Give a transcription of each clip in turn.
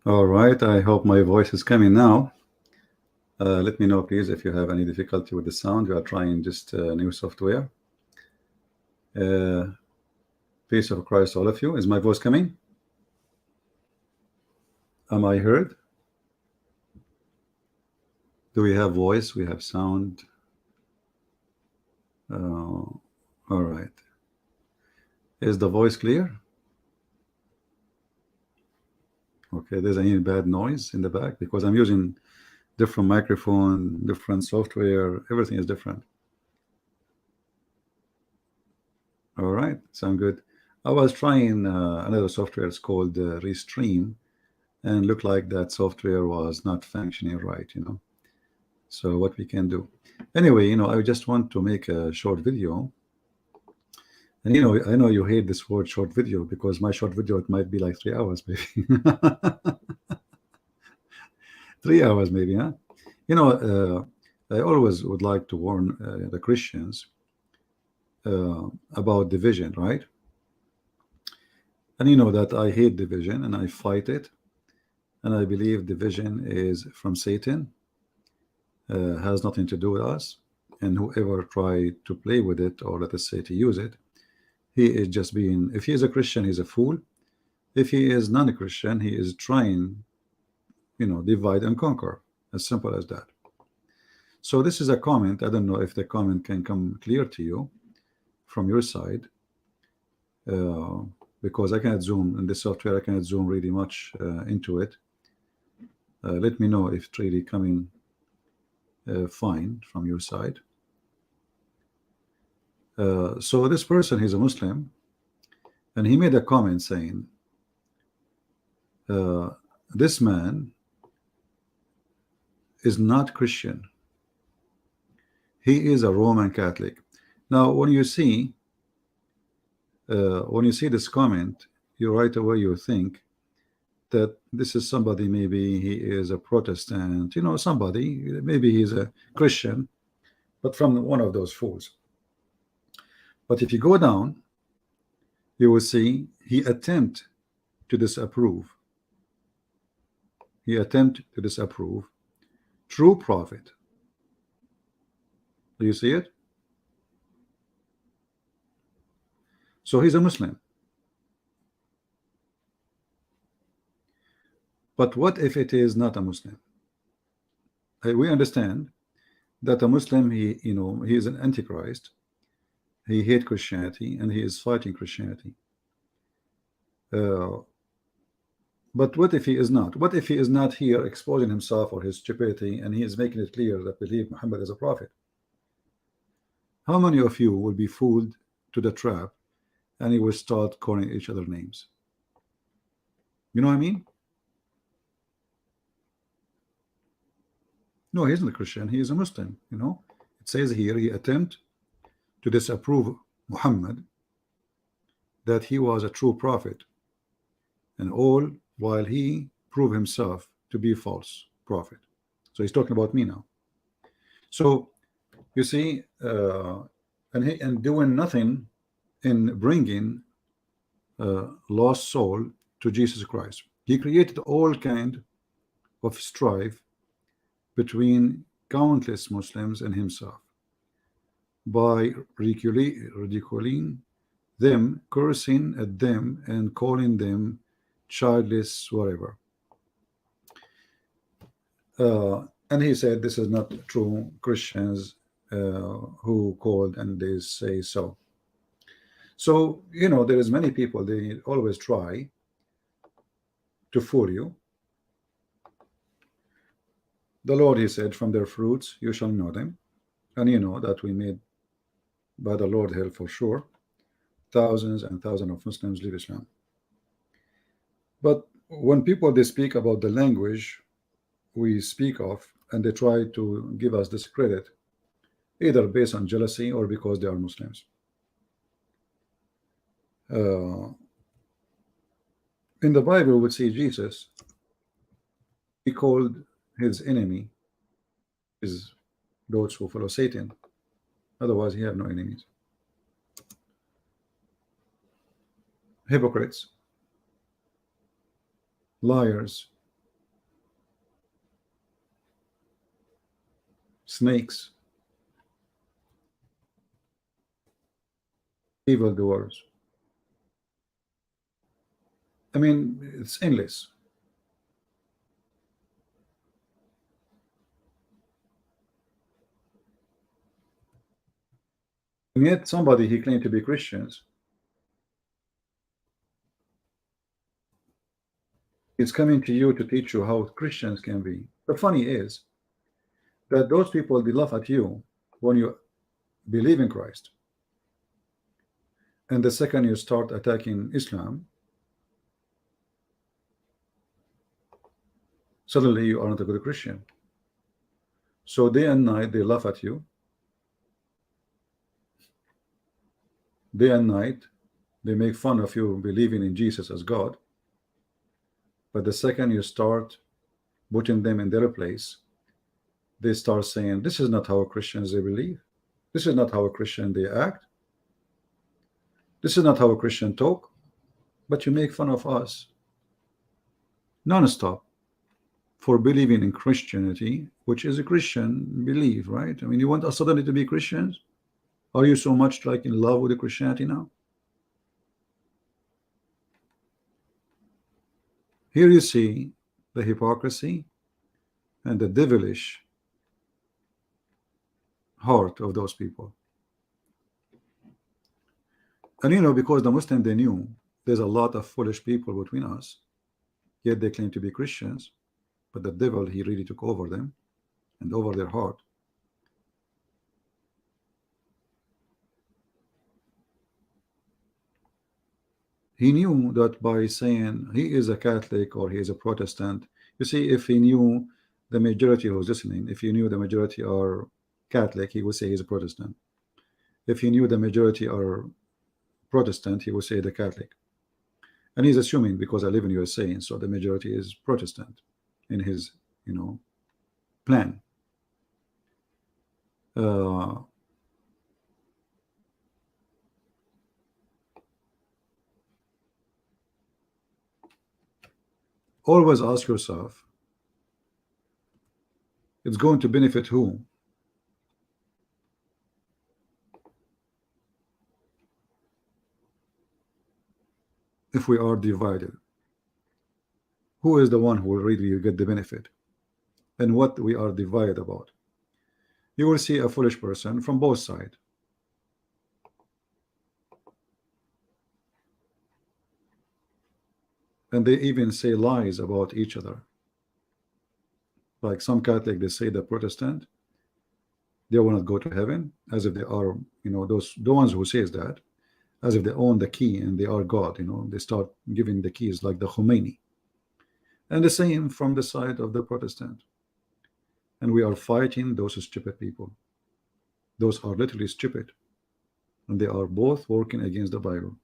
All right, I hope my voice is coming now. Let me know, please, if you have any difficulty with the sound. You are trying just new software. Uh, Peace of Christ, all of you. Is my voice coming? Am I heard? Do we have voice? We have sound. All right. Is the voice clear? Okay, there's any bad noise in the back because I'm using different microphone, different software. Everything is different. All right, sound good. I was trying another software. It's called Restream, and looked like that software was not functioning right. So what we can do anyway, I just want to make a short video. And I know you hate this word short video because my short video, it might be like 3 hours maybe. 3 hours maybe, huh? I always would like to warn the Christians about division, right? And you know that I hate division and I fight it, and I believe division is from Satan, has nothing to do with us, and whoever try to play with it, or let us say to use it, he is just being, if he is a Christian, he's a fool. If he is non-Christian, he is trying, divide and conquer, as simple as that. So this is a comment. I don't know if the comment can come clear to you from your side, because I cannot zoom in this software. I cannot zoom really much into it. Let me know if it's really coming fine from your side. So this person, he's a Muslim, and he made a comment saying, this man is not Christian. He is a Roman Catholic. Now, when you see this comment, you right away you think that this is somebody, maybe he is a Protestant, somebody, maybe he's a Christian, but from one of those fools. But if you go down, you will see he attempt to disapprove. He attempt to disapprove true prophet. Do you see it? So he's a Muslim. But what if it is not a Muslim? We understand that a Muslim, he is an antichrist. He hates Christianity and he is fighting Christianity. But what if he is not? What if he is not here exposing himself or his stupidity, and he is making it clear that believe Muhammad is a prophet? How many of you will be fooled to the trap and you will start calling each other names? You know what I mean? No, he's not a Christian. He is a Muslim. It says here he attempt to disapprove Muhammad, that he was a true prophet, and all while he proved himself to be a false prophet. So he's talking about me now. So you see, and doing nothing in bringing lost soul to Jesus Christ. He created all kind of strife between countless Muslims and himself by ridiculing them, cursing at them, and calling them childless, whatever. And he said this is not true Christians who called and they say so. So there is many people, they always try to fool you. The Lord, he said, from their fruits you shall know them. And you know that we made by the Lord hell for sure. Thousands and thousands of Muslims leave Islam. But when people, they speak about the language we speak of, and they try to give us this credit, either based on jealousy or because they are Muslims. In the Bible, we see Jesus, he called his enemy is those who follow Satan. Otherwise, he have no enemies. Hypocrites, liars, snakes, evildoers. I mean, it's endless. And yet somebody he claimed to be Christians. It's coming to you to teach you how Christians can be. The funny is that those people, they laugh at you when you believe in Christ, and the second you start attacking Islam, suddenly you are not a good Christian. So day and night they laugh at you. Day and night they make fun of you believing in Jesus as God. But the second you start putting them in their place, they start saying, this is not how Christians they believe. This is not how a Christian they act. This is not how a Christian talk. But you make fun of us non-stop for believing in Christianity, which is a Christian belief, right? I mean, you want us suddenly to be Christians? Are you so much like in love with the Christianity now? Here you see the hypocrisy and the devilish heart of those people. And you know, because the Muslim, they knew there's a lot of foolish people between us, yet they claim to be Christians, but the devil, he really took over them and over their heart. He knew that by saying he is a Catholic or he is a Protestant, you see, if he knew the majority who was listening, if he knew the majority are Catholic, he would say he's a Protestant. If he knew the majority are Protestant, he would say the Catholic. And he's assuming, because I live in USA, so the majority is Protestant in his, you know, plan. Always ask yourself, it's going to benefit who? If we are divided, who is the one who will really get the benefit? And what we are divided about? You will see a foolish person from both sides. And they even say lies about each other. Like some Catholic, they say the Protestant, they will not go to heaven, as if they are, you know, the ones who says that, as if they own the key and they are God, you know, they start giving the keys like the Khomeini. And the same from the side of the Protestant. And we are fighting those stupid people. Those are literally stupid. And they are both working against the Bible.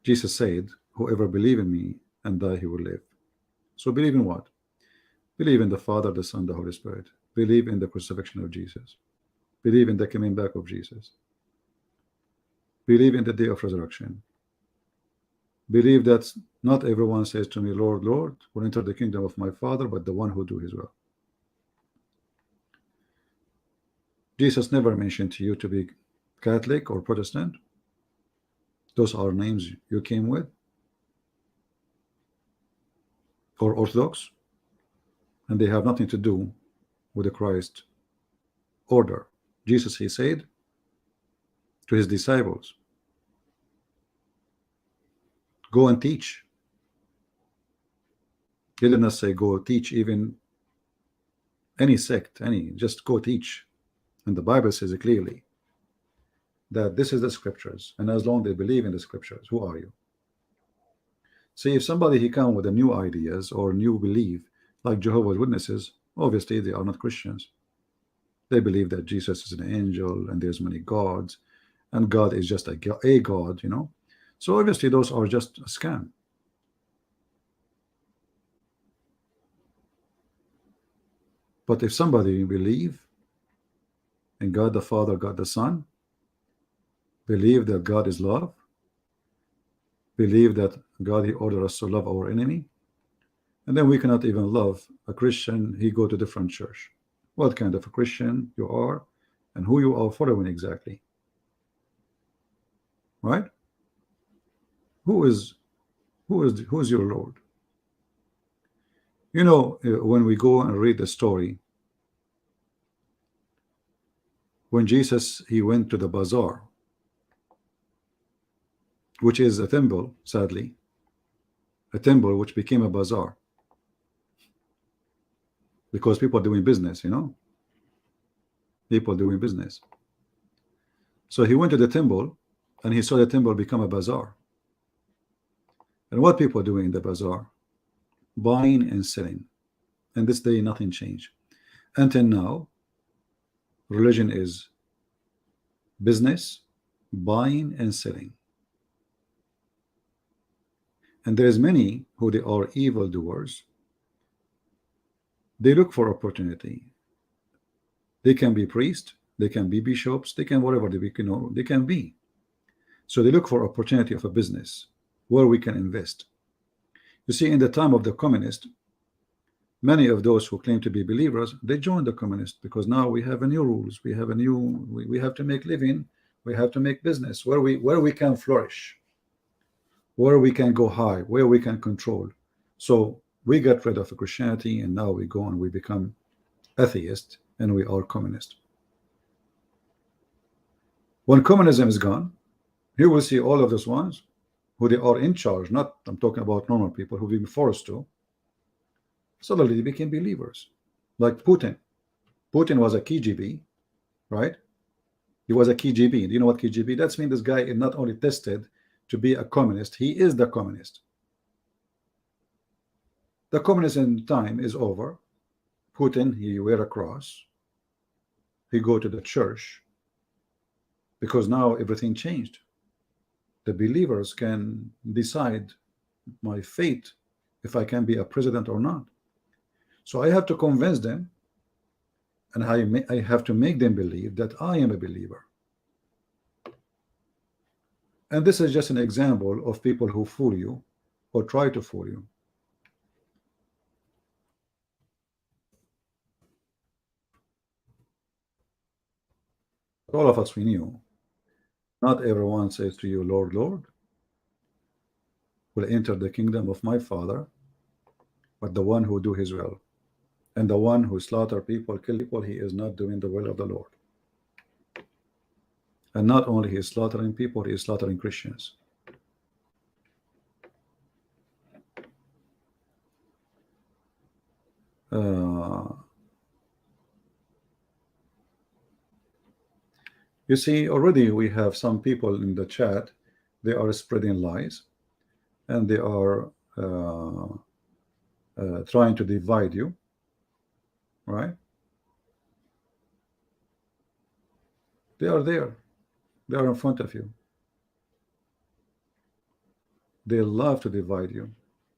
Jesus said, whoever believe in me and die, he will live. So believe in what? Believe in the Father, the Son, the Holy Spirit. Believe in the crucifixion of Jesus. Believe in the coming back of Jesus. Believe in the day of resurrection. Believe that not everyone says to me, Lord, Lord, will enter the kingdom of my Father, but the one who do his will. Jesus never mentioned to you to be Catholic or Protestant. Those are names you came with. Or Orthodox. And they have nothing to do with the Christ order. Jesus, he said to his disciples, go and teach. He did not say go teach even any sect, just go teach. And the Bible says it clearly that this is the scriptures, and as long as they believe in the scriptures, who are you? See, if somebody he come with a new ideas or new belief, like Jehovah's Witnesses, obviously they are not Christians. They believe that Jesus is an angel and there's many gods, and God is just a God, you know. So obviously those are just a scam. But if somebody believe in God the Father, God the Son, believe that God is love, believe that God he ordered us to love our enemy, And then we cannot even love a Christian. He go to different church. What kind of a Christian you are and who you are following exactly, right? Who is who's your Lord? You know, when we go and read the story, when Jesus, he went to the bazaar, which is a temple, sadly, a temple which became a bazaar because people are doing business, you know, people doing business. So he went to the temple and he saw the temple become a bazaar. And what people are doing in the bazaar? Buying and selling. And this day nothing changed. Until now, religion is business, buying and selling. And there is many who they are evil doers. They look for opportunity. They can be priests, they can be bishops, they can whatever they be, you know, they can be. So they look for opportunity of a business where we can invest. You see, in the time of the communist, many of those who claim to be believers, they joined the communist because now we have a new rules, we have a new, we have to make living, we have to make business where we can flourish, where we can go high, where we can control. So we got rid of Christianity and now we go and we become atheist and we are communist. When communism is gone, you will see all of those ones who they are in charge, not I'm talking about normal people who've been forced to, suddenly they became believers. Like Putin. Putin was a KGB, right? He was a KGB. Do you know what KGB? That's mean this guy is not only tested to be a communist, he is the communist. The communism time is over. Putin, he wear a cross. He go to the church because now everything changed. The believers can decide my fate if I can be a president or not. So I have to convince them and I have to make them believe that I am a believer. And this is just an example of people who fool you or try to fool you. All of us, we knew not everyone says to you, Lord, Lord, will enter the kingdom of my Father, but the one who do his will. And the one who slaughter people, kill people, he is not doing the will of the Lord. And not only he is slaughtering people, he is slaughtering Christians. You see, already we have some people in the chat, they are spreading lies and they are trying to divide you, right? They are there. They are in front of you. They love to divide you.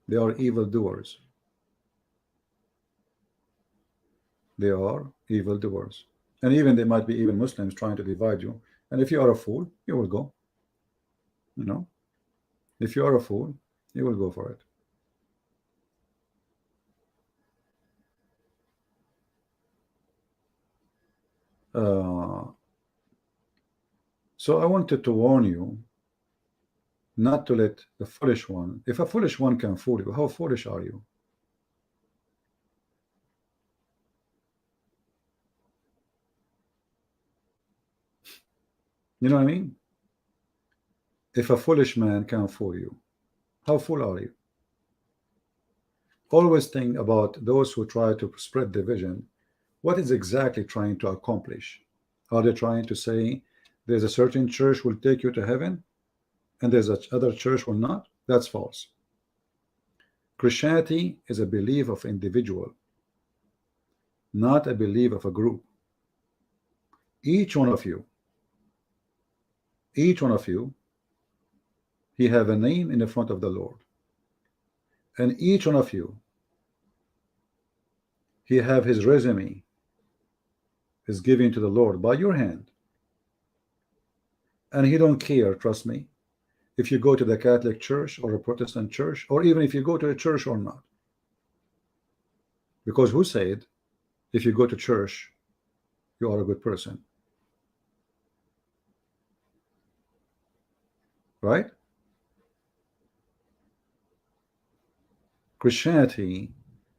They are evildoers. They are evildoers. And even they might be even Muslims trying to divide you. And if you are a fool, you will go. You know, if you are a fool, you will go for it. So I wanted to warn you not to let the foolish one, if a foolish one can fool you, how foolish are you? You know what I mean? If a foolish man can fool you, how fool are you? Always think about those who try to spread division. What is exactly trying to accomplish? Are they trying to say there's a certain church will take you to heaven and there's a other church will not? That's false. Christianity is a belief of individual, not a belief of a group. Each one of you, he have a name in the front of the Lord. And each one of you, he have his resume is given to the Lord by your hand. And he don't care, trust me, if you go to the Catholic Church or a Protestant church, or even if you go to a church or not. Because who said if you go to church you are a good person, right? Christianity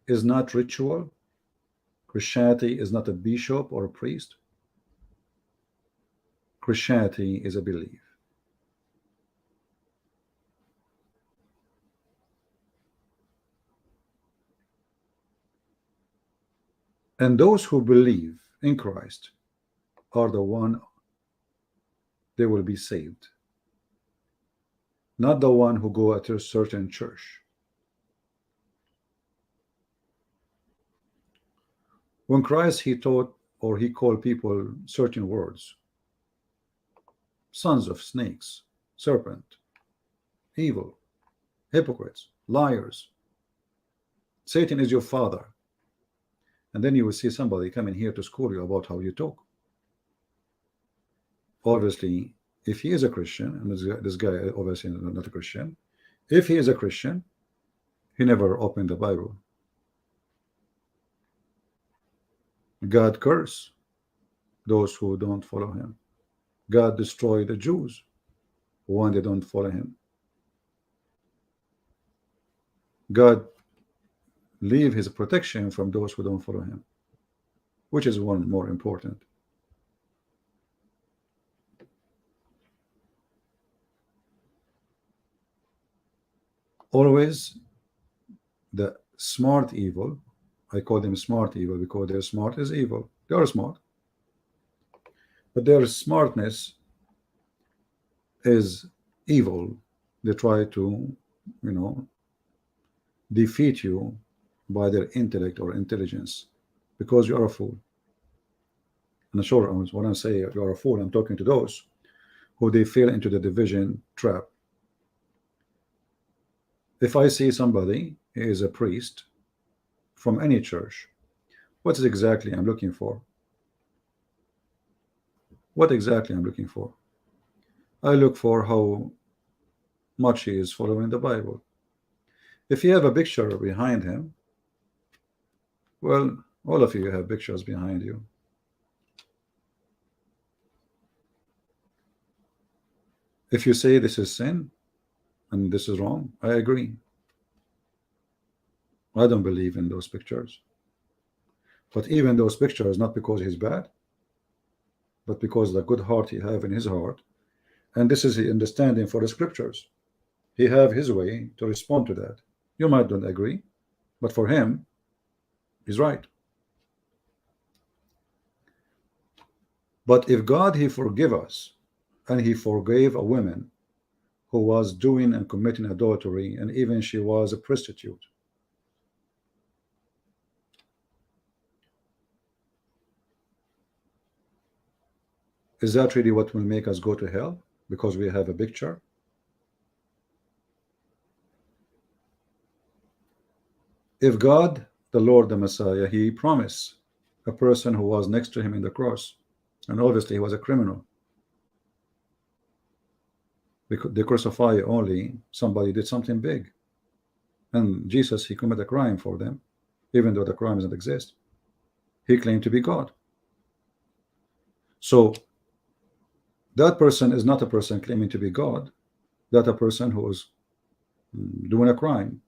is not ritual. Christianity is not a bishop or a priest. Christianity is a belief. And those who believe in Christ are the one they will be saved, not the one who go at a certain church. When Christ he taught or he called people certain words, sons of snakes, serpent, evil, hypocrites, liars, Satan is your father. And then you will see somebody coming here to school you about how you talk. Obviously, if he is a Christian, and this guy obviously not a Christian, if he is a Christian, he never opened the Bible. God curse those who don't follow him. God destroy the Jews when they don't follow him. God leave his protection from those who don't follow him, which is one more important. Always the smart evil, I call them smart evil because their smart is evil. They are smart, but their smartness is evil. They try to, defeat you by their intellect or intelligence because you are a fool. And sure, when I say you are a fool, I'm talking to those who they fell into the division trap. If I see somebody is a priest from any church, what is exactly I'm looking for? What exactly I'm looking for? I look for how much he is following the Bible. If you have a picture behind him, well, all of you have pictures behind you. If you say this is sin and this is wrong, I agree. I don't believe in those pictures. But even those pictures, not because he's bad, but because the good heart he have in his heart, and this is the understanding for the scriptures. He have his way to respond to that. You might not agree, but for him, he's right. But if God he forgive us, and he forgave a woman who was doing and committing adultery, and even she was a prostitute, is that really what will make us go to hell because we have a picture? If God, the Lord, the Messiah, he promised a person who was next to him in the cross, and obviously he was a criminal, because they crucify only somebody did something big, and Jesus he committed a crime for them, even though the crime doesn't exist. He claimed to be God. So that person is not a person claiming to be God. That a person who is doing a crime,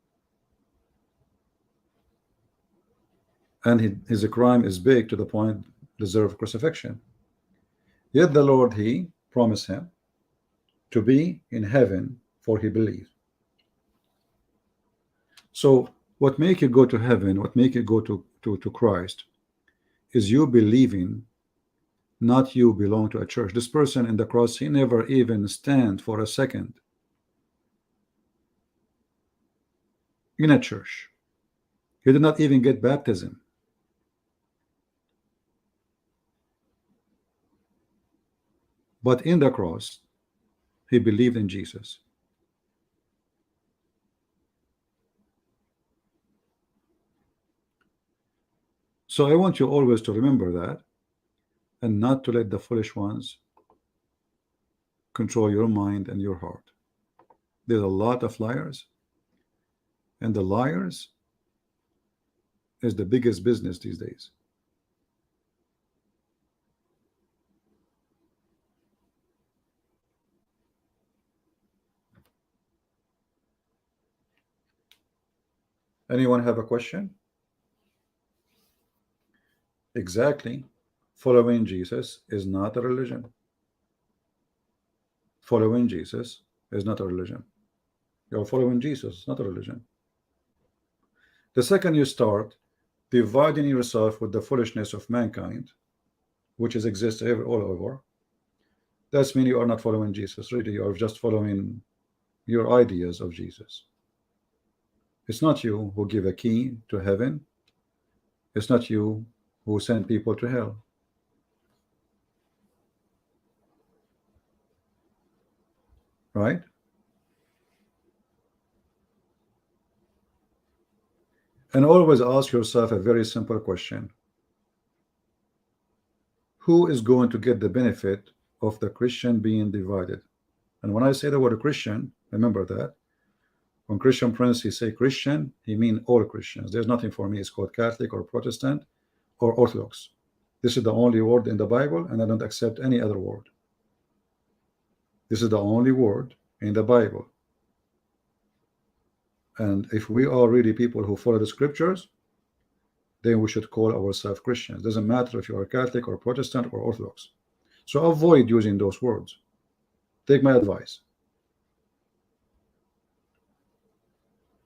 and his crime is big to the point deserve crucifixion. Yet the Lord he promised him to be in heaven for he believed. So what make you go to heaven, what make you go to Christ, is you believing, not you belong to a church. This person in the cross, he never even stand for a second in a church. He did not even get baptism. But in the cross, he believed in Jesus. So I want you always to remember that, and not to let the foolish ones control your mind and your heart. There's a lot of liars, and the liars is the biggest business these days. Anyone have a question? Exactly. Following Jesus is not a religion. Following Jesus is not a religion. You're following Jesus, not a religion. The second you start dividing yourself with the foolishness of mankind, which is exists all over, that's mean you are not following Jesus. Really, you are just following your ideas of Jesus. It's not you who give a key to heaven. It's not you who send people to hell. Right? And always ask yourself a very simple question. Who is going to get the benefit of the Christian being divided? And when I say the word Christian, remember that when Christian Prince he say Christian, he mean all Christians. There's nothing for me. It's called Catholic or Protestant or Orthodox. This is the only word in the Bible, and I don't accept any other word. This is the only word in the Bible. And if we are really people who follow the scriptures, then we should call ourselves Christians. Doesn't matter if you are Catholic or Protestant or Orthodox. So avoid using those words. Take my advice.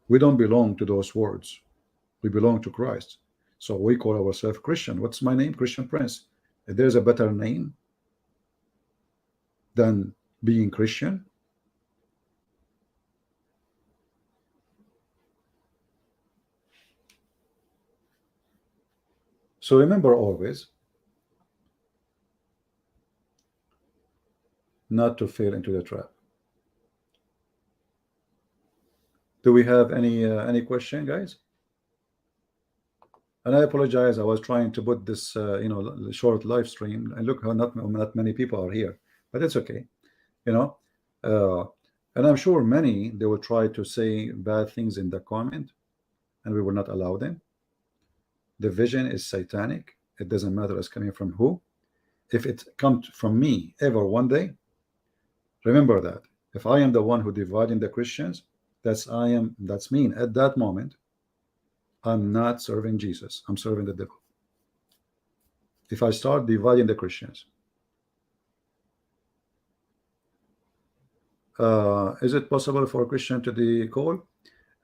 We don't belong to those words. We belong to Christ. So we call ourselves Christian. What's my name? Christian Prince. If there's a better name than being Christian, so remember always not to fall into the trap. Do we have any question, guys? And I apologize. I was trying to put this short live stream, and look how not many people are here, but it's okay. And I'm sure many they will try to say bad things in the comment, and we will not allow them. The vision is satanic. It doesn't matter it's coming from who. If it comes from me ever one day, remember that if I am the one who dividing the Christians, that's mean at that moment I'm not serving Jesus, I'm serving the devil. If I start dividing the Christians, is it possible for a Christian to the call?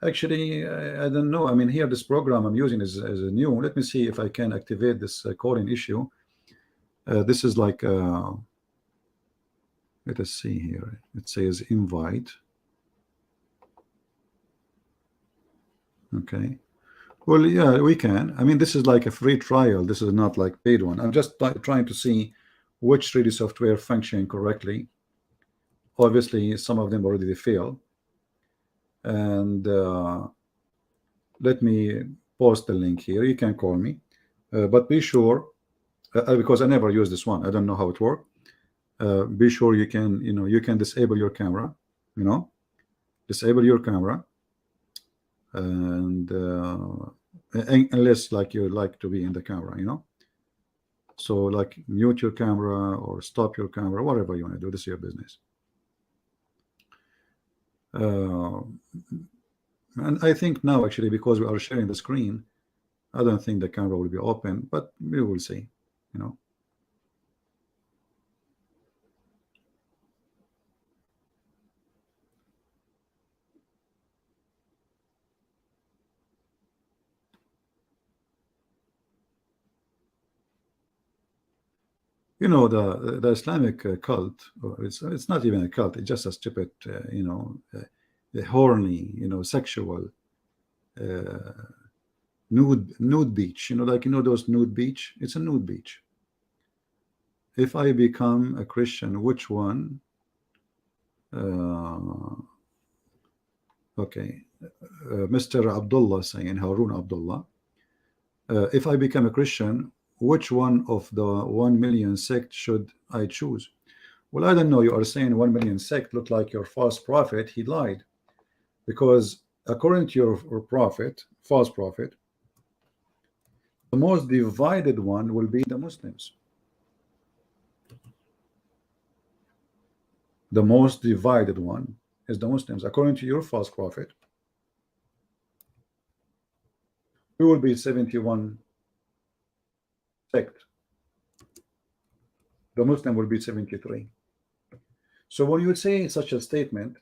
Actually, I don't know. I mean, here this program I'm using is a new. Let me see if I can activate this calling issue. This is like let us see here. It says invite. Okay. Well, yeah, we can. I mean, this is like a free trial. This is not like paid one. I'm just trying to see which 3D software function correctly. Obviously, some of them already fail. And let me post the link here. You can call me, but be sure, because I never use this one. I don't know how it works. Be sure you can, you can disable your camera. Disable your camera, and unless like you like to be in the camera, so like mute your camera or stop your camera, whatever you want to do. This is your business. And I think now actually, because we are sharing the screen, I don't think the camera will be open, but we will see. The Islamic cult, or it's not even a cult, it's just a stupid a horny sexual nude beach, like those nude beach. It's a nude beach. If I become a Christian, which one? Okay, Mr. Abdullah saying, Harun Abdullah, if I become a Christian, which one of the 1 million sect should I choose? Well, I don't know. You are saying 1 million sect look like your false prophet. He lied, because according to your prophet, false prophet, The most divided one will be the Muslims. The most divided one is the Muslims. According to your false prophet, we will be 71 sect. The Muslim will be 73. So when you say such a statement,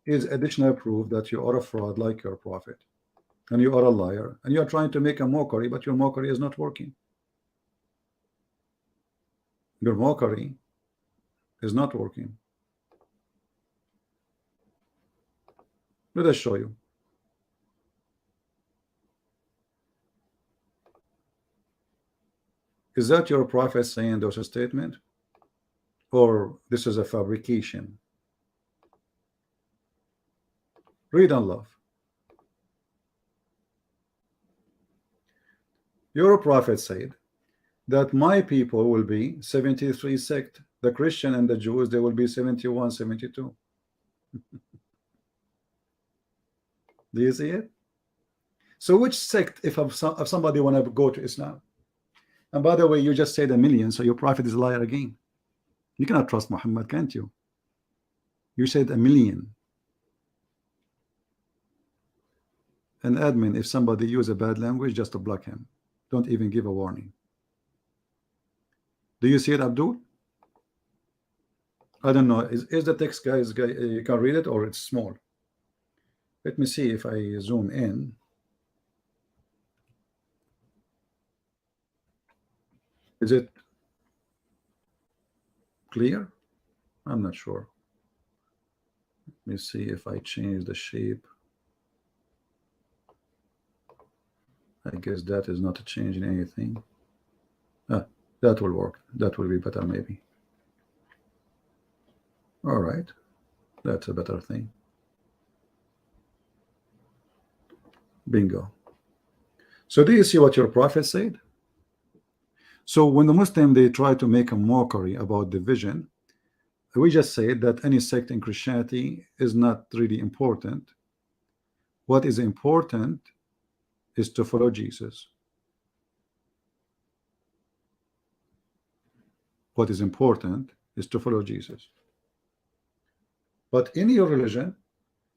is additional proof that you are a fraud like your prophet, and you are a liar, and you are trying to make a mockery, but your mockery is not working. Your mockery is not working. Let us show you. Is that your prophet saying those statement, or this is a fabrication? Read and love. Your prophet said that my people will be 73 sect. The Christian and the Jews, they will be 71, 72. Do you see it? So which sect, if somebody want to go to Islam? And by the way, you just said a million, so your prophet is a liar again. You cannot trust Muhammad, can't you? You said a million. An admin, if somebody use a bad language, just to block him. Don't even give a warning. Do you see it, Abdul? I don't know. Is the text, guys, you can read it, or it's small? Let me see if I zoom in. Is it clear? I'm not sure. Let me see if I change the shape. I guess that is not changing anything. That will work. That will be better, maybe. All right, that's a better thing. Bingo. So do you see what your prophet said? So when the Muslim, they try to make a mockery about division, we just said that any sect in Christianity is not really important. What is important is to follow Jesus. What is important is to follow Jesus. But in your religion,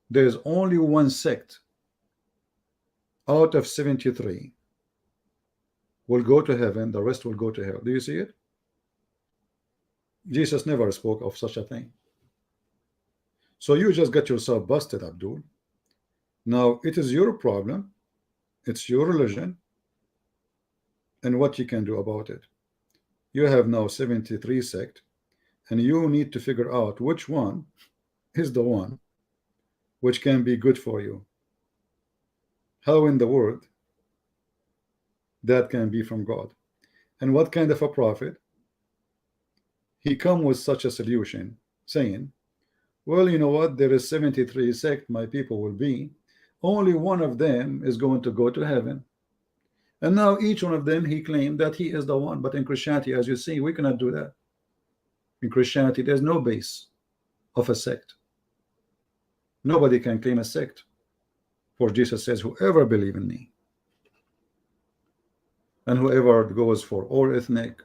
there is only one sect out of 73 will go to heaven, the rest will go to hell. Do you see it? Jesus never spoke of such a thing. So you just got yourself busted, Abdul. Now it is your problem, it's your religion, and what you can do about it. You have now 73 sect, and you need to figure out which one is the one which can be good for you. How in the world that can be from God? And what kind of a prophet? He come with such a solution, saying, well, you know what, there is 73 sect, my people will be, only one of them is going to go to heaven. And now each one of them, he claimed that he is the one. But in Christianity, as you see, we cannot do that. In Christianity, there's no base of a sect. Nobody can claim a sect. For Jesus says, whoever believe in me, and whoever goes for all ethnic,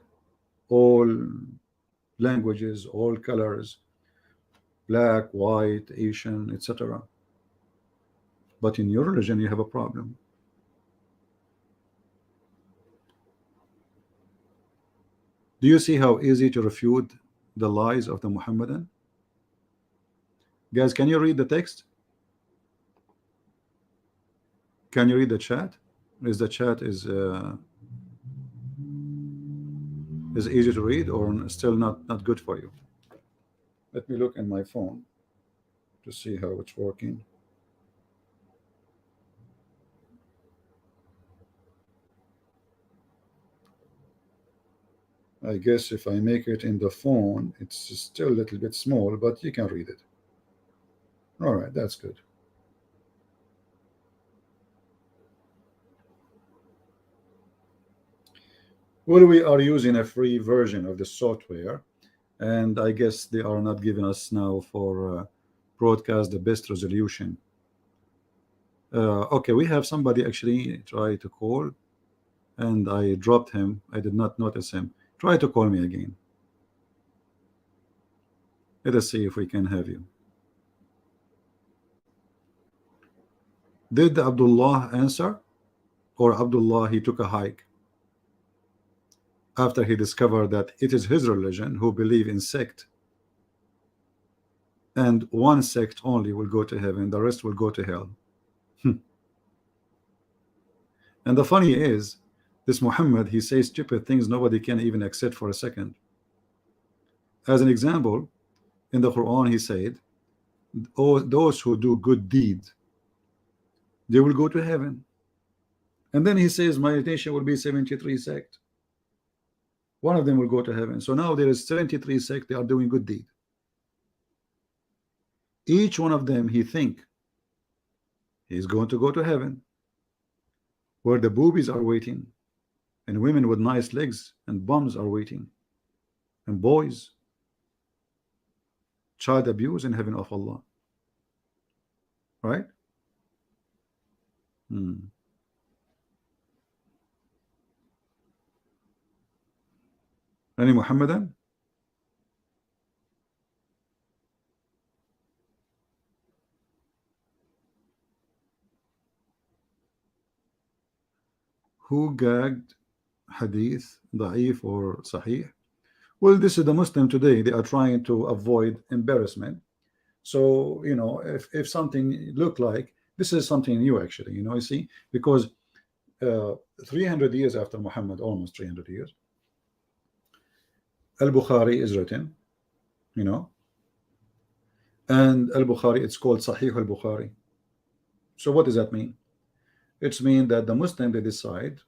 all languages, all colors, black, white, Asian, etc. But in your religion, you have a problem. Do you see how easy to refute the lies of the Mohammedan? Guys, can you read the text? Can you read the chat? Is the chat is easy to read, or still not good for you? Let me look in my phone to see how it's working. I guess if I make it in the phone, it's still a little bit small, but you can read it. All right, that's good. Well, we are using a free version of the software, and I guess they are not giving us now for broadcast the best resolution. Okay, we have somebody actually try to call. and I dropped him. I did not notice him. Try to call me again. Let us see if we can have you. Did Abdullah answer? Or Abdullah, he took a hike after he discovered that it is his religion who believe in sect, and one sect only will go to heaven, the rest will go to hell. And the funny is, this Muhammad, he says stupid things nobody can even accept for a second. As an example, in the Quran he said, oh, those who do good deeds, they will go to heaven. And then he says my nation will be 73 sect. One of them will go to heaven. So now there is 73 sect, they are doing good deed. Each one of them he think he's going to go to heaven, where the boobies are waiting, and women with nice legs and bums are waiting, and boys, child abuse in heaven of Allah. Right? Any Mohammedan? Who gagged hadith, da'if or sahih? Well, this is the Muslim today. They are trying to avoid embarrassment. So, you know, if something look like, this is something new actually, you know, you see, because 300 years after Muhammad, almost 300 years, Al-Bukhari is written, you know, and Al-Bukhari, it's called Sahih Al-Bukhari. So what does that mean? It's mean that the Muslim, they decide,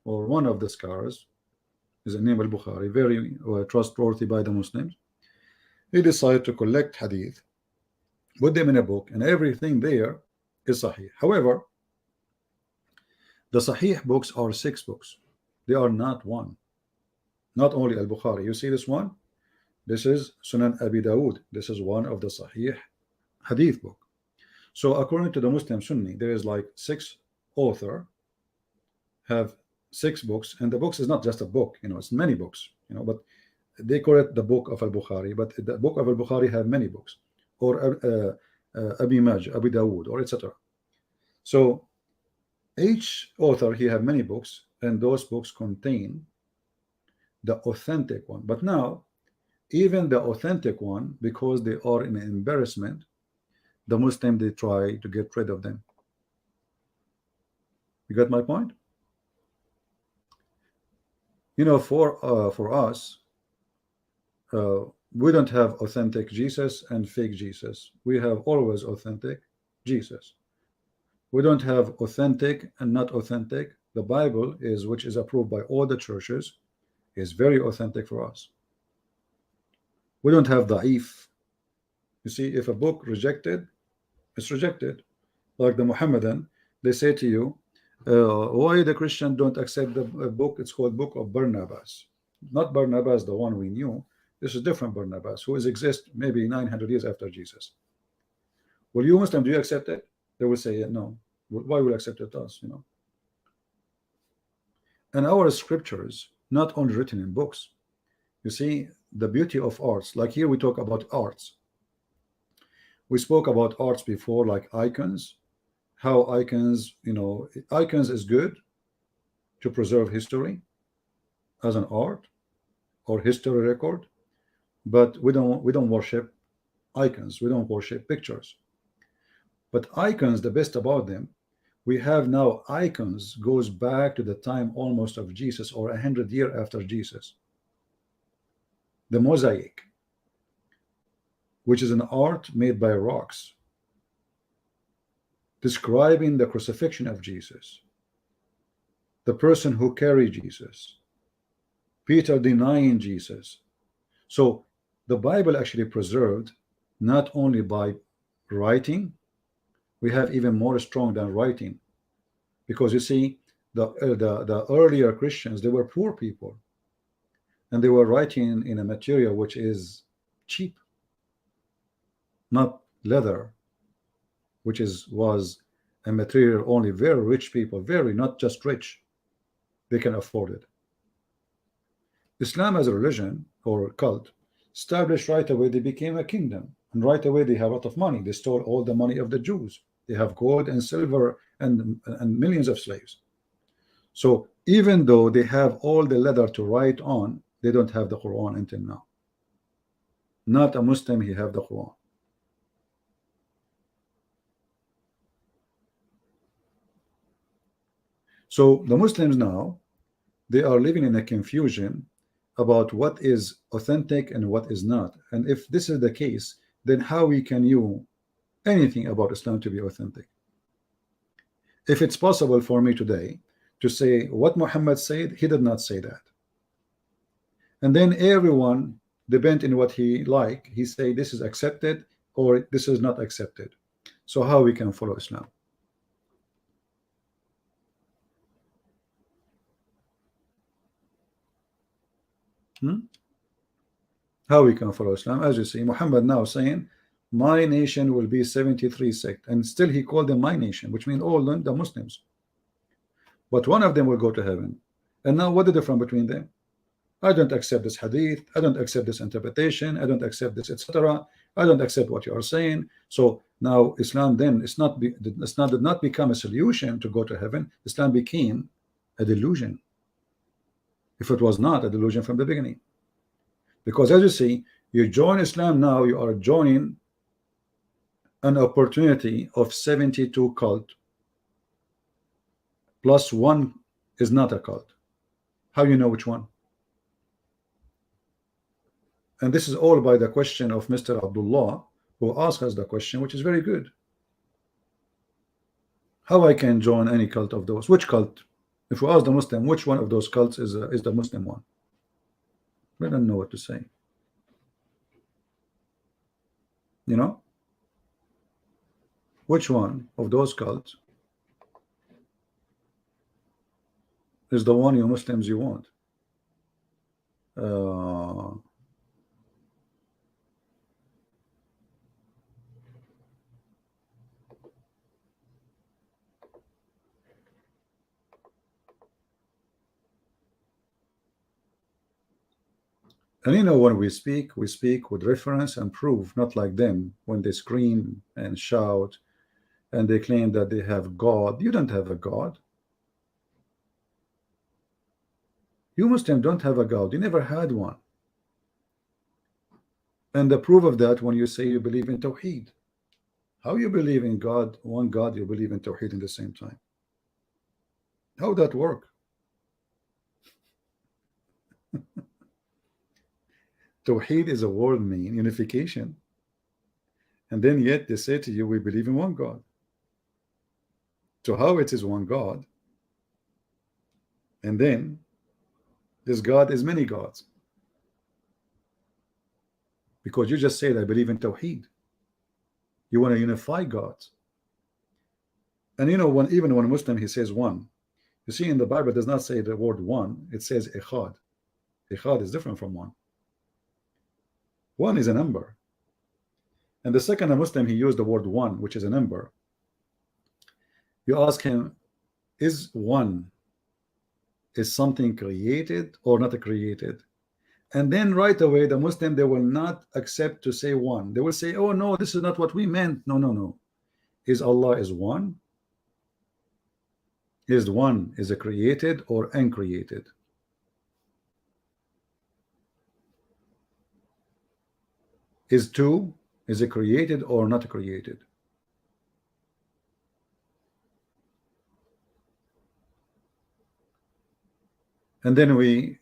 or one of the scholars, is a name Al-Bukhari, very trustworthy by the Muslims, he decided to collect hadith, put them in a book, and everything there is Sahih. However, the Sahih books are 6 books. They are not one. Not only Al-Bukhari. You see this one? This is Sunan Abi Dawud. This is one of the Sahih hadith book. So according to the Muslim Sunni, there is like 6 author have 6 books, and the books is not just a book, you know, it's many books, you know, but they call it the book of Al-Bukhari, but the book of Al-Bukhari have many books, or Abi Majah, Abi Dawud, or etc. So each author, he have many books, and those books contain the authentic one. But now, even the authentic one, because they are in embarrassment, the Muslim, they try to get rid of them. You got my point? You know, for us, we don't have authentic Jesus and fake Jesus. We have always authentic Jesus. We don't have authentic and not authentic. The Bible is, which is approved by all the churches, is very authentic for us. We don't have da'if. You see, if a book rejected, it's rejected. Like the Mohammedan, they say to you, why the Christian don't accept the book? It's called Book of Barnabas. Not Barnabas, the one we knew. This is different Barnabas, who is exist maybe 900 years after Jesus. Will you Muslim, do you accept it? They will say no. Why will accept it us, you know? And our scriptures, not only written in books. You see, the beauty of arts, like here we talk about arts. We spoke about arts before, like icons, how icons, you know, icons is good to preserve history as an art or history record, but we don't worship icons. We don't worship pictures. But icons, the best about them, we have now icons goes back to the time almost of Jesus, or 100 years after Jesus. The mosaic, which is an art made by rocks, describing the crucifixion of Jesus, the person who carried Jesus, Peter denying Jesus. So the Bible actually preserved not only by writing, we have even more strong than writing, because you see, the earlier Christians, they were poor people, and they were writing in a material which is cheap, not leather, which was a material only very rich people, very, not just rich, they can afford it. Islam as a religion or cult established right away, they became a kingdom, and right away they have a lot of money. They stole all the money of the Jews. They have gold and silver and millions of slaves. So even though they have all the leather to write on, they don't have the Quran until now. Not a Muslim, he have the Quran. So the Muslims now, they are living in a confusion about what is authentic and what is not. And if this is the case, then how we can you anything about Islam to be authentic? If it's possible for me today to say what Muhammad said, he did not say that. And then everyone, depend in what he like, he say this is accepted or this is not accepted. So how we can follow Islam? How we can follow Islam? As you see, Muhammad now saying, my nation will be 73 sect, and still he called them my nation, which means all the Muslims. But one of them will go to heaven. And now what is the difference between them? I don't accept this hadith, I don't accept this interpretation, I don't accept this, etc. I don't accept what you are saying. So now Islam then Islam did not become a solution to go to heaven. Islam became a delusion, if it was not a delusion from the beginning. Because as you see, you join Islam now, you are joining an opportunity of 72 cult, plus one is not a cult. How you know which one? And this is all by the question of Mr. Abdullah, who asked us the question, which is very good. How I can join any cult of those? Which cult? If we ask the Muslim, which one of those cults is the Muslim one? We don't know what to say. You know? Which one of those cults is the one you Muslims you want? And you know, when we speak with reference and proof, not like them when they scream and shout and they claim that they have God. You don't have a God. You Muslims don't have a God. You never had one. And the proof of that, when you say you believe in Tawheed, how you believe in God, one God, you believe in Tawheed in the same time? How that work? Tawheed is a word mean unification, and then yet they say to you, we believe in one God. So how it is one God, and then this God is many gods? Because you just said I believe in Tawheed. You want to unify gods. And you know, even when a Muslim he says one, you see in the Bible it does not say the word one, it says echad. Echad is different from one. One is a number. And the second a Muslim he used the word one, which is a number. You ask him, is one is something created or not created? And then right away the Muslim, they will not accept to say one. They will say, oh no, this is not what we meant. No. Is Allah is one? Is one is a created or uncreated? Is two is it created or not created? And then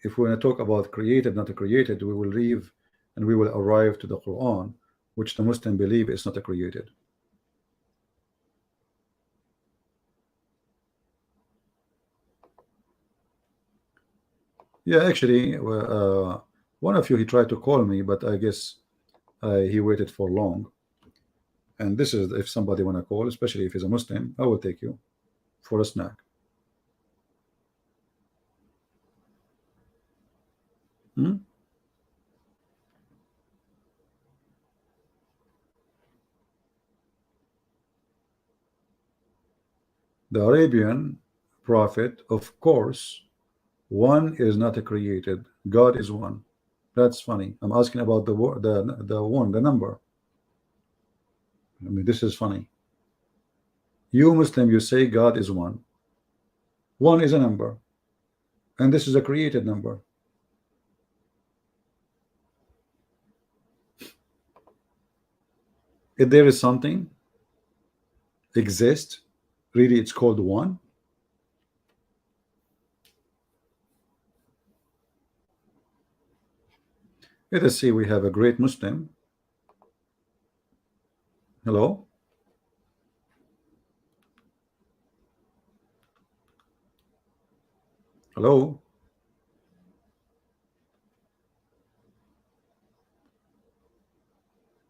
if we want to talk about created, not created, we will leave and we will arrive to the Quran, which the Muslim believe is not created. Yeah, actually, one of you he tried to call me, but I guess he waited for long. And this is if somebody want to call, especially if he's a Muslim, I will take you for a snack. The Arabian prophet, of course, One is not a created. God is one. That's funny. I'm asking about the one, the number. I mean, this is funny. You Muslim, you say God is one. One is a number, and this is a created number. If there is something exist, really, it's called one. Let us see. We have a great Muslim. Hello. Hello.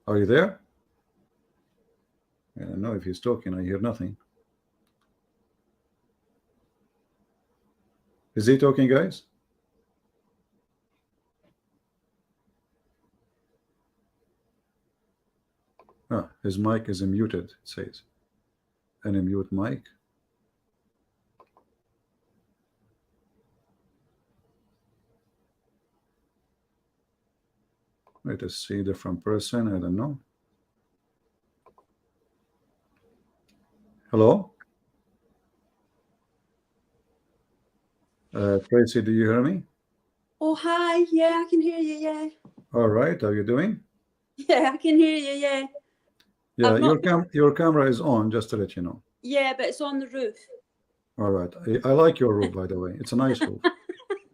Are you there? I don't know if he's talking. I hear nothing. Is he talking, guys? Ah, his mic is muted, it says. And a mute mic. Let us see, different person. I don't know. Hello? Tracy, do you hear me? Oh, hi. Yeah, I can hear you. Yeah. All right. How are you doing? Yeah, I can hear you. Yeah. Yeah, your camera is on, just to let you know. Yeah, but it's on the roof. All right. I like your roof, by the way. It's a nice roof.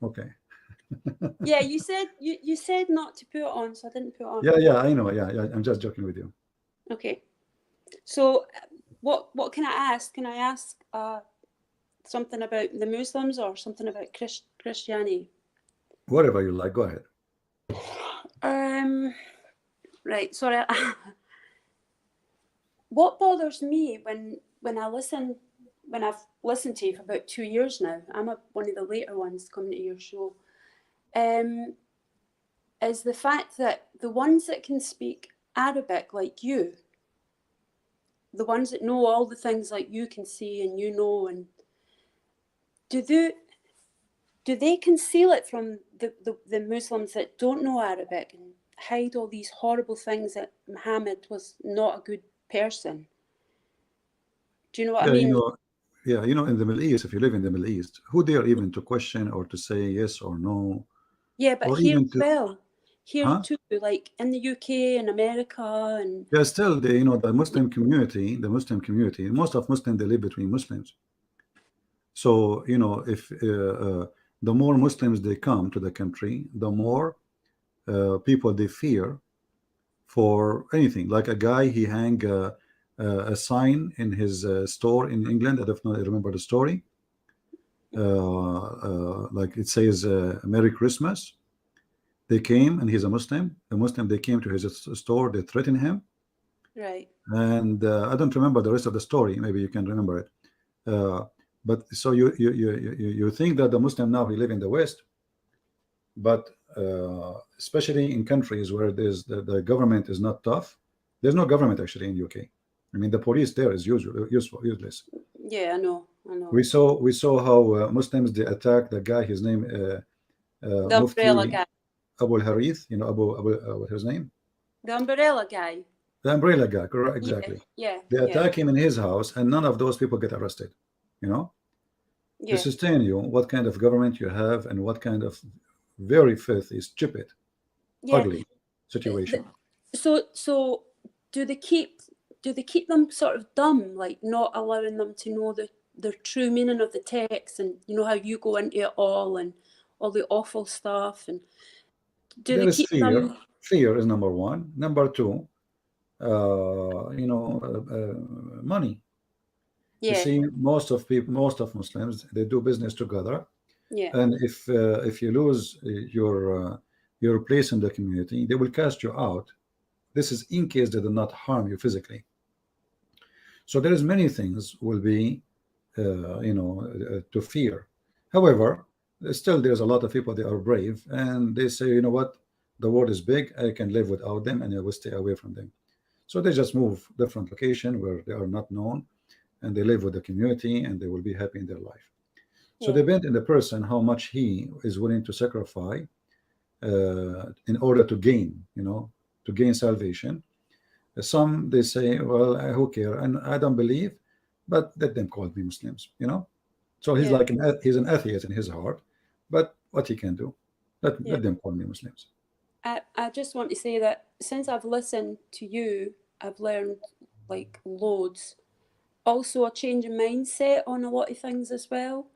Okay. Yeah, you said not to put it on, so I didn't put it on. Yeah, I know. Yeah, I'm just joking with you. Okay. So, what can I ask? Can I ask something about the Muslims or something about Christianity? Whatever you like, go ahead. Right. Sorry. What bothers me when I've listened to you for about 2 years now. I'm one of the later ones coming to your show. Is the fact that the ones that can speak Arabic like you, the ones that know all the things like you can see and you know, and do they conceal it from the Muslims that don't know Arabic and hide all these horrible things that Muhammad was not a good person? Do you know what I mean? In the Middle East, if you live in the Middle East, who dare even to question or to say yes or no? Yeah, but or here even as to, well. Here huh? too, like in the UK and America and Yeah, still the Muslim community, most of Muslims, they live between Muslims. So if the more Muslims they come to the country, the more people they fear for anything. Like a guy, he hang a sign in his store in England. I don't know, I remember the story. Like it says Merry Christmas. They came, and he's a Muslim. The Muslim, they came to his store, they threatened him. right. And I don't remember the rest of the story. Maybe you can remember it. But so you think that the Muslim now, he live in the West, but especially in countries where the government is not tough. There's no government actually in UK. I mean, the police there is useless. Yeah, I know. We saw how Muslims, they attack the guy. His name The umbrella Mufti guy. Abu Harith. What's his name? The umbrella guy. The umbrella guy. Correct, Yeah, exactly. yeah. They attack him in his house, and none of those people get arrested. Yeah. This is telling you what kind of government you have and what kind of very filthy, stupid, ugly situation. So do they keep them sort of dumb, like not allowing them to know the true meaning of the text, and you know how you go into it all and all the awful stuff, and do There they is keep fear. them? Fear is number one. Number two, money. You Yeah, see, most of Muslims, they do business together, yeah, and if you lose your place in the community, they will cast you out. This is in case they do not harm you physically. So there is many things will be to fear. However, still there's a lot of people, they are brave, and they say, you know what, the world is big, I can live without them, and I will stay away from them. So they just move different location where they are not known, and they live with the community, and they will be happy in their life. So depend on the person how much he is willing to sacrifice in order to gain, to gain salvation. Some they say, well, who care, and I don't believe, but let them call me Muslims. So he's Yeah. like he's an atheist in his heart, but what he can do, let them call me Muslims. I just want to say that since I've listened to you, I've learned like loads. Also, a change in mindset on a lot of things as well.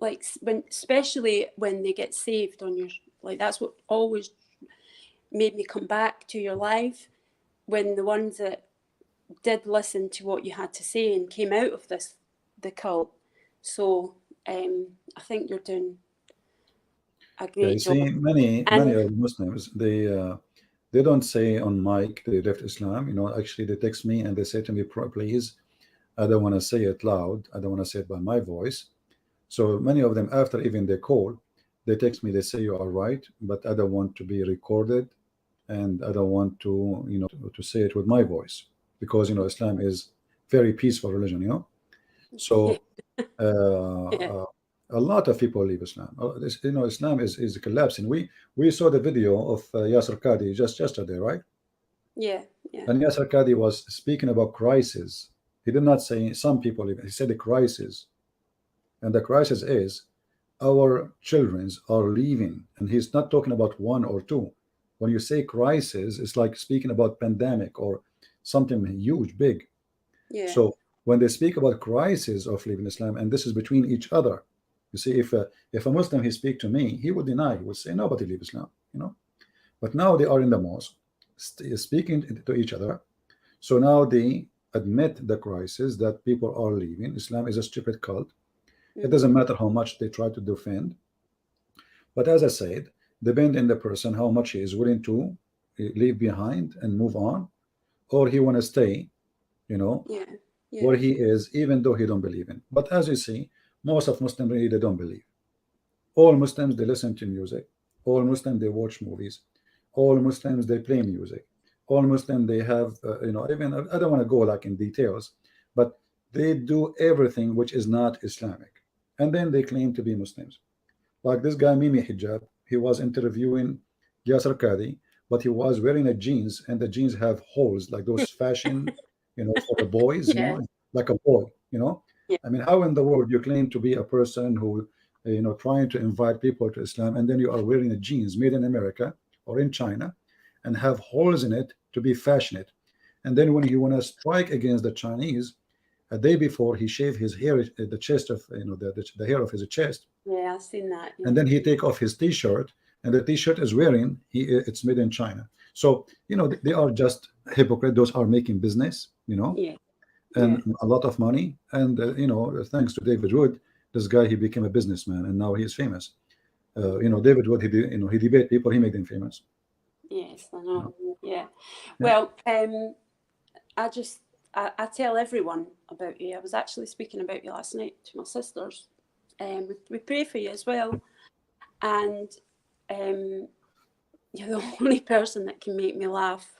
Like especially when they get saved on your, like that's what always made me come back to your live, when the ones that did listen to what you had to say and came out of the cult. So I think you're doing a Yeah, you great job. see, many And of the Muslims, they don't say on mic they left Islam. Actually, they text me and they say to me, please, I don't want to say it loud. I don't want to say it by my voice. So many of them, after even they call, they text me, they say you are right, but I don't want to be recorded, and I don't want to say it with my voice, because Islam is very peaceful religion. So yeah, a lot of people leave Islam. Islam is collapsing. We saw the video of Yasser Qadi just yesterday, right? yeah, And Yasser Qadi was speaking about crisis. He did not say some people leave. He said the crisis, and the crisis is our children are leaving, and he's not talking about one or two. When you say crisis, it's like speaking about pandemic or something huge, big. yeah, So when they speak about crisis of leaving Islam, and this is between each other, you see, if a Muslim he speak to me, he would deny. He would say nobody leave Islam. But now they are in the mosque, speaking to each other. So now they admit the crisis that people are leaving. Islam is a stupid cult. It doesn't matter how much they try to defend. But as I said, depend on the person how much he is willing to leave behind and move on, or he want to stay, you know, yeah, yeah, where he is, even though he don't believe in. But as you see, most of Muslims really they don't believe. All Muslims they listen to music. All Muslims they watch movies. All Muslims they play music. All Muslims they have even I don't want to go like in details, but they do everything which is not Islamic, and then they claim to be Muslims. Like this guy Mimi Hijab, he was interviewing Yasser Qadi, but he was wearing a jeans, and the jeans have holes like those fashion, for the boys, yeah, like a boy. yeah, I mean, how in the world you claim to be a person who, trying to invite people to Islam, and then you are wearing a jeans made in America or in China, and have holes in it to be fashionate, and then when he want to strike against the Chinese, a day before he shaved his hair, the chest of, the hair of his chest, yeah. I've seen that. and Yeah, then he take off his t-shirt, and the t-shirt is wearing it's made in China. So they are just hypocrite. Those are making business, yeah, yeah, and a lot of money, and thanks to David Wood, this guy he became a businessman, and now he is famous. David Wood, he debate people, he made them famous. yes, I know. Yeah. Yeah. Well, I tell everyone about you. I was actually speaking about you last night to my sisters. We pray for you as well, and you're the only person that can make me laugh.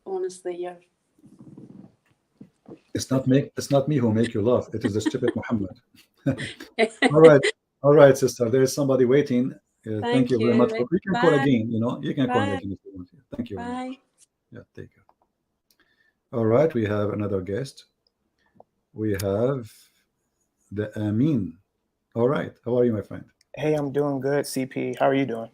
Honestly, you're. It's not me who make you laugh. It is the stupid Muhammad. All right, all right, sister. There is somebody waiting. Thank Thank you very much. you. You can call Bye. again. You can call me Bye. again if you want. Thank you very Bye. much. Yeah, take care. All right, we have another guest. We have the Amin. All right, how are you, my friend? Hey, I'm doing good, CP. How are you doing?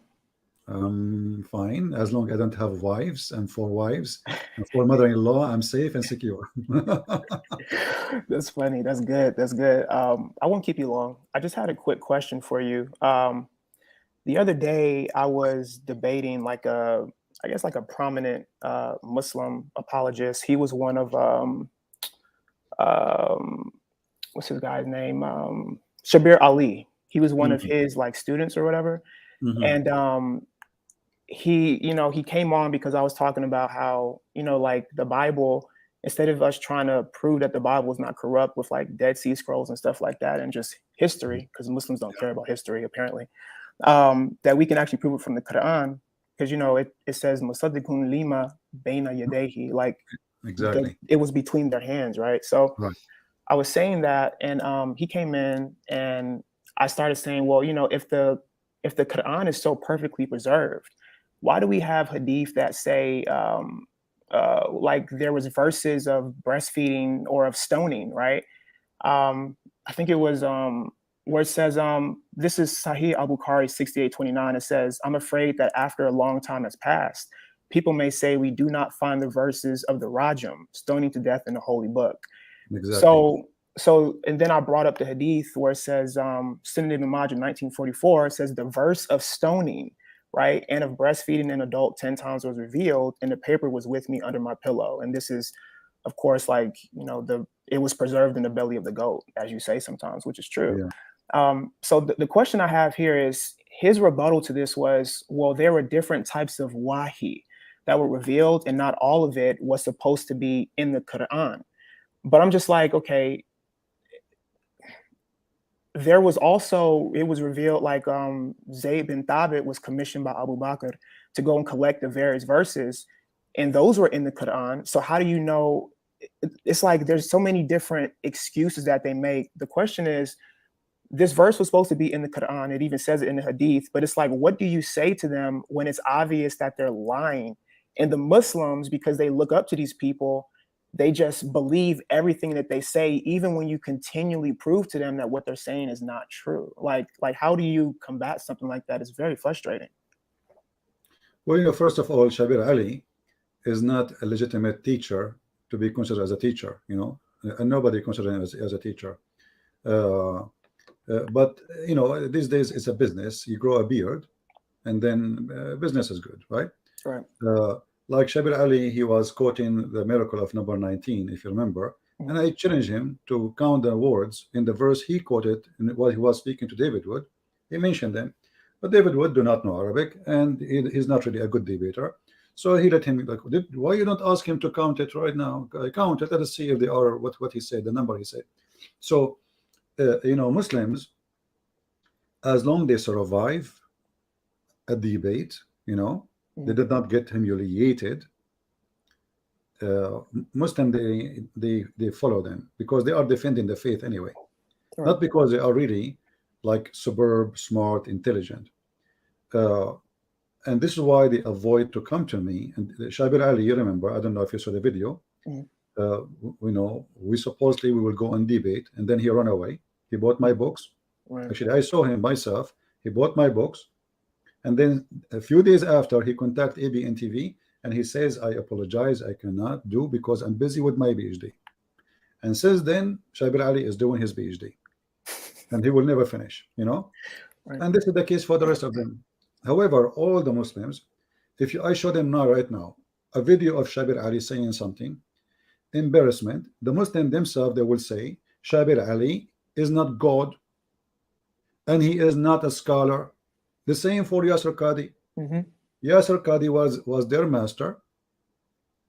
Fine. As long as I don't have wives and four wives and four mother-in-law, I'm safe and secure. That's funny. That's good. That's good. I won't keep you long. I just had a quick question for you. The other day, I was debating I guess like a prominent Muslim apologist. He was one of um, what's his guy's name? Shabir Ali. He was one of Mhm, his like students or whatever, mhm. and he came on because I was talking about how, like the Bible, instead of us trying to prove that the Bible is not corrupt with like Dead Sea Scrolls and stuff like that and just history, because Muslims don't care about history apparently, that we can actually prove it from the Quran, because it says Musaddiqun lima baina yadehi, like Exactly. it was between their hands, right? So Right. I was saying that, and he came in, and I started saying, well, you know, if the Quran is so perfectly preserved, why do we have hadith that say like there was verses of breastfeeding or of stoning, right? I think it was where it says, this is Sahih al-Bukhari 6829. It says, I'm afraid that after a long time has passed, people may say we do not find the verses of the Rajam, stoning to death, in the holy book. Exactly. So, and then I brought up the hadith where it says, Sunan ibn Majah 1944, it says the verse of stoning, right, and of breastfeeding an adult 10 times was revealed, and the paper was with me under my pillow. And this is, of course, like, you know, it was preserved in the belly of the goat, as you say sometimes, which is true. Yeah. So the question I have here is, his rebuttal to this was, well, there were different types of wahi that were revealed, and not all of it was supposed to be in the Quran. But I'm just like, okay, there was also, it was revealed, like Zayd bin Thabit was commissioned by Abu Bakr to go and collect the various verses, and those were in the Quran. So how do you know? It's like there's so many different excuses that they make. The question is, this verse was supposed to be in the Quran. It even says it in the Hadith, but it's like, what do you say to them when it's obvious that they're lying? And the Muslims, because they look up to these people, they just believe everything that they say, even when you continually prove to them that what they're saying is not true. Like how do you combat something like that? It's very frustrating. Well, you know, first of all, Shabir Ali is not a legitimate teacher to be considered as a teacher, you know, and nobody considers him as a teacher. But you know, these days it's a business. You grow a beard, and then business is good, right? Right. Like Shabir Ali, he was quoting the miracle of number 19, if you remember, and I challenged him to count the words in the verse he quoted while he was speaking to David Wood. He mentioned them, but David Wood do not know Arabic, and he's not really a good debater. So he let him, like, why you don't ask him to count it right now? Count it. Let us see if they are what he said, the number he said. So you know, Muslims, as long they survive a debate, you know, they did not get humiliated. Muslim, they follow them because they are defending the faith anyway, not because they are really like superb, smart, intelligent. And this is why they avoid to come to me. And Shabir Ali, you remember, I don't know if you saw the video. You know, we will go and debate, and then he ran away. He bought my books. Actually, I saw him myself. He bought my books, and then a few days after, he contacted ABN TV, and he says, I apologize, I cannot do because I'm busy with my PhD. And since then, Shabir Ali is doing his PhD, and he will never finish, you know. And this is the case for the rest of them. However, all the Muslims, if I show them now, right now, a video of Shabir Ali saying something, embarrassment, the Muslim themselves, they will say, Shabir Ali is not God, and he is not a scholar. The same for Yasser Qadi. Yasser Qadi was their master,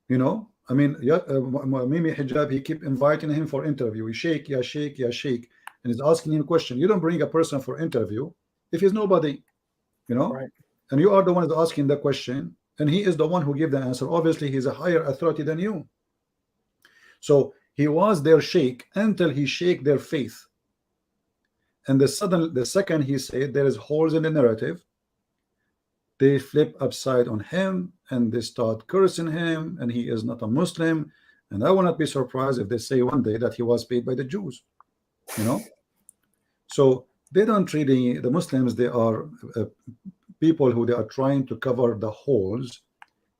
you know. I mean, Mimi Hijab, he keep inviting him for interview. Sheikh, ya Sheikh, ya Sheikh, and he's asking him a question. You don't bring a person for interview if he's nobody, you know, and you are the one that's asking the question, and he is the one who gave the answer. Obviously, he's a higher authority than you. So he was their sheikh until he shake their faith. And the second he said there is holes in the narrative, they flip upside on him and they start cursing him, and he is not a Muslim. And I will not be surprised if they say one day that he was paid by the Jews, you know. So they don't really, the Muslims, they are people who they are trying to cover the holes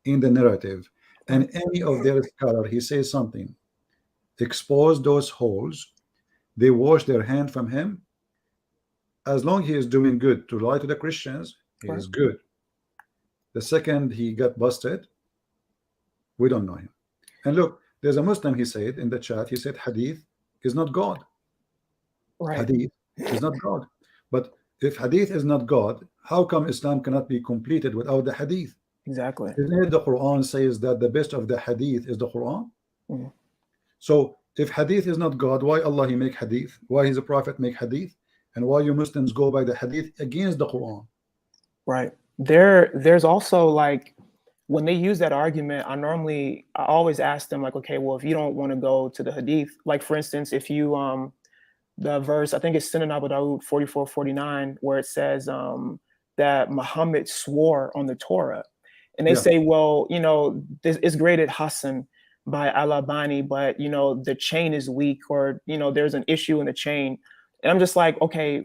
in the narrative, and any of their scholar, he says something, expose those holes, they wash their hand from him. As long as he is doing good to lie to the Christians, he is good. The second he got busted, we don't know him. And look, there's a Muslim, he said in the chat, he said hadith is not God. Hadith is not God. But if hadith is not God, how come Islam cannot be completed without the hadith? Exactly. Isn't it the Quran says that the best of the hadith is the Quran? So if hadith is not God, why Allah he make hadith? Why his prophet make hadith? And why you Muslims go by the hadith against the Quran? Right. There's also, like, when they use that argument, I always ask them like, okay, well, if you don't want to go to the hadith, like for instance, if you the verse, I think it's Sunan Abu Dawud 44:49, where it says that Muhammad swore on the Torah. And they say, well, you know, this is graded Hassan by Al-Albani, but, you know, the chain is weak, or, you know, there's an issue in the chain. And I'm just like, okay,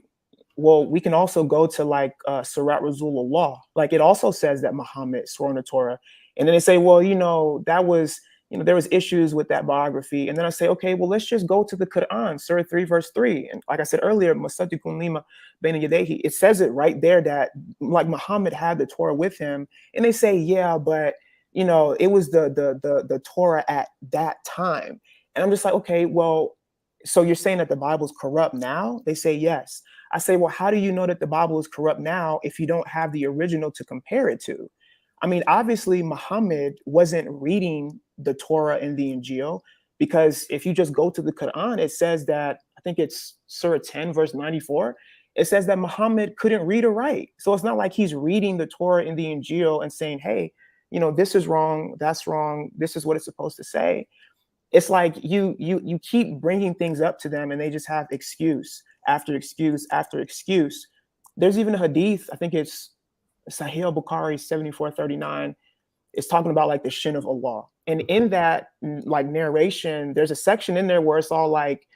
well, we can also go to like Surat Rasulullah. Like it also says that Muhammad swore on the Torah. And then they say, well, you know, that was, you know, there was issues with that biography. And then I say, okay, well, let's just go to the Quran, Surah 3, verse 3. And like I said earlier, Musaddiqun lima bayna yadayhi, it says it right there that like Muhammad had the Torah with him. And they say, yeah, but you know, it was the Torah at that time. And I'm just like, okay, well, so you're saying that the Bible's corrupt now? They say yes. I say, well, how do you know that the Bible is corrupt now if you don't have the original to compare it to? I mean, obviously, Muhammad wasn't reading the Torah and the Injil, because if you just go to the Quran, it says that, I think it's Surah 10, verse 94, it says that Muhammad couldn't read or write. So it's not like he's reading the Torah and the Injil and saying, hey, you know, this is wrong, that's wrong, this is what it's supposed to say. It's like you keep bringing things up to them and they just have excuse after excuse after excuse. There's even a hadith, I think it's Sahih Bukhari 74:39. It's talking about like the shin of Allah. And in that like narration, there's a section in there where it's all like,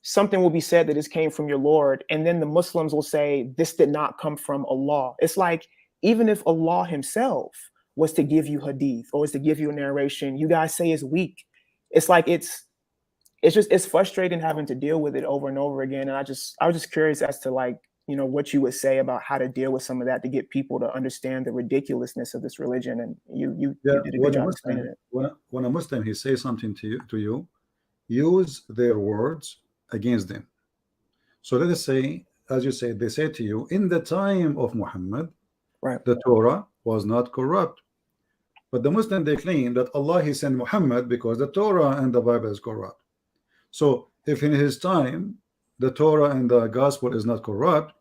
something will be said that this came from your Lord. And then the Muslims will say, this did not come from Allah. It's like, even if Allah himself was to give you hadith or was to give you a narration, you guys say it's weak. It's like, it's frustrating having to deal with it over and over again. And I was just curious as to like, you know, what you would say about how to deal with some of that to get people to understand the ridiculousness of this religion. And you did a good job explaining it. When a Muslim, he says something to you, use their words against them. So let us say, as you said, they say to you, in the time of Muhammad, right, the Torah was not corrupt. But the Muslim, they claim that Allah, he sent Muhammad because the Torah and the Bible is corrupt. So if in his time the Torah and the gospel is not corrupt,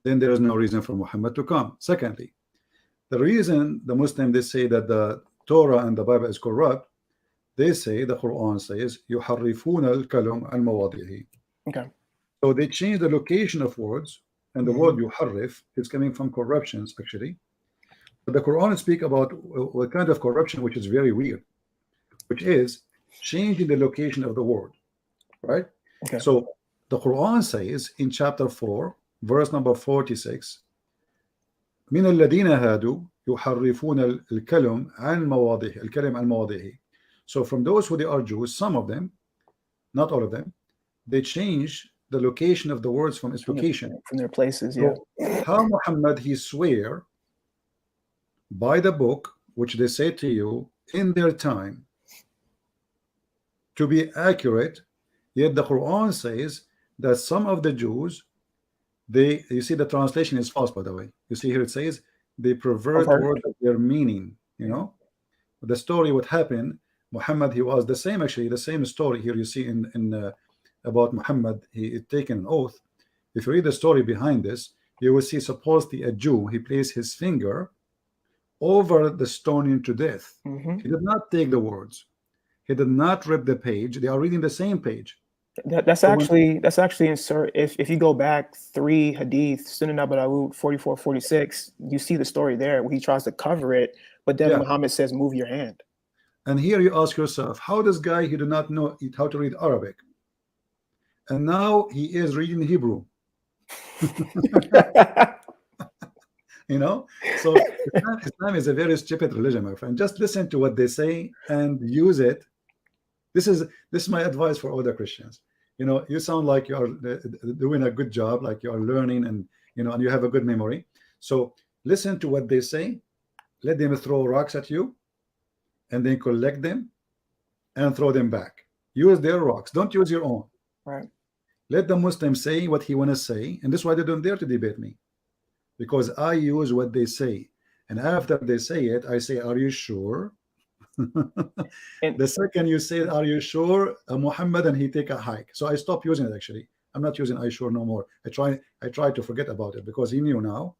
then there is no reason for Muhammad to come. Secondly, the reason the Muslim, they say that the Torah and the Bible is corrupt, they say, the Quran says, يُحَرِّفُونَ الْكَلَمَ عَنْ مَوَاضِعِهِ. Okay. So they change the location of words, and the word yuharrif is coming from corruptions, actually. But the Quran speak about a kind of corruption which is very weird, which is changing the location of the word, right? Okay. So the Quran says in chapter 4, verse number 46, مِنَ الَّذِينَ هَادُوا يُحَرِّفُونَ الْكَلِمَ عَنْ مَوَاضِعِهِ. So from those who they are Jews, some of them, not all of them, they change the location of the words from its location, from their places. So how Muhammad, he swear by the book which they say to you in their time to be accurate, yet the Quran says that some of the Jews, you see the translation is false, by the way. You see here it says they pervert words of their meaning. You know, the story what happened, Muhammad, he was the same, actually the same story here you see in about Muhammad, he had taken an oath. If you read the story behind this, you will see supposedly a Jew, he placed his finger over the stoning to death. He did not take the words, he did not rip the page. They are reading the same page. That's actually insert. If you go back 3 hadith, Sunan Abu Dawud 44:46, you see the story there where he tries to cover it, but then Muhammad says, "Move your hand." And here you ask yourself, how this guy, he did not know how to read Arabic, and now he is reading Hebrew. You know, so Islam is a very stupid religion, my friend. Just listen to what they say and use it. This is my advice for other Christians. You know, you sound like you are doing a good job, like you are learning, and you know, and you have a good memory. So listen to what they say, let them throw rocks at you, and then collect them and throw them back. Use their rocks, don't use your own. Right. Let the Muslim say what he want to say, and this is why they don't dare to debate me, because I use what they say, and after they say it, I say, "Are you sure?" And the second you say, "Are you sure?" Muhammad, and he take a hike. So I stopped using it. Actually, I'm not using "I sure" no more. I try to forget about it, because he knew now,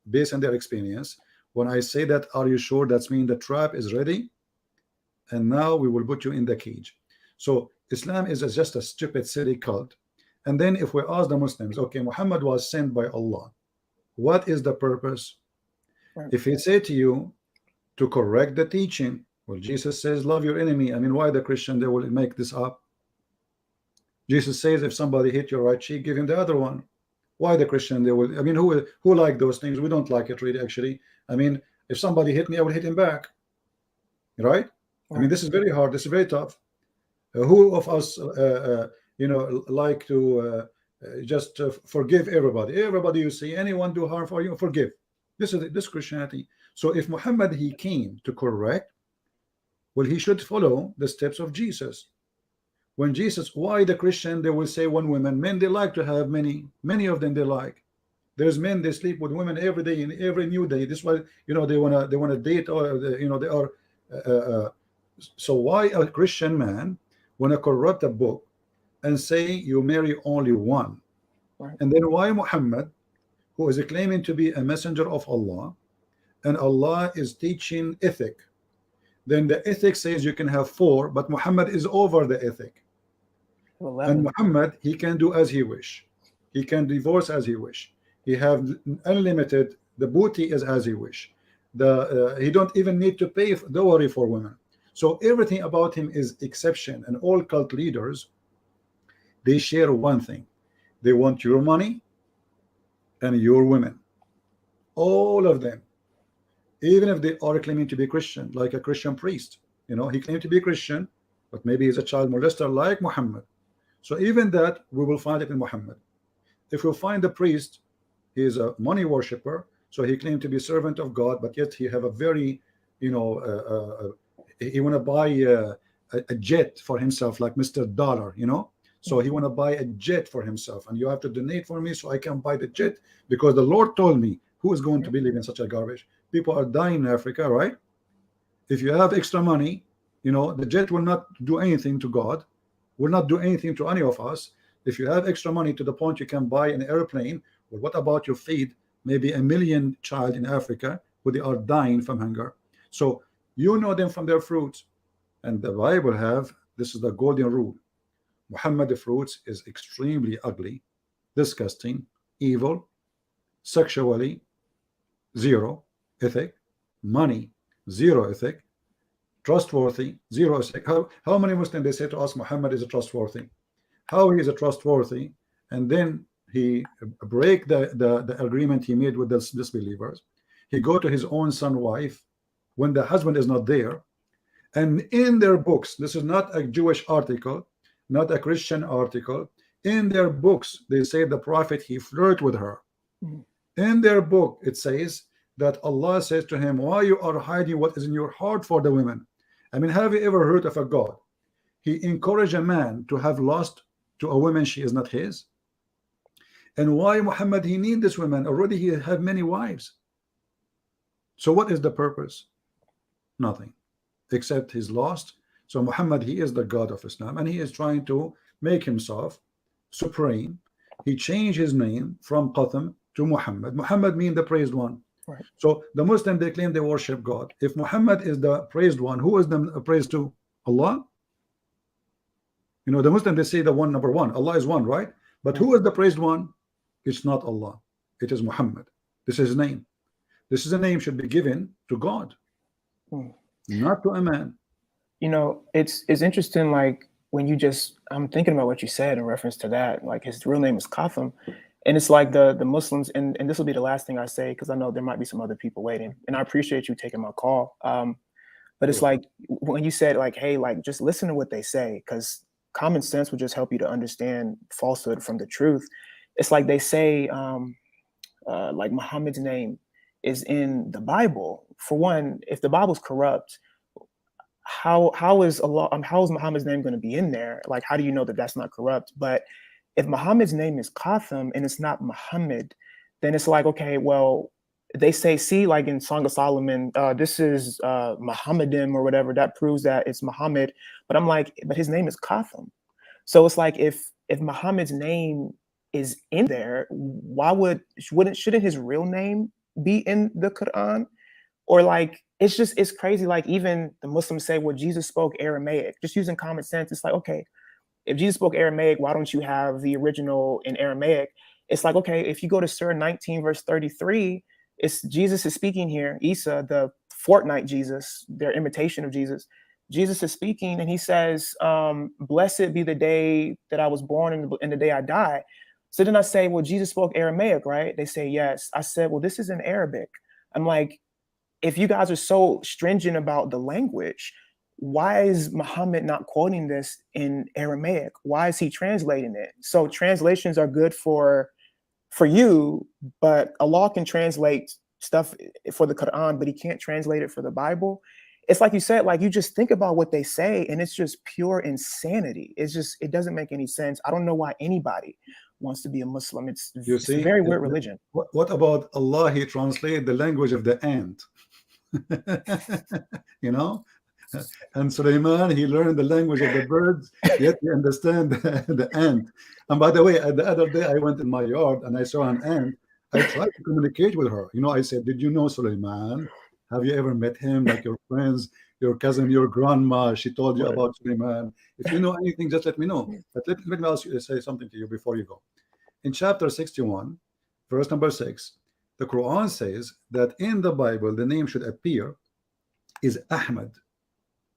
based on their experience, When I say that, are you sure? That's mean the trap is ready, and now we will put you in the cage. So Islam is just a stupid silly cult. And then if we ask the Muslims, okay, Muhammad was sent by Allah, what is the purpose? Right. If he say to you to correct the teaching, well, Jesus says love your enemy. I mean, why the Christian they will make this up? Jesus says if somebody hit your right cheek, give him the other one. Why the Christian they will? I mean, who like those things? We don't like it really, actually. I mean, if somebody hit me, I will hit him back, right? I mean, this is very hard. This is very tough. Who of us, you know, like to just forgive everybody? Everybody you see, anyone do harm for you, forgive. This is this Christianity. So if Muhammad he came to correct, well, he should follow the steps of Jesus. When Jesus, why the Christian they will say one woman, men they like to have many of them they like. There's men they sleep with women every day and every new day. This is why, you know, they wanna date, or you know, they are. So why a Christian man wanna corrupt a book and say you marry only one? Right. And then why Muhammad, who is claiming to be a messenger of Allah, and Allah is teaching ethic, then the ethic says you can have 4, but Muhammad is over the ethic. 11. And Muhammad, he can do as he wish. He can divorce as he wish. He have unlimited. The booty is as he wish. He don't even need to pay dowry for women. So everything about him is exception. And all cult leaders, they share one thing: they want your money and your women. All of them, even if they are claiming to be Christian, like a Christian priest. You know, he claimed to be Christian, but maybe he's a child molester like Muhammad. So even that we will find it in Muhammad. If we find the priest, he is a money worshipper, so he claimed to be servant of God, but yet he have a very, you know, he want to buy a jet for himself, like Mr. Dollar, you know. So he want to buy a jet for himself, and you have to donate for me so I can buy the jet, because the Lord told me. Who is going to believe in such a garbage? People are dying in Africa, right? If you have extra money, you know, the jet will not do anything to God, will not do anything to any of us. If you have extra money to the point you can buy an airplane, well, what about you feed maybe 1 million child in Africa who they are dying from hunger? So you know them from their fruits. And the Bible have, this is the golden rule: Muhammad the fruits is extremely ugly, disgusting, evil, sexually zero ethic, money zero ethic, trustworthy zero ethic. How many Muslims they say to us Muhammad is a trustworthy? How he is a trustworthy, and then he break the agreement he made with the disbelievers. He go to his own son wife when the husband is not there, and in their books, this is not a Jewish article, not a Christian article, in their books they say the prophet he flirt with her. In their book it says that Allah says to him, why you are hiding what is in your heart for the women? I mean, have you ever heard of a God he encouraged a man to have lust to a woman she is not his? And why Muhammad he need this woman? Already he had many wives. So what is the purpose? Nothing, except he's lost. So Muhammad, he is the God of Islam, and he is trying to make himself supreme. He changed his name from Qasim to Muhammad. Muhammad means the praised one. Right. So the Muslim they claim they worship God. If Muhammad is the praised one, who is the praised to? Allah. You know, the Muslim they say the one, number one, Allah is one, right? But who is the praised one? It's not Allah, it is Muhammad. This is his name. This is a name should be given to God, not to a man. You know, it's interesting, like when you just, I'm thinking about what you said in reference to that, like his real name is Qasim. And it's like the Muslims, and this will be the last thing I say, because I know there might be some other people waiting, and I appreciate you taking my call. But it's like when you said like, hey, like just listen to what they say, because common sense will just help you to understand falsehood from the truth. It's like they say, like Muhammad's name is in the Bible. For one, if the Bible's corrupt, how is Muhammad's name going to be in there? Like, how do you know that that's not corrupt? But if Muhammad's name is Qasim and it's not Muhammad, then it's like, okay, well, they say, see, like in Song of Solomon, this is Mohammedan or whatever, that proves that it's Muhammad. But I'm like, but his name is Qasim. So it's like, if Muhammad's name is in there, shouldn't his real name be in the Quran? Or like, it's crazy. Like even the Muslims say, well, Jesus spoke Aramaic. Just using common sense, it's like, okay, if Jesus spoke Aramaic, why don't you have the original in Aramaic? It's like, okay, if you go to Surah 19, verse 33, it's Jesus is speaking here. Isa, the Fortnite Jesus, their imitation of Jesus. Jesus is speaking and he says, blessed be the day that I was born and the day I die. So then I say, well, Jesus spoke Aramaic, right? They say, yes. I said, well, this is in Arabic. I'm like, if you guys are so stringent about the language, why is Muhammad not quoting this in Aramaic? Why is he translating it? So translations are good for you, but Allah can translate stuff for the Quran, but he can't translate it for the Bible. It's like you said, like you just think about what they say and it's just pure insanity. It doesn't make any sense. I don't know why anybody wants to be a Muslim. It's a very weird religion. What about Allah? He translated the language of the ant. You know, and Sulaiman, he learned the language of the birds, yet he understand the ant. And by the way, the other day I went in my yard and I saw an ant. I tried to communicate with her. You know, I said, did you know Sulaiman? Have you ever met him? Like your friends, your cousin, your grandma, she told you about Sulaiman. If you know anything, just let me know. But let me ask you to say something to you before you go. In chapter 61, verse number 6, the Quran says that in the Bible, the name should appear is Ahmad,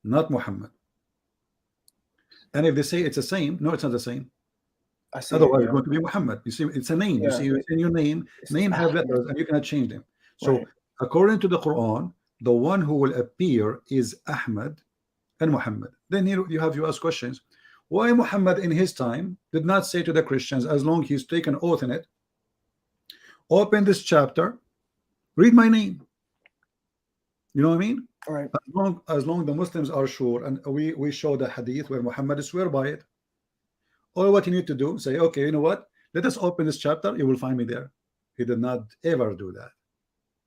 not Muhammad. And if they say it's the same, no, it's not the same. Otherwise, it's going to be Muhammad. You see, it's a name. You see, in your name have letters, and you cannot change them. So, according to the Quran, the one who will appear is Ahmad and Muhammad. Then here you ask questions. Why Muhammad in his time did not say to the Christians, as long he's taken oath in it, open this chapter, read my name. You know what I mean? All right. As long the Muslims are sure, and we show the hadith where Muhammad swear by it. All what you need to do, say, okay, you know what? Let us open this chapter. You will find me there. He did not ever do that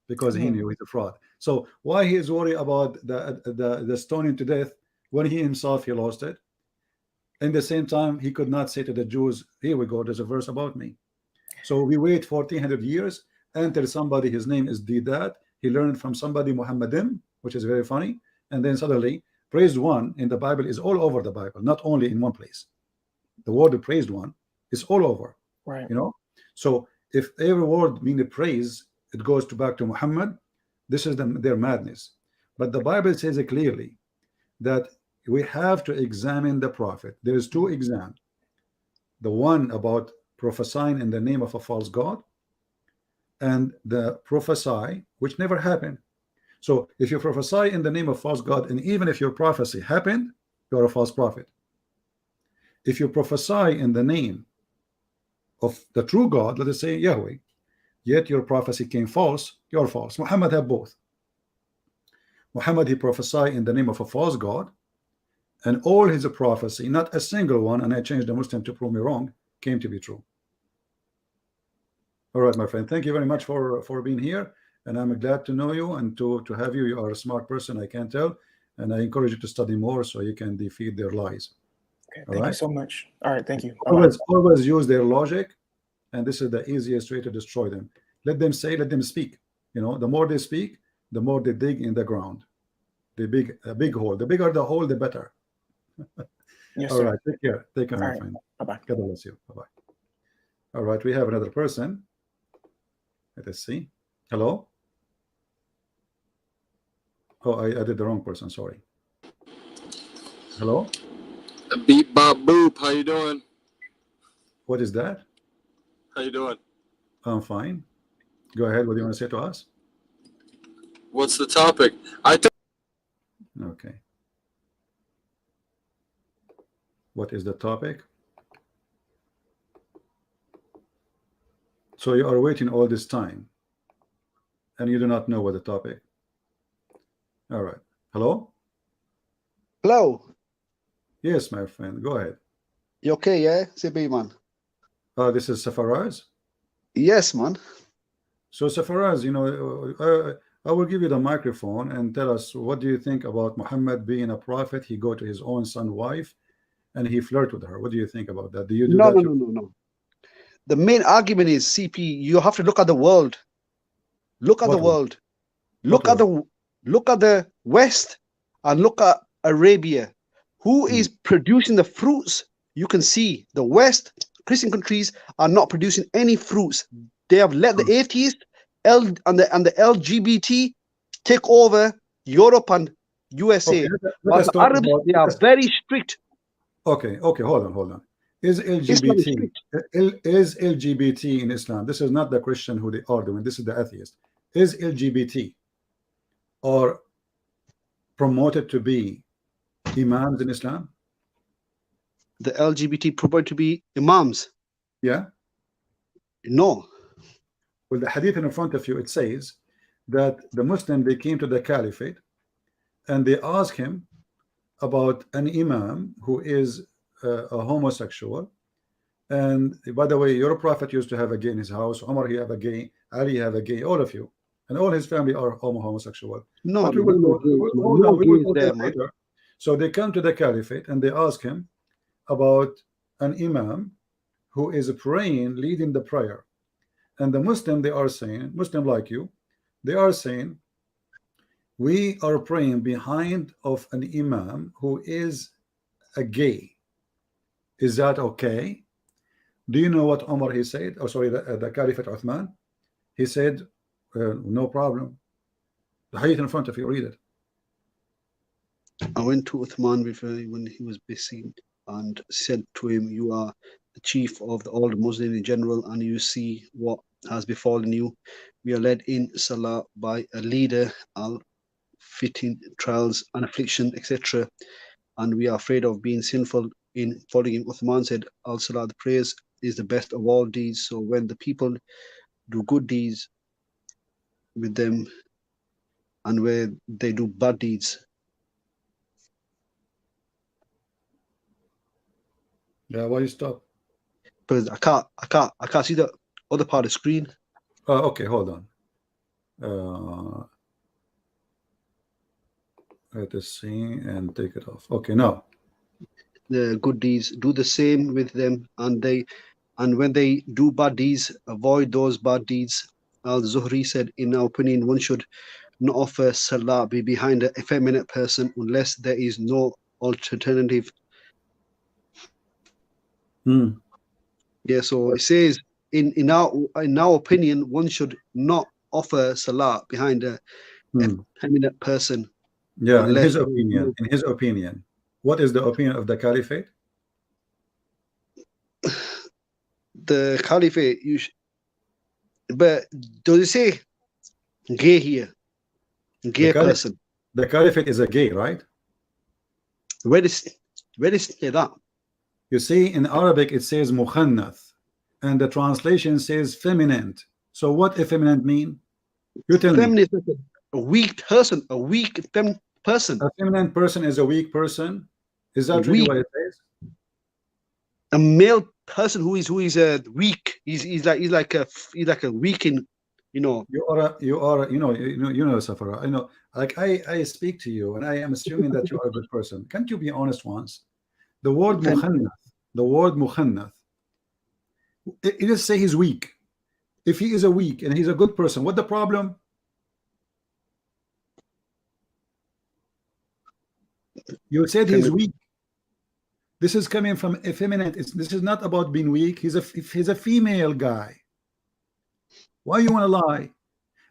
because he knew he's a fraud. So why he is worried about the stoning to death when he himself he lost it? In the same time, he could not say to the Jews, here we go, there's a verse about me. So we wait 1400 years until somebody, his name is Didat, he learned from somebody Mohammedan, which is very funny, and then suddenly praised one in the Bible is all over the Bible, not only in one place. The word praised one is all over, right? You know, so if every word means praise, it goes back to Muhammad. This is their madness. But the Bible says it clearly that we have to examine the prophet. There is two exams. The one about prophesying in the name of a false god, and the prophesy which never happened. So if you prophesy in the name of false god, and even if your prophecy happened, you are a false prophet. If you prophesy in the name of the true God, let us say Yahweh, yet your prophecy came false, you're false. Muhammad had both. Muhammad, he prophesied in the name of a false god, and all his prophecy, not a single one, and I changed the Muslim to prove me wrong, came to be true. All right, my friend, thank you very much for being here, and I'm glad to know you and to have you. You are a smart person, I can tell, and I encourage you to study more so you can defeat their lies. Okay, thank you so much. All right, thank you. Always use their logic, and this is the easiest way to destroy them. Let them say, let them speak. You know, the more they speak, the more they dig in the ground. They dig a big hole. The bigger the hole, the better. Yes, all sir. right, take care, my friend. Bye-bye. God bless you. Bye-bye. All right, we have another person. Let us see. Hello. Oh, I did the wrong person, sorry. Hello. Beep Bob Boop, how you doing? What is that? How you doing? I'm fine. Go ahead. What do you want to say to us? What's the topic? Okay. What is the topic? So you are waiting all this time and you do not know what the topic. All right. Hello? Hello. Yes, my friend. Go ahead. You okay, yeah? CB, man. This is Safaraz? Yes, man. So Safaraz, you know, I will give you the microphone and tell us, what do you think about Muhammad being a prophet? He go to his own son's wife and he flirt with her. What do you think about that? Do you do that? No. The main argument is, CP, you have to look at the world. Look at the world. Look at the look at the West and look at Arabia. Who is producing the fruits? You can see the West, Christian countries are not producing any fruits. They have let the atheists and the LGBT take over Europe and USA. Okay, But us the talk Arabs, about. they are very strict. Okay, hold on. Is Islam is LGBT strict. is LGBT in Islam? This is not the Christian who they are doing. This is the atheist. Is LGBT or promoted to be imams in Islam? The LGBT purport to be imams. Yeah. No. Well, the hadith in front of you, it says that the Muslim, they came to the caliphate and they asked him about an imam who is a homosexual. And by the way, your prophet used to have a gay in his house. Umar, he have a gay. Ali have a gay. All of you and all his family are homosexual. No, But we will no, go, hold no on, we will gays go there, there man. later. So they come to the caliphate and they ask him about an imam who is praying, leading the prayer. And the Muslim, they are saying, Muslim like you, they are saying, we are praying behind of an imam who is a gay. Is that okay? Do you know what Omar he said? Oh, sorry, the Caliphate Uthman. He said, no problem. The hadith in front of you, read it. I went to Uthman when he was busy and said to him, you are the chief of all the Muslims in general, and you see what has befallen you. We are led in Salah by a leader, fitting trials and affliction, etc. And we are afraid of being sinful in following him. Uthman said, Al-Salah, the praise is the best of all deeds. So when the people do good deeds with them and where they do bad deeds. Yeah, why you stop? Because I can't see the other part of the screen. Okay, hold on. Let us see and take it off. Okay, now. The good deeds, do the same with them, and when they do bad deeds, avoid those bad deeds. Al-Zuhri said, in our opinion, one should not offer salah be behind a effeminate person unless there is no alternative. Yeah, so it says in our opinion, one should not offer salah behind a effeminate person. Yeah, in his opinion, what is the opinion of the caliphate? The caliphate, but does it say gay here? Gay person. The caliphate is a gay, right? Where does it say that? You see, in Arabic it says mukhannath, and the translation says feminine. So what effeminate mean? You tell me. A weak person, a weak person. A feminine person is a weak person. Is that really what it says? A male person who is weak. He's like a weak in, you know. You know, Safara. I know, like I speak to you, and I am assuming that you are a good person. Can't you be honest once? The word mukhannath. It just say he's weak. If he is a weak and he's a good person, what the problem? You said he's weak. This is coming from effeminate. This is not about being weak. He's a female guy. Why you want to lie?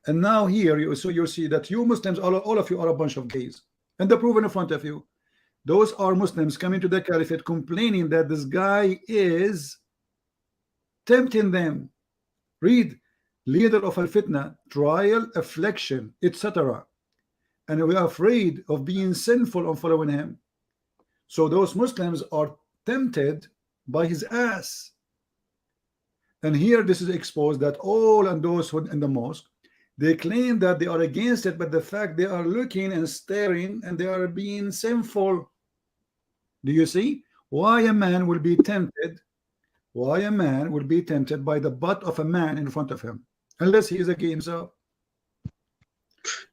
And now here you see that you Muslims, all of you are a bunch of gays, and they're proven in front of you. Those are Muslims coming to the caliphate complaining that this guy is tempting them. Read, leader of al-fitna, trial, affliction, etc. And we are afraid of being sinful on following him. So those Muslims are tempted by his ass. And here this is exposed that all and those who in the mosque, they claim that they are against it, but the fact they are looking and staring and they are being sinful. Do you see why a man will be tempted? Why a man will be tempted by the butt of a man in front of him, unless he is a gay himself.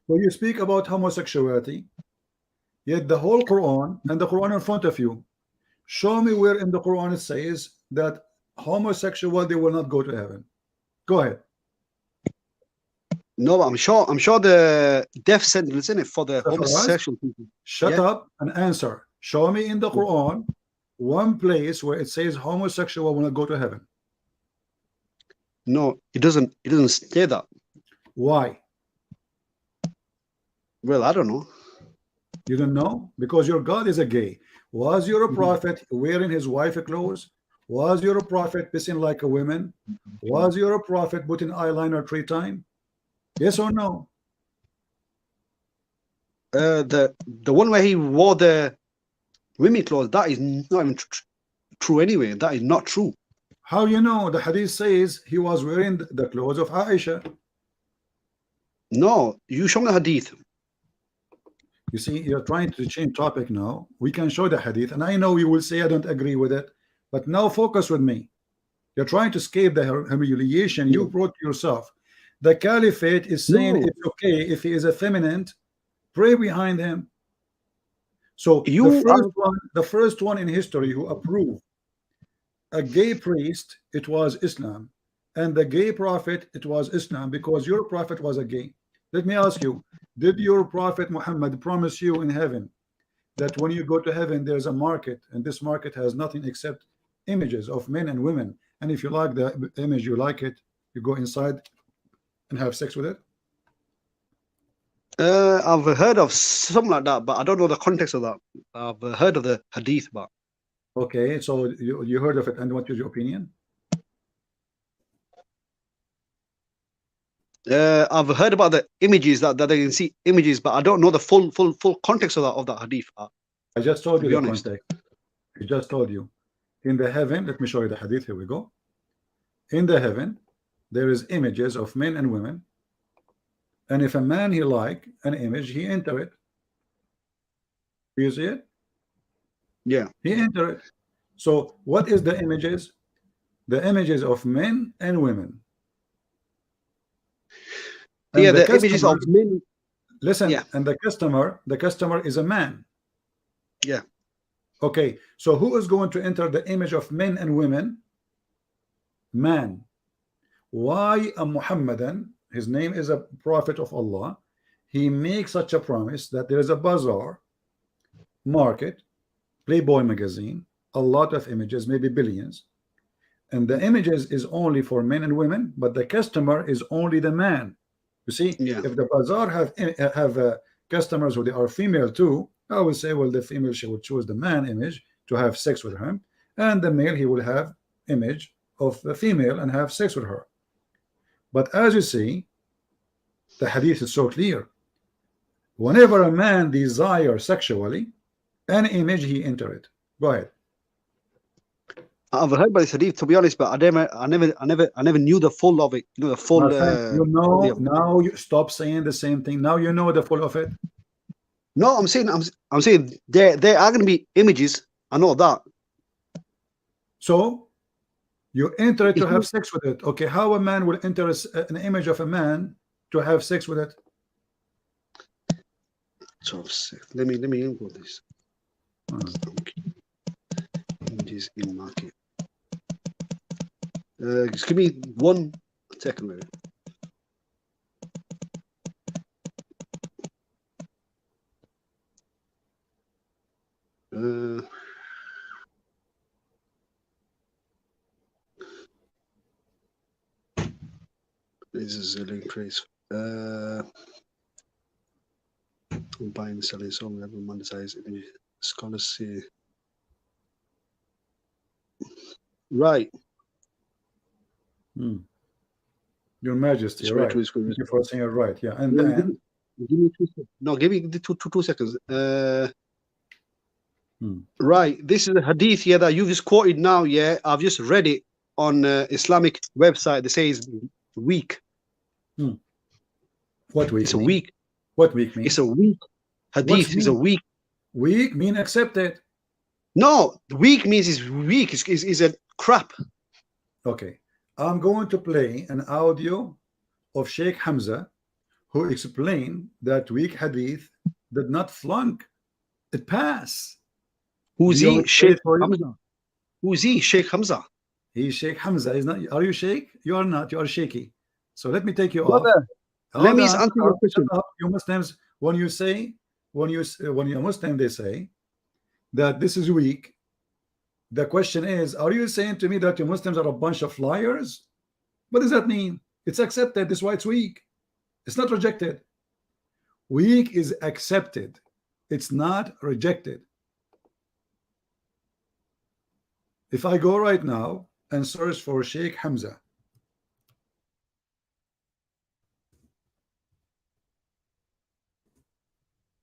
So you speak about homosexuality, yet the whole Quran and the Quran in front of you, show me where in the Quran it says that homosexual, they will not go to heaven. Go ahead. No, I'm sure the death sentence in it for the For us? homosexual people. Shut Yeah. up and answer. Show me in the Quran one place where it says homosexual will not go to heaven. No, it doesn't say that. Why? Well, I don't know. You don't know? Because your God is a gay. Was your prophet wearing his wife clothes? Was your prophet pissing like a woman? Was your prophet putting eyeliner 3 times? Yes or no? The one where he wore the women clothes, that is not even true anyway. That is not true. How you know? The hadith says he was wearing the clothes of Aisha. No, you show me the hadith. You see, you're trying to change topic now. We can show the hadith, and I know you will say I don't agree with it, but now focus with me. You're trying to escape the humiliation you brought yourself. The caliphate is saying it's okay if he is effeminate, pray behind him. So the first one in history who approved a gay priest, it was Islam, and the gay prophet, it was Islam, because your prophet was a gay. Let me ask you, did your prophet Muhammad promise you in heaven that when you go to heaven there's a market, and this market has nothing except images of men and women, and if you like the image, you like it, you go inside and have sex with it? I've heard of something like that, but I don't know the context of that. I've heard of the hadith, but okay, so you heard of it, and what is your opinion? I've heard about the images that they can see images, but I don't know the full context of that hadith. I just told you the honest. context. I just told you. In the heaven, let me show you the hadith. Here we go. In the heaven, there is images of men and women, and if a man he like an image, he enter it. Do you see it? Yeah, he enter it. So what is the images? The images of men and women. And yeah, the images of men. Listen, yeah. And the customer is a man. Yeah. Okay, so who is going to enter the image of men and women? Man. Why a Mohammedan, his name is a prophet of Allah, he makes such a promise that there is a bazaar, market, Playboy magazine, a lot of images, maybe billions, and the images is only for men and women, but the customer is only the man. You see, if the bazaar have customers who they are female too, I would say, well, the female, she would choose the man image to have sex with him, and the male, he will have image of the female and have sex with her. But as you see, the hadith is so clear. Whenever a man desires sexually, an image, he enter it. Go ahead. I've heard about this hadith, to be honest, but I never knew the full of it. You know, the full. Now you stop saying the same thing. Now you know the full of it. No, I'm saying there are going to be images. I know that. So you enter it to have sex with it. Okay, how a man will enter an image of a man to have sex with it? So let me input this. Okay. Images in market. Just give me 1 second, maybe. This is a link trace. Buying and selling so we have monetize image. Scholars see. Right. Your Majesty, right. Thank you for saying it right. Yeah, and then give me 2 seconds. No, give me two seconds. Right. This is a hadith here that you've just quoted now. Yeah, I've just read it on Islamic website. That says weak. What week? It's a week. What week means? It's a week. Hadith is a week. Weak mean accepted. No, weak means is weak. Is a crap. Okay, I'm going to play an audio of Sheikh Hamza, who explained that weak hadith did not flunk, it passed. Who's he? Sheikh Hamza. Who's he? Sheikh Hamza. He's Sheikh Hamza. He's not. Are you Sheikh? You are not. You are shaky. So let me take you Brother, off. Let me Hold answer your on, shut question. up. You Muslims, when you when you're Muslim, they say that this is weak. The question is, are you saying to me that you Muslims are a bunch of liars? What does that mean? It's accepted. That's why it's weak. It's not rejected. Weak is accepted. It's not rejected. If I go right now and search for Sheikh Hamza,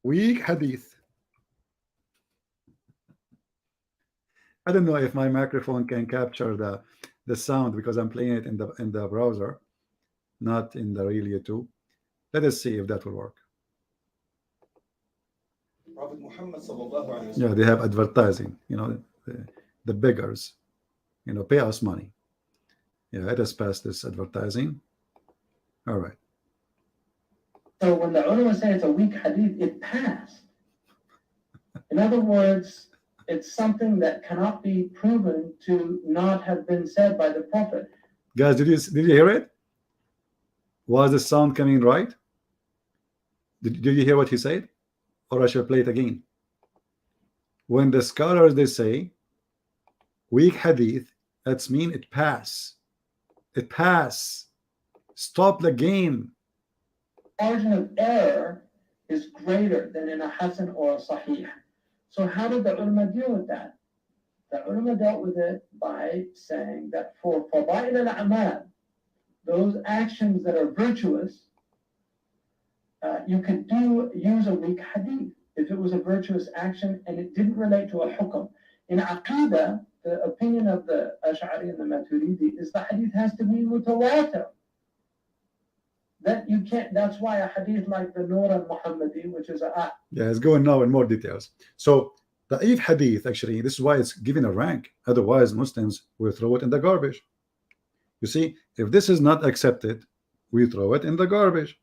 weak hadith. I don't know if my microphone can capture the sound because I'm playing it in the browser, not in the real YouTube. Let us see if that will work. Prophet Muhammad sallallahu alaihi wasallam. Yeah, they have advertising, you know, the beggars, you know, pay us money. Yeah, let us pass this advertising. All right. So when the ulama say it's a weak hadith, it passed. In other words, it's something that cannot be proven to not have been said by the Prophet. Guys, did you hear it? Was the sound coming right? Did you hear what he said? Or I shall play it again. When the scholars they say weak hadith, that's mean it pass. It pass. Stop the game. Margin of error is greater than in a Hasan or a Sahih. So how did the ulama deal with that? The ulama dealt with it by saying that for fadail al-a'mal, those actions that are virtuous, you could use a weak hadith if it was a virtuous action and it didn't relate to a hukm. In Aqidah, the opinion of the Ash'ari and the Maturidi is the hadith has to be mutawatir. That you can't. That's why a hadith like the Nur al-Muhammadi, which is yeah, it's going now in more details. So the Da'if hadith, actually, this is why it's given a rank. Otherwise, Muslims will throw it in the garbage. You see, if this is not accepted, we throw it in the garbage.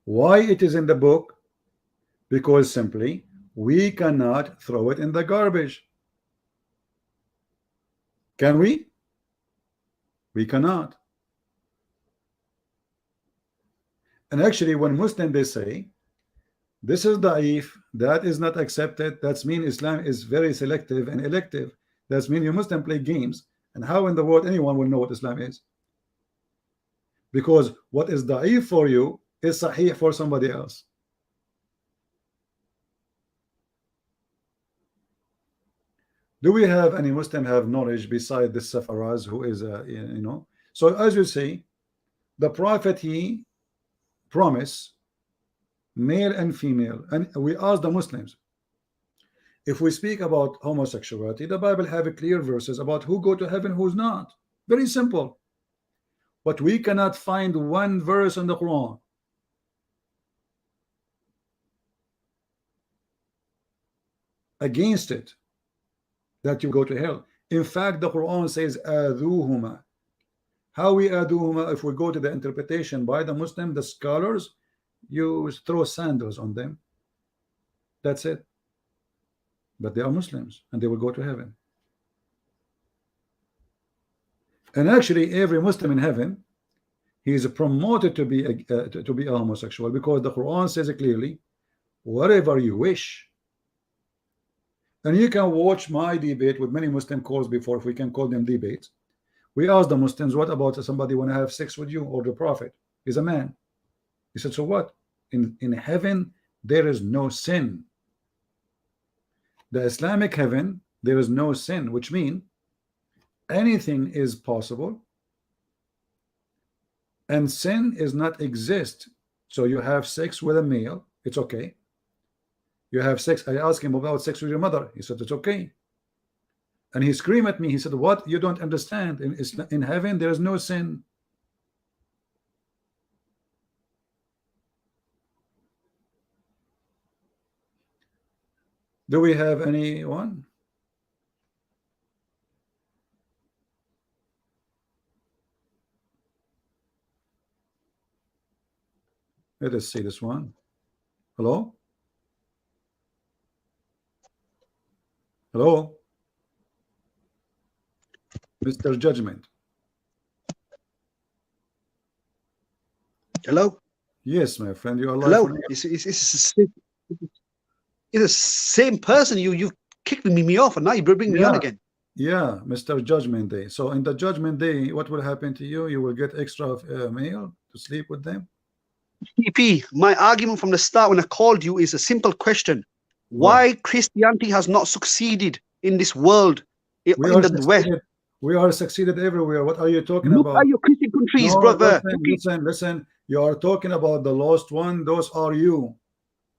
Why it is in the book? Because simply we cannot throw it in the garbage. Can we? We cannot. And actually, when Muslim they say this is da'if, that is not accepted, that's mean Islam is very selective and elective. That's mean you Muslim play games. And how in the world anyone will know what Islam is? Because what is da'if for you is sahih for somebody else. Do we have any Muslim have knowledge beside this Safaraz who is you know? So as you say, the Prophet he promised male and female, and we ask the Muslims, if we speak about homosexuality, the Bible have a clear verses about who go to heaven, who's not. Very simple. But we cannot find one verse in the Quran against it that you go to hell. In fact, the Quran says aduhuma. How we aduhuma? If we go to the interpretation by the Muslim, the scholars, you throw sandals on them. That's it. But they are Muslims and they will go to heaven. And actually, every Muslim in heaven, he is promoted to be a homosexual, because the Quran says it clearly, whatever you wish. And you can watch my debate with many Muslim calls before, if we can call them debates. We asked the Muslims, what about somebody want to have sex with you, or the Prophet? He's a man. He said, so what? In heaven there is no sin. The Islamic heaven, there is no sin, which means anything is possible and sin is not exist. So you have sex with a male, it's okay. You have sex, I asked him about sex with your mother, he said it's okay. And he screamed at me, he said, what? You don't understand. In heaven there is no sin. Do we have anyone? Let us see this one. Hello? Hello? Mr. Judgment. Hello? Yes, my friend, you are live Hello? on air. It's the same person. You kicked me off, and now you bring me on Yeah. again. Yeah, Mr. Judgment Day. So in the Judgment Day, what will happen to you? You will get extra meal to sleep with them. TP, my argument from the start when I called you is a simple question. What? Why Christianity has not succeeded in this world, We in are the West? succeeded. We are succeeded everywhere. What are you talking Look about? at your Christian countries, No, brother. listen. You are talking about the lost one. Those are you.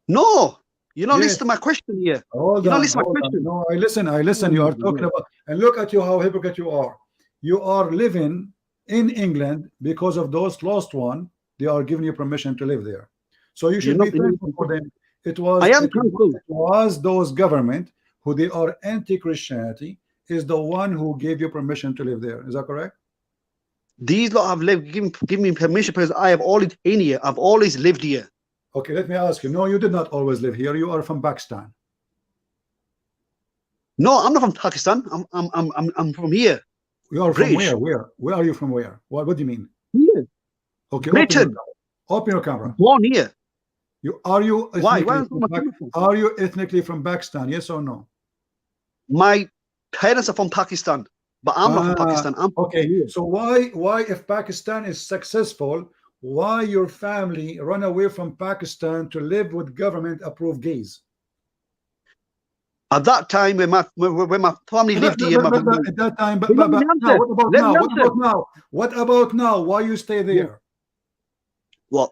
No, you're not Yes. listening to my question here. Hold You're not on, listening to my hold on. question. No, I listen. You are talking about, and look at you, how hypocrite you are. You are living in England because of those lost one. They are giving you permission to live there. So you should be thankful for them. It was, I am it thankful. was those government who they are anti-Christianity is the one who gave you permission to live there. Is that correct? These lot have lived, give me permission because I have always been here. I've always lived here. Okay, let me ask you. No, you did not always live here. You are from Pakistan. No, I'm not from Pakistan. I'm from here. You are British. from where? Where are you from? Where? What do you mean? Here. Okay, Britain. open your camera. Born here. Are you ethnically Why? are you ethnically from Pakistan? Yes or no? My parents are from Pakistan, but I'm not from Pakistan. I'm from okay. here. So why if Pakistan is successful, why your family run away from Pakistan to live with government approved gays? At that time, when my family lived here, at that time, but now, what about now? What about now? What about now? Why you stay there? What?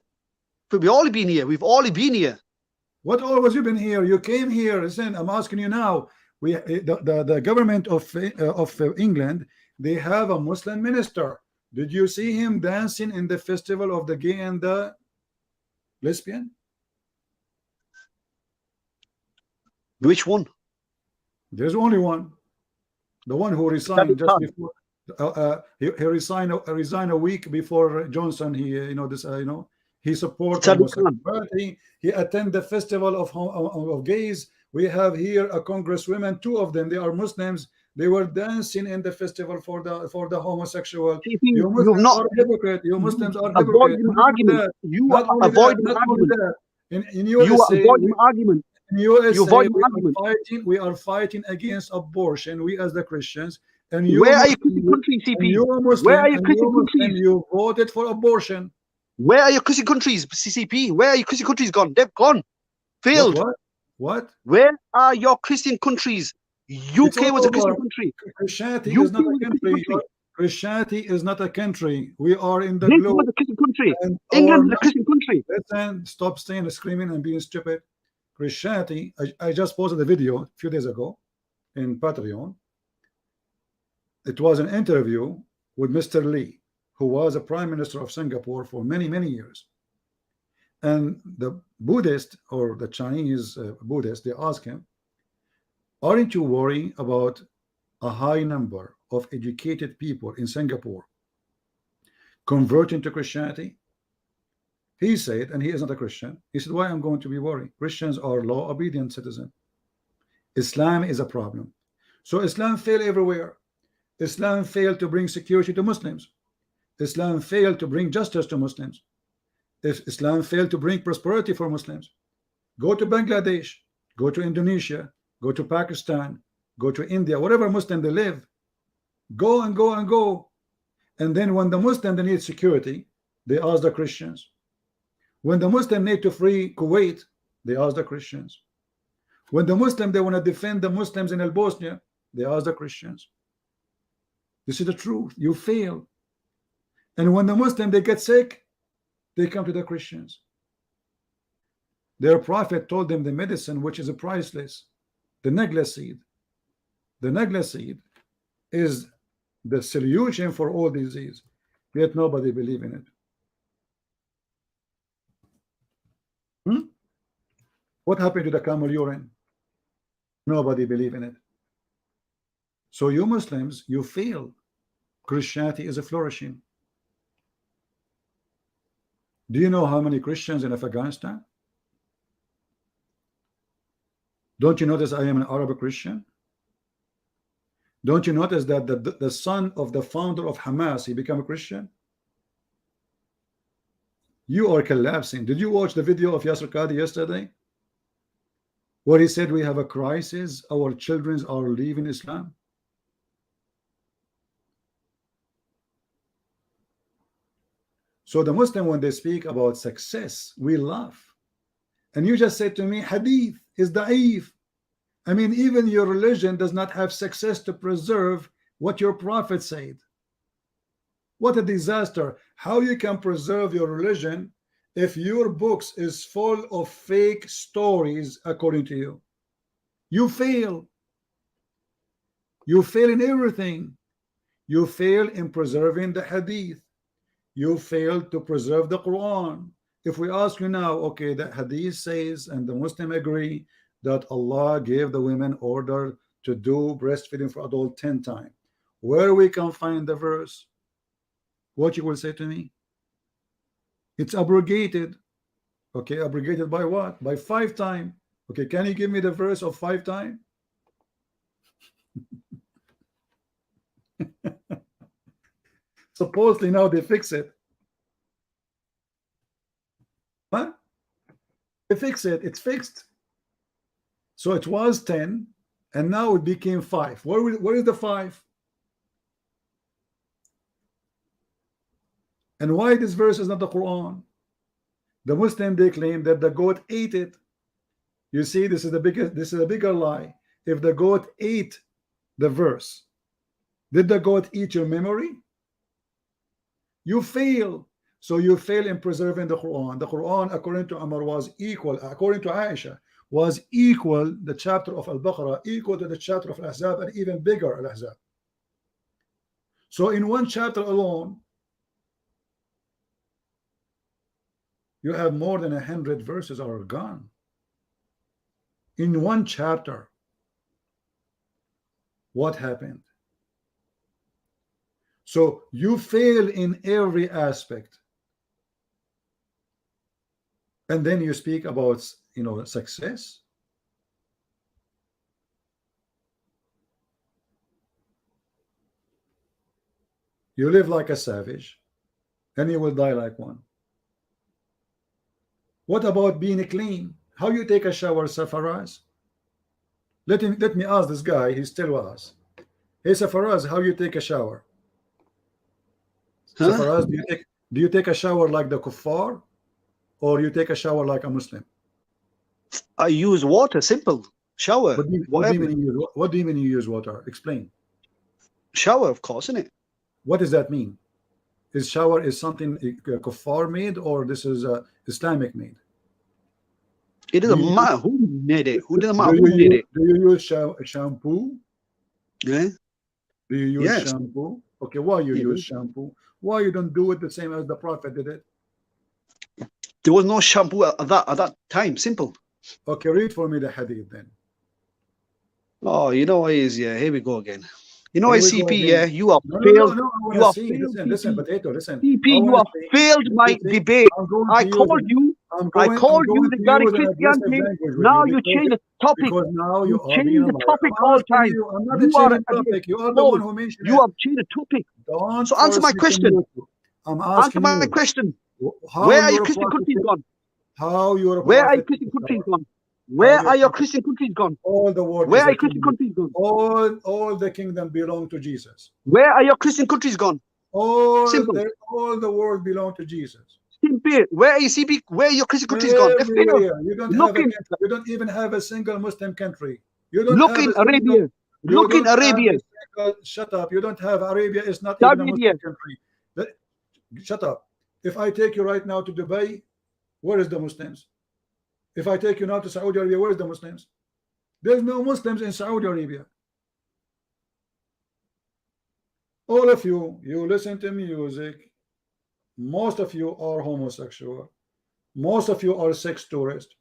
We've all been here. We've all been here. What always you been here? You came here. Listen, I'm asking you now. The government of England, they have a Muslim minister. Did you see him dancing in the festival of the gay and the lesbian? Which one? There's only one. The one who resigned just before. He resigned a week before Johnson. He supports homosexuality. He attend the festival of gays. We have here a congresswoman, two of them. They are Muslims. They were dancing in the festival for the homosexual. You Muslims are hypocrite. You Muslims are hypocrite. You are avoiding argument. In USA, you are avoiding argument. In USA, you avoid argument. We are fighting against abortion. We as the Christians. And where are your Christian countries, CP? Where are your Christian countries? You voted for abortion. Where are your Christian countries, CCP? Where are your Christian countries gone? They've gone. Failed. What? Where are your Christian countries? UK was a Christian country. Christianity is not a country. Christianity is not a country. We are in the this globe. Was a Christian country. England is a Christian country. Listen, stop saying, screaming, and being stupid. Christianity. I just posted a video a few days ago in Patreon. It was an interview with Mr. Lee, who was a prime minister of Singapore for many years. And the Buddhist or the Chinese Buddhist, they asked him, aren't you worried about a high number of educated people in Singapore converting to Christianity? He said, and he is not a Christian, he said, why I'm going to be worried? Christians are law-obedient citizens. Islam is a problem. So Islam failed everywhere. Islam failed to bring security to Muslims. Islam failed to bring justice to Muslims. If Islam failed to bring prosperity for Muslims. Go to Bangladesh, go to Indonesia, go to Pakistan, go to India, whatever Muslim they live. Go and go and go. And then when the Muslim they need security, they ask the Christians. When the Muslim need to free Kuwait, they ask the Christians. When the Muslim they want to defend the Muslims in Bosnia, they ask the Christians. This is the truth. You fail. And when the Muslim they get sick, they come to the Christians. Their prophet told them the medicine which is priceless, the negla seed. The negla seed is the solution for all disease, yet nobody believe in it. What happened to the camel urine? Nobody believe in it. So you Muslims, you fail. Christianity is flourishing. Do you know how many Christians in Afghanistan? Don't you notice I am an Arab Christian? Don't you notice that the son of the founder of Hamas, he became a Christian? You are collapsing. Did you watch the video of Yasser Qadi yesterday, where he said we have a crisis, our children are leaving Islam? So the Muslim, when they speak about success, we laugh. And you just said to me, hadith is da'if. I mean, even your religion does not have success to preserve what your prophet said. What a disaster. How you can preserve your religion if your books is full of fake stories according to you? You fail. You fail in everything. You fail in preserving the hadith. You fail to preserve the Quran. If we ask you now, okay, the hadith says, and the Muslim agree, that Allah gave the women order to do breastfeeding for adult 10 times. Where we can find the verse? What you will say to me? It's abrogated. Okay, abrogated by what? By 5 times. Okay, can you give me the verse of 5 times? Supposedly now they fix it. What? They fix it. It's fixed. So it was 10, and now it became 5. Where is the 5? And why this verse is not the Quran? The Muslim, they claim that the goat ate it. You see, this is a bigger lie. If the goat ate the verse, did the goat eat your memory? You fail. So you fail in preserving the Quran. The Quran, according to Umar, was equal, according to Aisha, was equal, the chapter of Al-Baqarah, equal to the chapter of Al-Ahzab, and even bigger Al-Ahzab. So in one chapter alone, you have more than 100 verses are gone. In one chapter. What happened? So you fail in every aspect. And then you speak about, you know, success. You live like a savage, and you will die like one. What about being clean? How you take a shower, Safaraz? Let me ask this guy. He's still with us. Hey, Safaraz, how you take a shower? Huh? Safaraz, do you take a shower like the kuffar, or you take a shower like a Muslim? I use water, simple. Shower. What do you mean you use water? Explain. Shower, of course, isn't it? What does that mean? Is shower is something kuffar made, or this is Islamic made? It doesn't matter who made it. Who doesn't matter who made it. Do you use shampoo? Yeah. Do you use shampoo? Okay, why you Yeah. use shampoo? Why you don't do it the same as the Prophet did it? There was no shampoo at that time. Simple. Okay, read for me the hadith then. Oh, you know what is, yeah, here we go again. You know, Here we go CP, again. yeah, you have No, failed. I wanna You have see. failed. Listen, potato, listen. CP, I you wanna have see- failed my you see, debate. I'm going I to use called it. you. I'm I going called to you use regarding an aggressive Christianity. language with Now you you change the topic. because now You you are change being a the liar. topic I'm all asking time. you. I'm not You are changing topic. You are the no, one who mentioned you it. have changed the topic. Don't So answer force my me to question. mute you. I'm Answer asking my you. question. How Where are your your Christian prophet countries took- gone? How your Where are your prophet Christian took countries shower. gone? Where your are your prophet- Christian countries gone? All the world Where is are a your Christian kingdom. countries gone? All the kingdom belong to Jesus. Where are your Christian countries gone? Simple. All the world belong to Jesus. Simple. Where are your CP? Where are your Christian countries gone? They failed. Everywhere. You don't Look have a in- country. You don't even have a single Muslim country. You don't Look have in a single, Arabia. you Look in don't have a Arabia. single- shut up. You don't have Arabia. It's not even a Saudi Muslim country. Shut up. If I take you right now to Dubai, where is the Muslims? If I take you now to Saudi Arabia, where is the Muslims? There's no Muslims in Saudi Arabia. All of you listen to music. Most of you are homosexual. Most of you are sex tourists.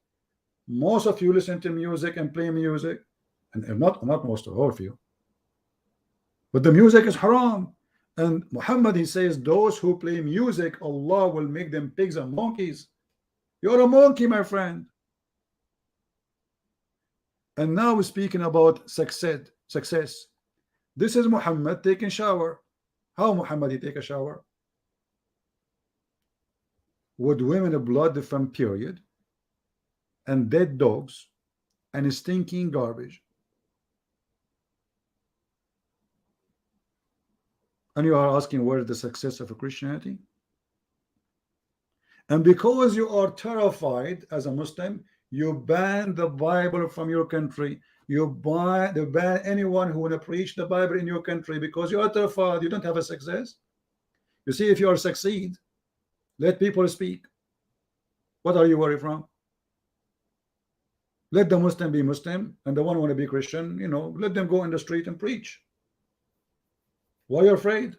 Most of you listen to music and play music, and not most of all of you. But the music is haram. And Muhammad, he says, those who play music, Allah will make them pigs and monkeys. You're a monkey, my friend. And now we're speaking about success. This is Muhammad taking shower. How Muhammad he take a shower? with women blood from period and dead dogs and stinking garbage. And you are asking where is the success of Christianity? And because you are terrified as a Muslim, you ban the Bible from your country. You ban anyone who want to preach the Bible in your country because you are terrified. You don't have a success. You see, if you are succeed, let people speak. What are you worried from? Let the Muslim be Muslim, and the one who want to be Christian, you know, let them go in the street and preach. Why are you afraid?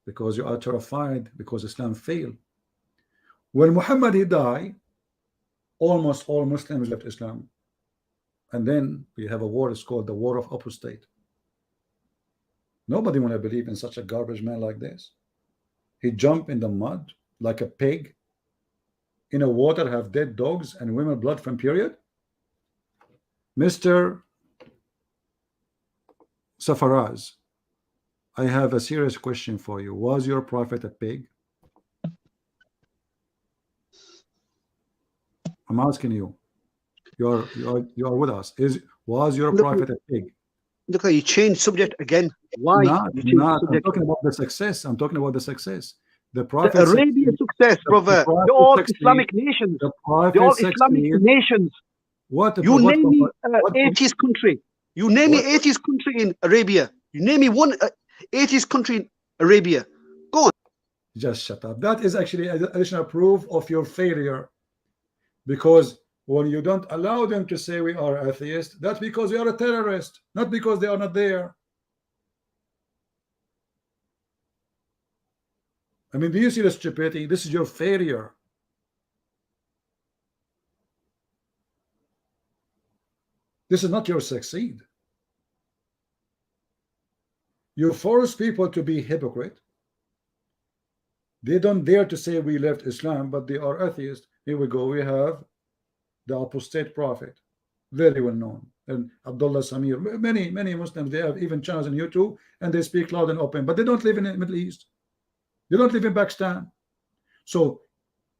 Because you are terrified because Islam failed. When Muhammad he died, almost all Muslims left Islam. And then we have a war, it's called the war of apostate. Nobody want to believe in such a garbage man like this. He jumped in the mud like a pig. In a water have dead dogs and women blood from period. Mr. Safaraz, I have a serious question for you. Was your prophet a pig? I'm asking you. You are with us. Was your prophet a pig? Look, you changed subject again. Why? Not. I'm Subject? talking about the success. I'm talking about the success. The The prophet Arabian success, brother. prophet They're all succeed. Islamic nations. The They're all prophet Islamic succeed. nations. What? You what- name me what- atheist country. You name me what- atheist country in Arabia. You name me one atheist country in Arabia. Go on. Just shut up. That is actually additional proof of your failure. Because when you don't allow them to say we are atheists, that's because you are a terrorist, not because they are not there. I mean, do you see the stupidity? This is your failure. This is not your succeed. You force people to be hypocrite. They don't dare to say we left Islam, but they are atheists. Here we go. We have the apostate prophet, very well known, and Abdullah Samir. Many Muslims, they have even channels on YouTube, and they speak loud and open, but they don't live in the Middle East. They don't live in Pakistan. So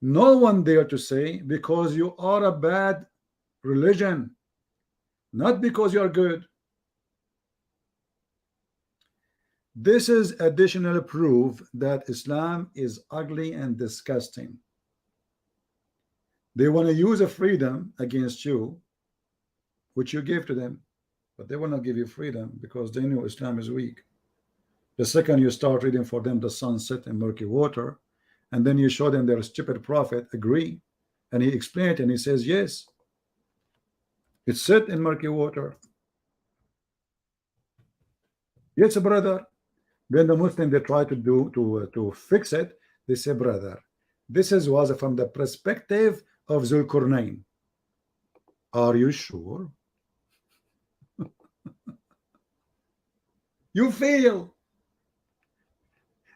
no one dare to say because you are a bad religion, not because you are good. This is additional proof that Islam is ugly and disgusting. They want to use a freedom against you, which you gave to them, but they will not give you freedom because they know Islam is weak. The second you start reading for them the sun set in murky water, and then you show them their stupid prophet agree, and he explained and he says yes, it's set in murky water. Yes, brother. Then the Muslim, they try to fix it. They say, brother, this was from the perspective of Zulkarnain. Are you sure? You fail.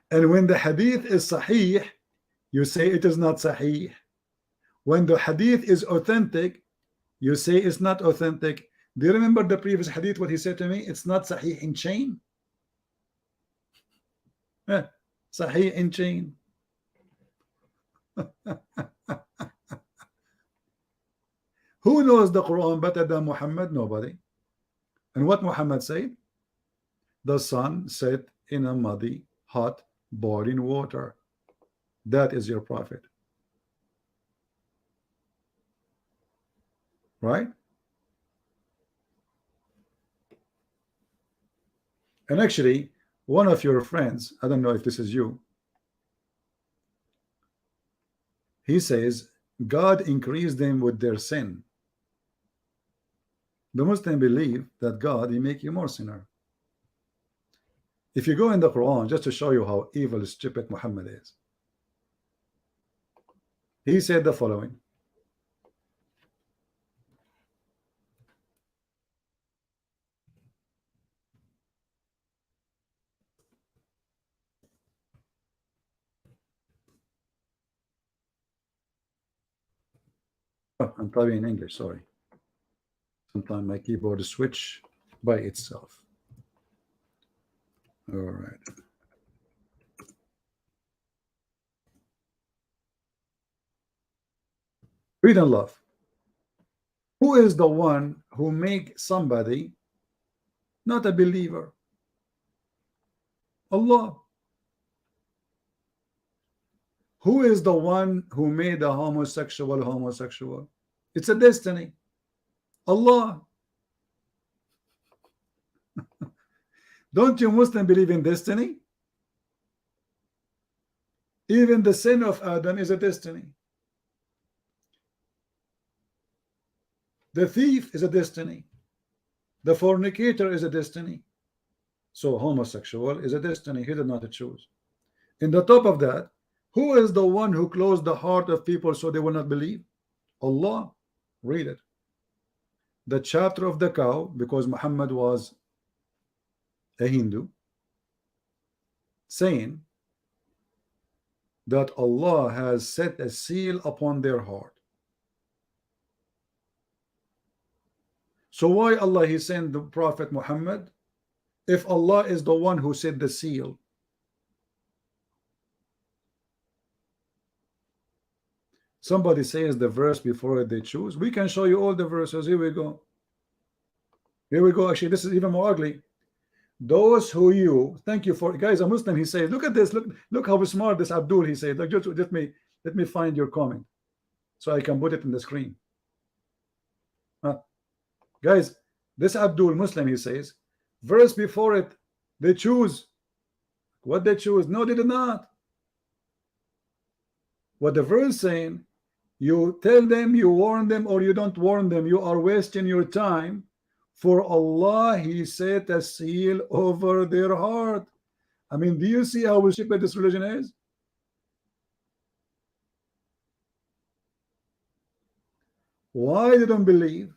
And when the hadith is sahih, you say it is not sahih. When the hadith is authentic, you say it's not authentic. Do you remember the previous hadith, what he said to me? It's not sahih in chain. Sahih in chain. Who knows the Quran better than Muhammad? Nobody. And what Muhammad said? The sun set in a muddy, hot, boiling water. That is your prophet. Right? And actually, one of your friends, I don't know if this is you, he says God increased them with their sin. The Muslim believe that God, he make you more sinner. If you go in the Quran, just to show you how evil, stupid Muhammad is, he said the following. Oh, I'm typing in English, sorry. Sometimes my keyboard switch by itself. All right. Read and love. Who is the one who make somebody not a believer? Allah. Who is the one who made a homosexual homosexual? It's a destiny. Allah. Don't you Muslim believe in destiny? Even the sin of Adam is a destiny. The thief is a destiny. The fornicator is a destiny. So homosexual is a destiny. He did not choose. In the top of that, who is the one who closed the heart of people so they will not believe? Allah. Read it. The chapter of the cow, because Muhammad was a Hindu, saying that Allah has set a seal upon their heart. So why Allah he sent the Prophet Muhammad if Allah is the one who set the seal? Somebody says the verse before they choose. We can show you all the verses. Here we go. Here we go. Actually, this is even more ugly. Those who you thank you for, guys, a Muslim, he says, look at this, look how smart this Abdul, he said. Like, just let me find your comment so I can put it in the screen. Guys, this Abdul Muslim, he says, verse before it, they choose. What they choose? No, they did not. What the verse saying, you tell them, you warn them, or you don't warn them, you are wasting your time. For Allah, he set a seal over their heart. I mean, do you see how stupid this religion is? Why they don't believe?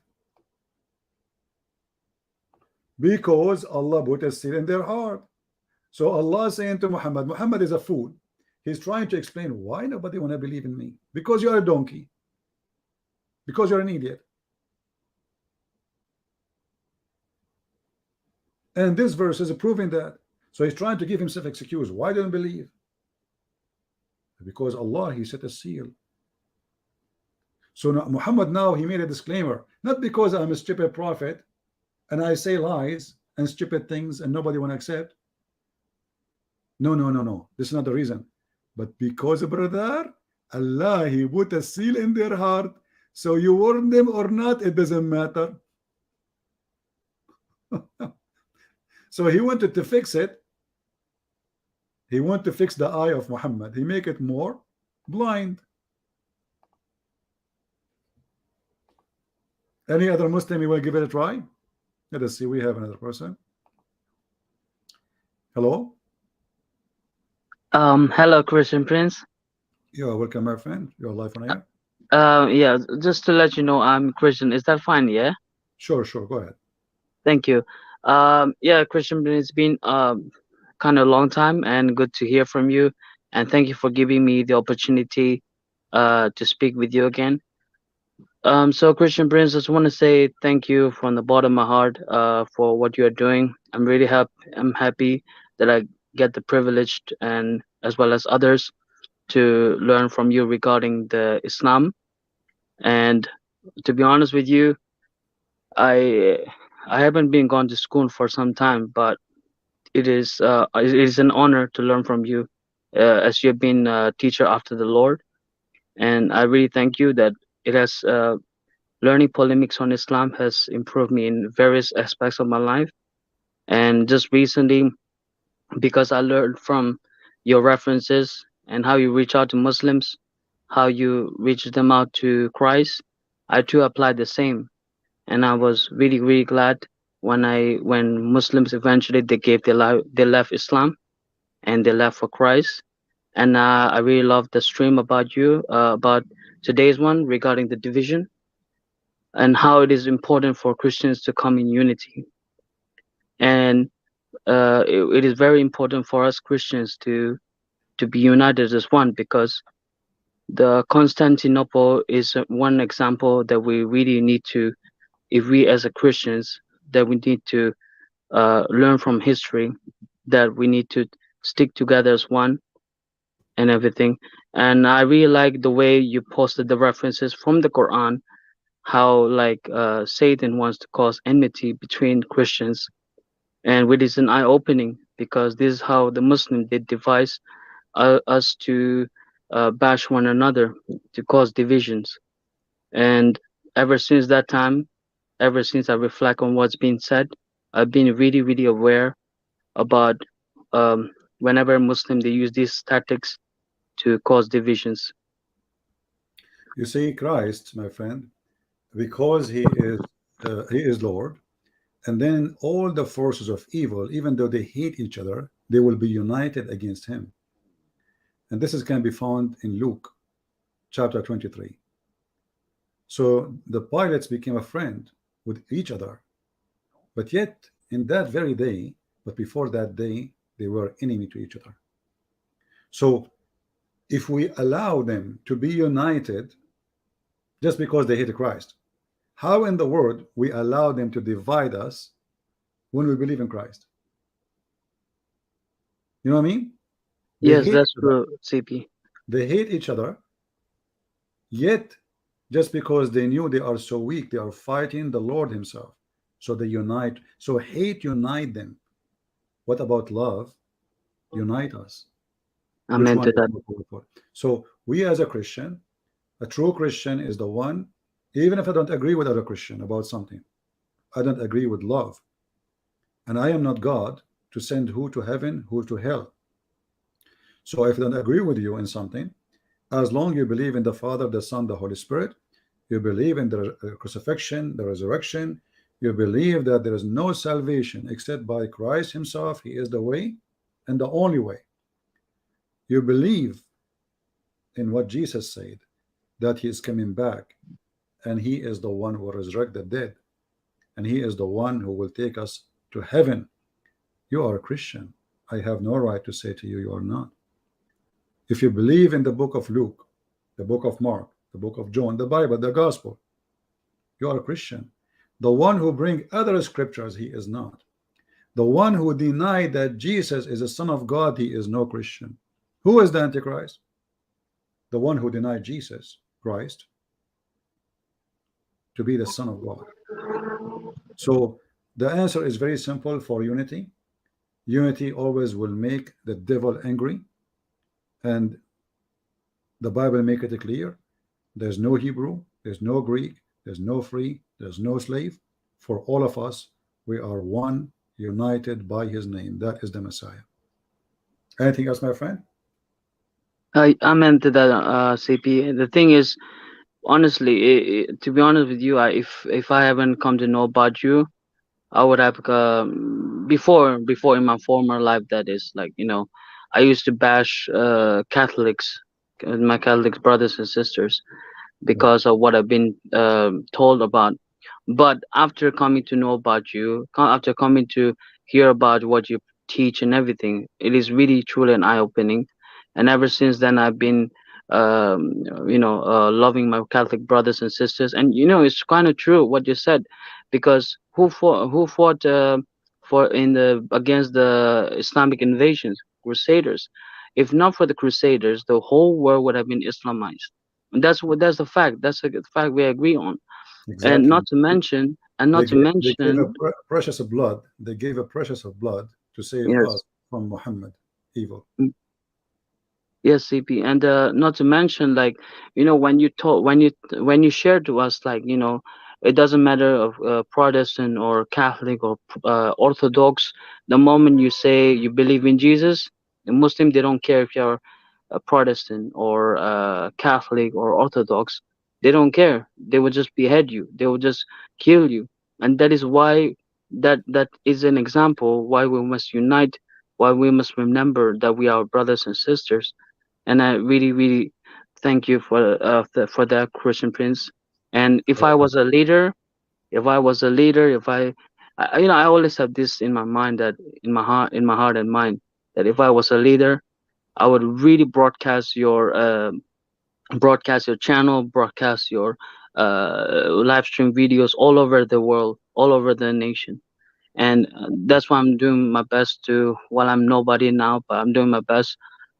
Because Allah put a seal in their heart. So Allah saying to Muhammad, Muhammad is a fool. He's trying to explain why nobody want to believe in me. Because you're a donkey. Because you're an idiot. And this verse is proving that. So he's trying to give himself excuse. Why don't believe? Because Allah, he set a seal. So now, Muhammad now, he made a disclaimer. Not because I'm a stupid prophet and I say lies and stupid things and nobody want to accept. No, no, no, no. This is not the reason. But because, brother, Allah, he put a seal in their heart. So you warn them or not, it doesn't matter. So he wanted to fix it. He wanted to fix the eye of Muhammad. He make it more blind. Any other Muslim you will give it a try? Let us see. We have another person. Hello. Hello, Christian Prince. You're welcome, my friend. You're live on air. Yeah, just to let you know, I'm Christian. Is that fine? Yeah. Sure, sure. Go ahead. Thank you. Yeah, Christian Prince, it's been kind of a long time, and good to hear from you. And thank you for giving me the opportunity to speak with you again. So Christian Prince, I just want to say thank you from the bottom of my heart for what you are doing. I'm really happy that I get the privilege and as well as others to learn from you regarding the Islam. And to be honest with you, I haven't been gone to school for some time, but it is an honor to learn from you, as you have been a teacher after the Lord. And I really thank you that it has learning polemics on Islam has improved me in various aspects of my life. And just recently, because I learned from your references and how you reach out to Muslims, how you reach them out to Christ, I too applied the same. And I was really, really glad when Muslims eventually they left Islam and they left for Christ. And I really love the stream about you, about today's one regarding the division and how it is important for Christians to come in unity. And it is very important for us Christians to be united as one, because the Constantinople is one example that we really need to, if we as a Christians, that we need to learn from history, that we need to stick together as one and everything. And I really like the way you posted the references from the Quran, how like Satan wants to cause enmity between Christians, and which is an eye opening, because this is how the Muslim did devise us to bash one another, to cause divisions. And ever since that time, ever since I reflect on what's been said, I've been really, really aware about um, whenever Muslim they use these tactics to cause divisions. You see, Christ, my friend, because he is Lord, and then all the forces of evil, even though they hate each other, they will be united against him. And this is can be found in Luke chapter 23. So the pilots became a friend with each other, but yet in that very day, but before that day, they were enemy to each other. So if we allow them to be united just because they hate Christ, how in the world we allow them to divide us when we believe in Christ? You know what I mean? They Yes, hate that's each other. true, CP. They hate each other, yet just because they knew they are so weak, they are fighting the Lord himself. So they unite. So hate unite them. What about love? Unite us. Which Amen one to is that. more powerful? So we as a Christian, a true Christian is the one, even if I don't agree with other Christian about something, I don't agree with love. And I am not God to send who to heaven, who to hell. So if I don't agree with you in something, as long you believe in the Father, the Son, the Holy Spirit, you believe in the crucifixion, the resurrection, you believe that there is no salvation except by Christ himself, he is the way and the only way. You believe in what Jesus said, that he is coming back, and he is the one who will resurrect the dead, and he is the one who will take us to heaven. You are a Christian. I have no right to say to you, you are not. If you believe in the book of Luke, the book of Mark, the book of John, the Bible, the gospel, you are a Christian. The one who bring other scriptures, he is not. The one who denied that Jesus is the Son of God, he is no Christian. Who is the Antichrist? The one who denied Jesus Christ to be the Son of God. So the answer is very simple for unity. Unity always will make the devil angry, and the Bible make it clear. There's no Hebrew, there's no Greek, there's no free, there's no slave. For all of us, we are one, united by his name. That is the Messiah. Anything else, my friend? Amen to that, CP. The thing is, honestly, to be honest with you, if I haven't come to know about you, I would have before in my former life, that is, like, I used to bash Catholics, my Catholic brothers and sisters, because of what I've been told about. But after coming to know about you, after coming to hear about what you teach and everything, it is really truly an eye opening. And ever since then, I've been, loving my Catholic brothers and sisters. And it's kind of true what you said, because who fought for in the against the Islamic invasions, Crusaders? If not for the Crusaders, the whole world would have been Islamized. And that's the fact. That's a fact we agree on. And Exactly. not to mention, They gave a precious of blood. They gave a precious of blood to save us yes, from Muhammad evil. mm, yes, CP, and not to mention, like, when you talk, when you share to us, like, it doesn't matter of Protestant or Catholic or Orthodox. The moment you say you believe in Jesus, the Muslim, they don't care if you're a Protestant or Catholic or Orthodox. They don't care. They will just behead you. They will just kill you. And that is why that is an example why we must unite, why we must remember that we are brothers and sisters. And I really, really thank you for that, Christian Prince. And if I was a leader, I always have this in my mind, that in my heart and mind, that if I was a leader, I would really broadcast your channel, broadcast your live stream videos all over the world, all over the nation. And that's why I'm doing my best to, while I'm nobody now, but I'm doing my best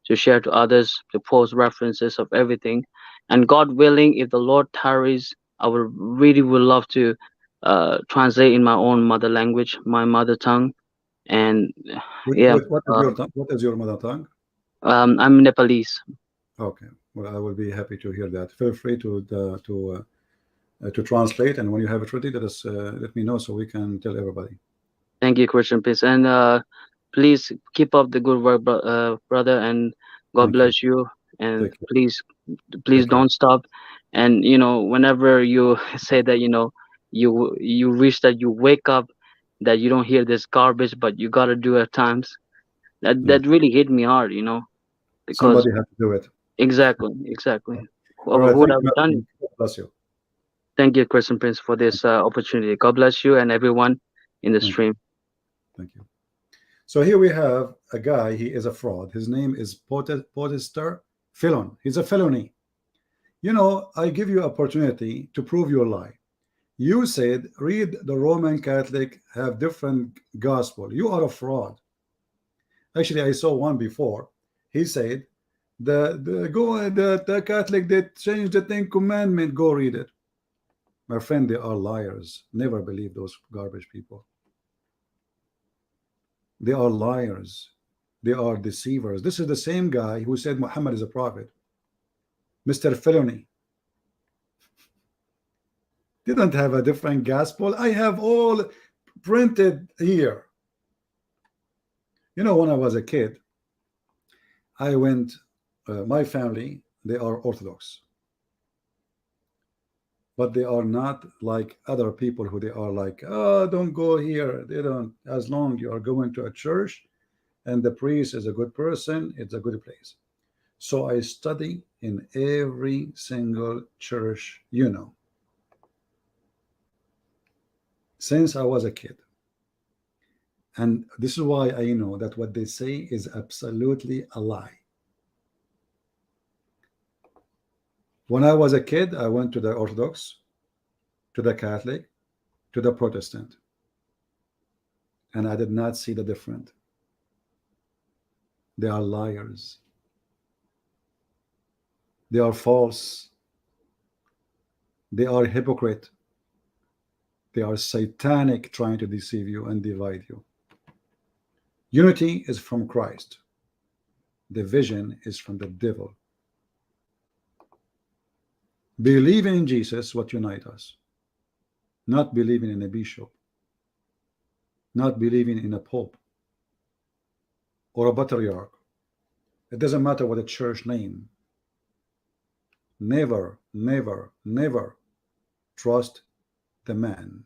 to share to others, to post references of everything. And God willing, if the Lord tarries, I would love to translate in my own mother language, my mother tongue. And yeah, what is your mother tongue? I'm Nepalese. Okay, well, I will be happy to hear that. Feel free to translate, and when you have it ready, let me know so we can tell everybody. Thank you, Christian Prince, and please keep up the good work, brother, and God Thank bless you. And Take care. please Take care. don't stop. And whenever you say that, you wish that you wake up, that you don't hear this garbage, but you gotta do at times. Yeah. That really hit me hard, because Somebody has to do it. exactly. All right, Who would thank have you. done it? God bless you. Thank you, Christian Prince, for this opportunity. God bless you and everyone in the Thank you. stream. Thank you. So here we have a guy. He is a fraud. His name is Podester Felon. He's a felony. I give you opportunity to prove your lie. You said read the Roman Catholic have different gospel. You are a fraud. Actually, I saw one before. He said the Catholic they changed the Ten Commandment. Go read it. My friend, they are liars. Never believe those garbage people. They are liars. They are deceivers. This is the same guy who said Muhammad is a prophet. Mr. Felony didn't have a different gospel. I have all printed here. When I was a kid, I went, my family, they are Orthodox. But they are not like other people who they are like, oh, don't go here. They don't, as long you are going to a church and the priest is a good person, it's a good place. So I study in every single church, since I was a kid. And this is why I know that what they say is absolutely a lie. When I was a kid, I went to the Orthodox, to the Catholic, to the Protestant, and I did not see the difference. They are liars. They are false. They are hypocrite. They are satanic, trying to deceive you and divide you. Unity is from Christ. Division is from the devil. Believing in Jesus what unites us. Not believing in a bishop. Not believing in a pope or a patriarch. It doesn't matter what a church name. Never, never, never trust the man.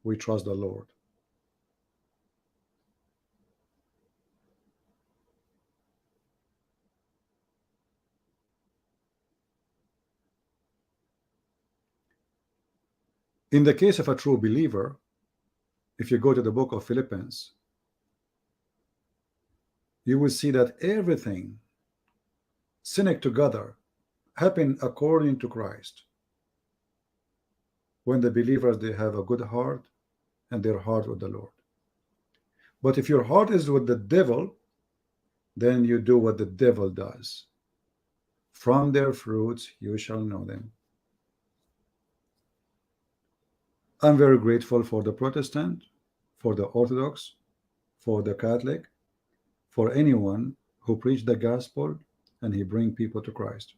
We trust the Lord. In the case of a true believer, if you go to the book of Philippians, you will see that everything sync together happen according to Christ. When the believers, they have a good heart and their heart with the Lord. But if your heart is with the devil, then you do what the devil does. From their fruits you shall know them. I'm very grateful for the Protestant, for the Orthodox, for the Catholic, for anyone who preach the gospel and he bring people to Christ.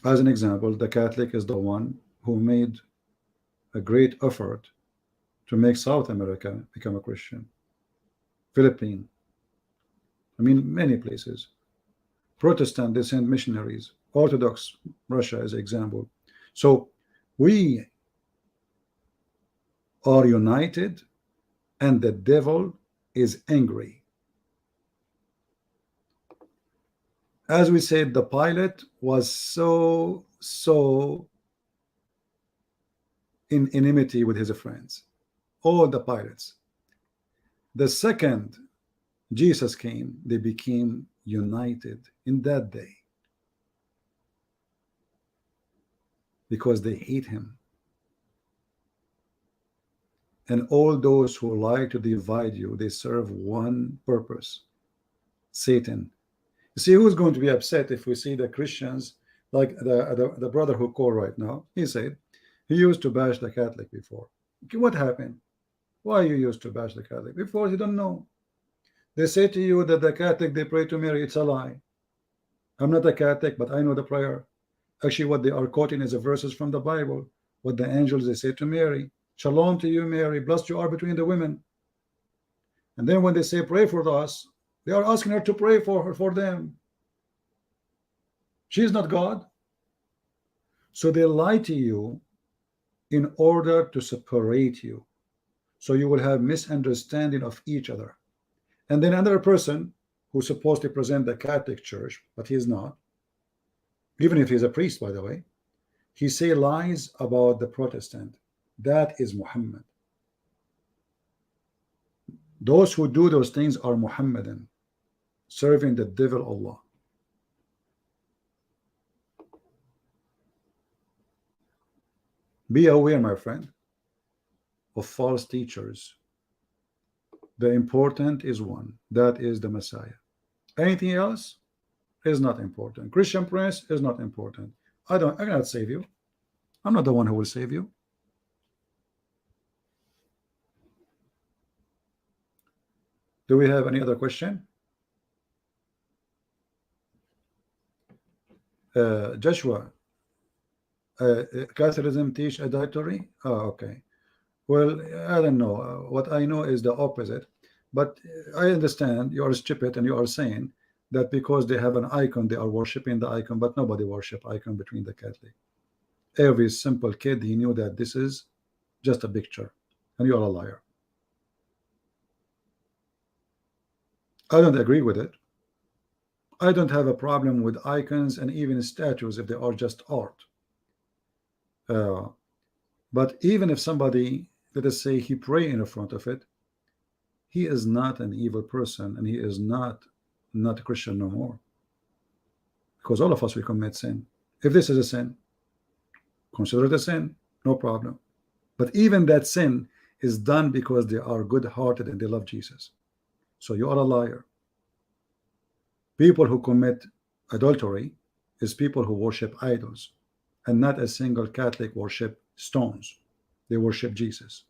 As an example, the Catholic is the one who made a great effort to make South America become a Christian. Philippines, many places. Protestant, they send missionaries. Orthodox, Russia is an example. So we are united and the devil is angry. As we said, the pilot was so in enmity with his friends, all the pilots. The second Jesus came, they became united in that day because they hate him. And all those who like to divide you, they serve one purpose: Satan. You see, who's going to be upset if we see the Christians, like the brother who called right now? He said he used to bash the Catholic before. Okay, what happened? Why you used to bash the Catholic before? You don't know. They say to you that the Catholic, they pray to Mary. It's a lie. I'm not a Catholic, but I know the prayer. Actually, what they are quoting is a verses from the Bible. What the angels they say to Mary: Shalom to you, Mary, blessed you are between the women. And then when they say pray for us, they are asking her to pray for her, for them. She is not God. So they lie to you in order to separate you, so you will have misunderstanding of each other. And then another person who's supposed to present the Catholic Church, but he is not, even if he's a priest, by the way, he say lies about the Protestant. That is Muhammad. Those who do those things are Mohammedan, serving the devil Allah. Be aware, my friend, of false teachers. The important is one, that is the Messiah. Anything else is not important. Christian Prince is not important. I cannot save you. I'm not the one who will save you. Do we have any other question? Joshua, Catholicism teach adultery? Oh, okay. Well, I don't know. What I know is the opposite. But I understand you are stupid and you are saying that because they have an icon, they are worshiping the icon, but nobody worship icon between the Catholic. Every simple kid, he knew that this is just a picture, and you are a liar. I don't agree with it. I don't have a problem with icons and even statues if they are just art. But even if somebody, let us say, he pray in front of it, he is not an evil person, and he is not a Christian no more. Because all of us, we commit sin. If this is a sin, consider it a sin, no problem. But even that sin is done because they are good-hearted and they love Jesus. So you are a liar. People who commit adultery is people who worship idols, and not a single Catholic worship stones. They worship Jesus.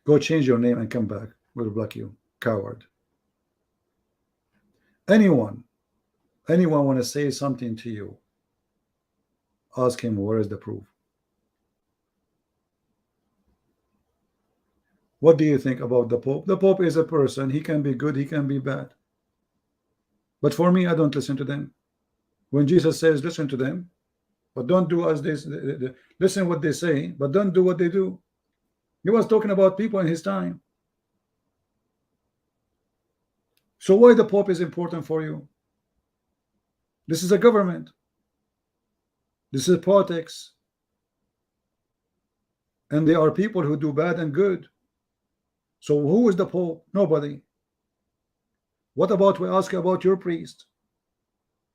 Go change your name and come back. We'll block you, coward. Anyone want to say something to you, ask him where is the proof. What do you think about the Pope? The Pope is a person. He can be good, he can be bad. But for me, I don't listen to them. When Jesus says listen to them, but don't do as they listen what they say, but don't do what they do. He was talking about people in his time. So why the Pope is important for you? This is a government. This is politics. And there are people who do bad and good. So who is the Pope? Nobody. What about, we ask about your priest?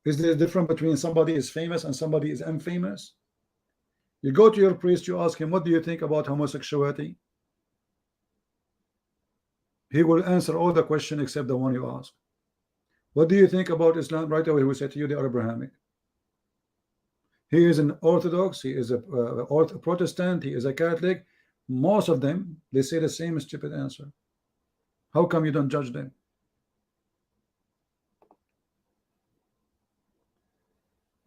Is there a difference between somebody is famous and somebody is infamous? You go to your priest, you ask him, what do you think about homosexuality? He will answer all the questions except the one you ask. What do you think about Islam? Right away he will say to you, they are Abrahamic. He is an Orthodox, he is a Protestant, he is a Catholic. Most of them, they say the same stupid answer. How come you don't judge them?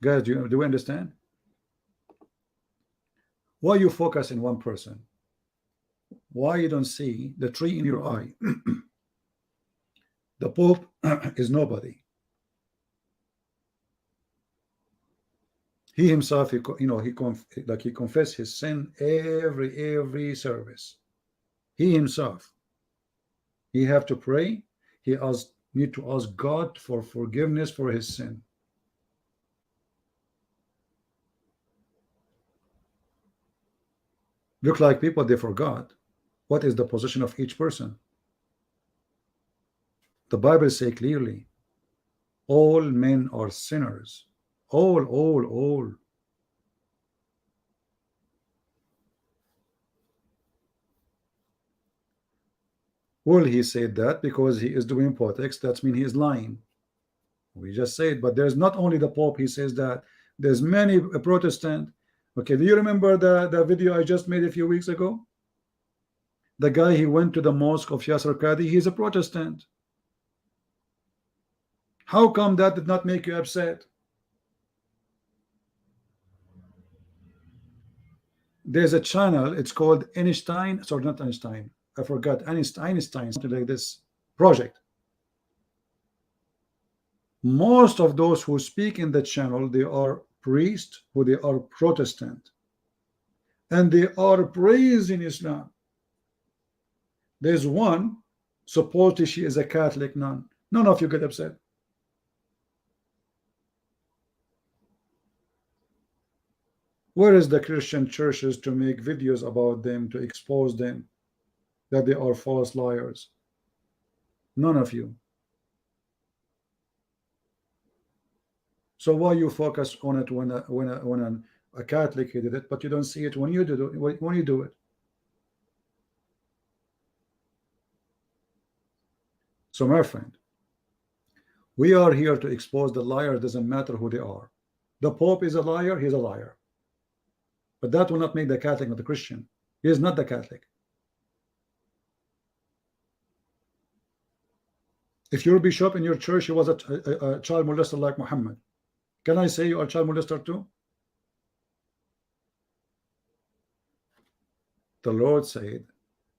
Guys, do we understand? Why you focus in one person? Why you don't see the tree in your eye? The Pope is nobody. He himself, he confess his sin every service. He himself, he have to pray. He need to ask God for forgiveness for his sin. Look like people, they forgot what is the position of each person. The Bible says clearly, all men are sinners. All. Well, he said that because he is doing politics. That means he is lying. We just said, but there's not only the Pope. He says that there's many Protestant. Okay, do you remember the video I just made a few weeks ago? The guy, he went to the mosque of Yasser Qadi. He's a Protestant. How come that did not make you upset? There's a channel, it's called Einstein, sorry, not Einstein, I forgot, Einstein, something like this project. Most of those who speak in the channel, they are priests, who they are Protestant, and they are praising Islam. There's one, supposedly she is a Catholic nun. None of you get upset. Where is the Christian churches to make videos about them, to expose them, that they are false liars? None of you. So why you focus on it when a Catholic did it, but you don't see it when you do it, when you do it? So my friend, we are here to expose the liar. Doesn't matter who they are. The Pope is a liar, he's a liar. But that will not make the Catholic not a Christian. He is not the Catholic. If your bishop in your church, he was a child molester like Muhammad, can I say you are a child molester too? The Lord said,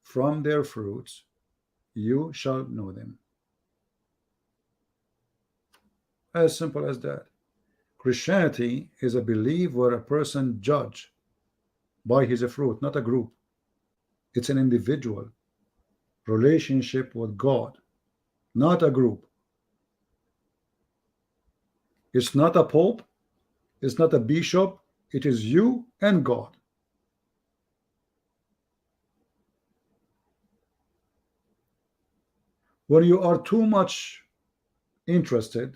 from their fruits you shall know them. As simple as that. Christianity is a belief where a person judge by his fruit, not a group. It's an individual relationship with God, not a group. It's not a pope, it's not a bishop, it is you and God. When you are too much interested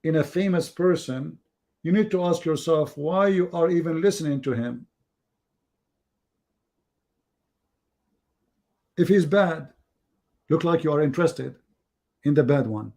in a famous person, you need to ask yourself why you are even listening to him. If he's bad, look like you are interested in the bad one.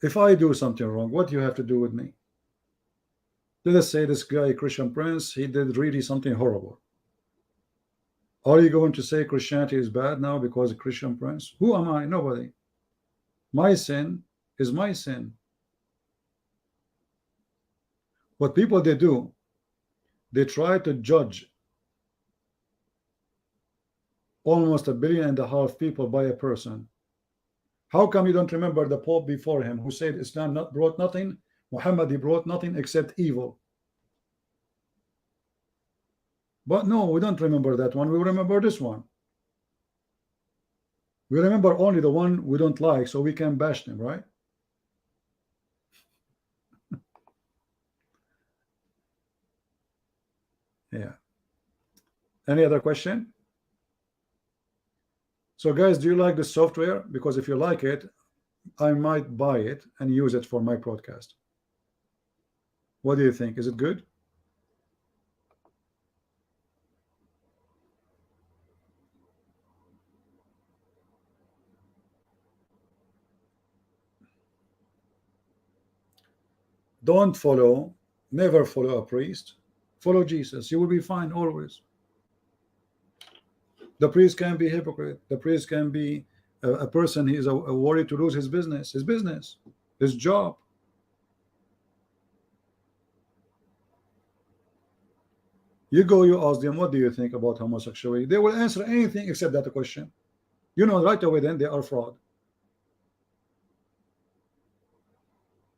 If I do something wrong, what do you have to do with me? Let us say this guy, Christian Prince, he did really something horrible. Are you going to say Christianity is bad now because of Christian Prince? Who am I? Nobody. My sin is my sin. What people they do, they try to judge almost 1.5 billion people by a person. How come you don't remember the Pope before him who said Islam brought nothing? Muhammad, he brought nothing except evil. But no, we don't remember that one. We remember this one. We remember only the one we don't like, so we can bash them, right? Yeah. Any other question? So guys, do you like the software? Because if you like it, I might buy it and use it for my broadcast. What do you think? Is it good? Don't follow, never follow a priest. Follow Jesus. You will be fine always. The priest can be hypocrite. The priest can be a person he is a worried to lose his business, his job. You go, you ask them, what do you think about homosexuality? They will answer anything except that question. You know right away then they are fraud.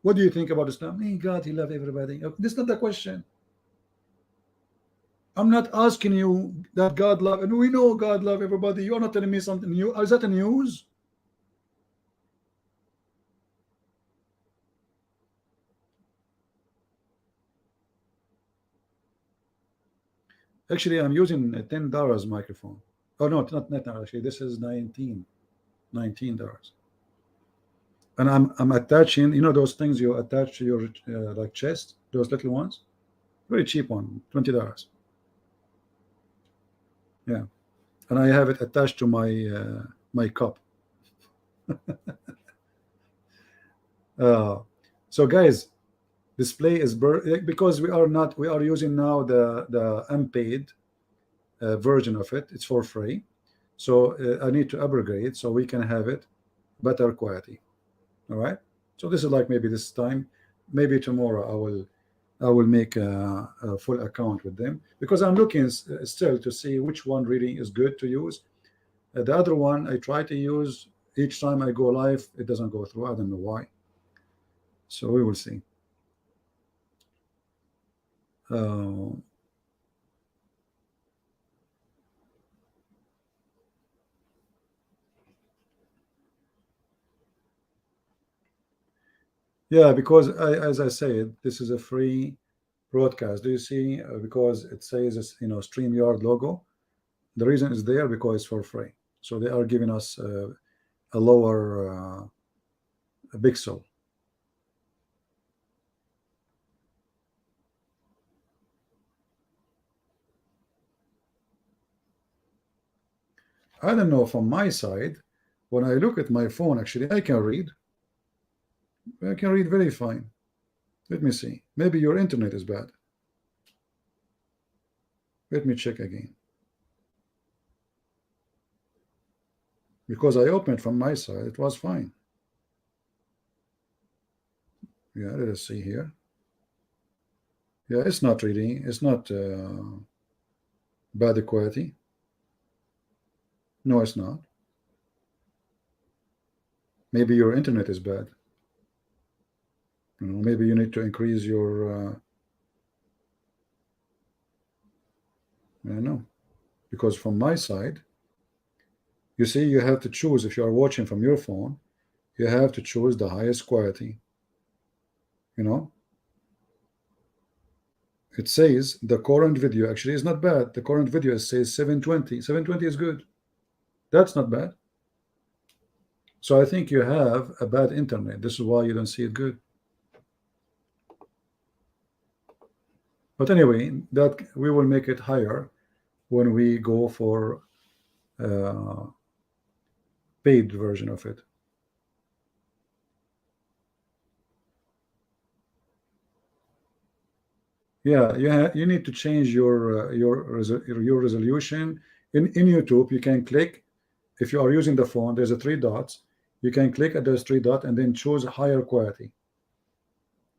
What do you think about Islam? Hey, God, he loves everybody. This is not the question. I'm not asking you that God love, and we know God love everybody. You're not telling me something new. Is that a news? Actually, I'm using a $10 microphone. Oh no, not actually. This is $19. And I'm attaching. You know those things you attach to your like chest. Those little ones. Very cheap one. $20. Yeah. And I have it attached to my cup. So guys, display is because we are using now the unpaid version of it. It's for free, so I need to upgrade so we can have it better quality. All right, so this is like maybe this time, maybe tomorrow I will make a full account with them, because I'm looking still to see which one really is good to use. The other one I try to use, each time I go live it doesn't go through. I don't know why, so we will see. Yeah, because as I said, this is a free broadcast. Do you see? Because it says it's, you know, StreamYard logo. The reason is there because it's for free. So they are giving us a lower pixel. I don't know, from my side, when I look at my phone, actually, I can read. I can read very fine. Let me see. Maybe your internet is bad. Let me check again. Because I opened from my side, it was fine. Yeah, let us see here. Yeah, it's not reading. It's not bad quality. No, it's not. Maybe your internet is bad. You know, maybe you need to increase your. I don't know, because from my side, you see, you have to choose. If you are watching from your phone, you have to choose the highest quality. You know, it says the current video actually is not bad. The current video says 720. 720 is good. That's not bad. So I think you have a bad internet. This is why you don't see it good. But anyway, that we will make it higher when we go for paid version of it. Yeah, you need to change your resolution in YouTube. You can click, if you are using the phone, there's a 3 dots. You can click at those 3 dots and then choose higher quality.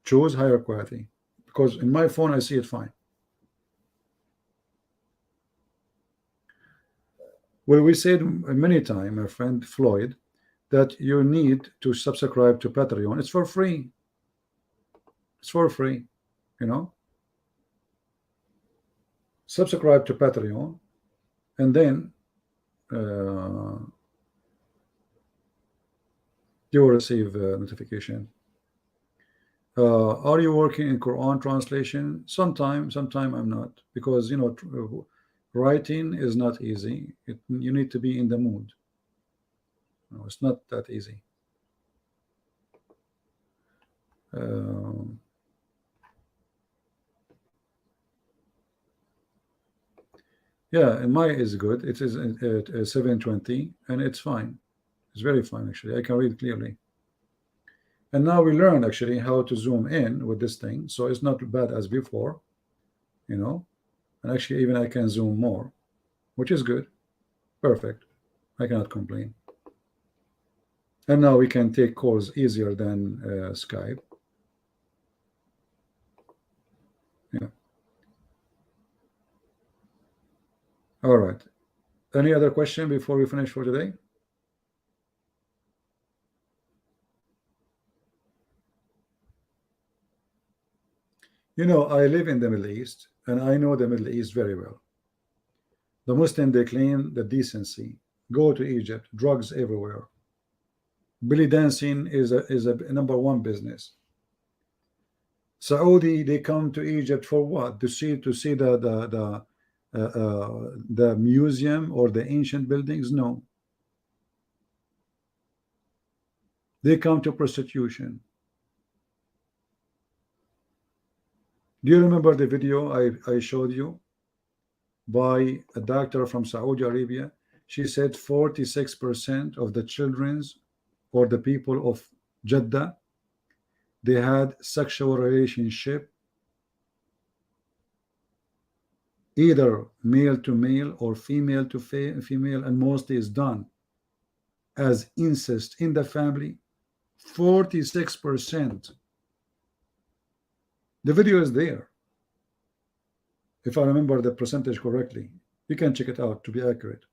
Choose higher quality, because in my phone I see it fine. Well, we said many times, my friend Floyd, that you need to subscribe to Patreon. It's for free. It's for free, you know. Subscribe to Patreon, and then you will receive a notification. Are you working in Quran translation? Sometime I'm not, because you know, writing is not easy. You need to be in the mood. No, it's not that easy. Yeah, and my is good. It is at 720, and it's fine. It's very fine, actually. I can read clearly. And now we learn actually how to zoom in with this thing, so it's not bad as before, you know. And actually, even I can zoom more, which is good. Perfect. I cannot complain. And now we can take calls easier than Skype. Yeah. All right. Any other question before we finish for today? You know, I live in the Middle East, and I know the Middle East very well. The Muslim, they claim the decency. Go to Egypt, drugs everywhere. Belly dancing is a #1 business. Saudi, they come to Egypt for what? To see the museum or the ancient buildings? No. They come to prostitution. Do you remember the video I showed you by a doctor from Saudi Arabia? She said 46% of the children's or the people of Jeddah, they had sexual relationship, either male to male or female to female, and mostly is done as incest in the family. 46%. The video is there. If I remember the percentage correctly, you can check it out to be accurate.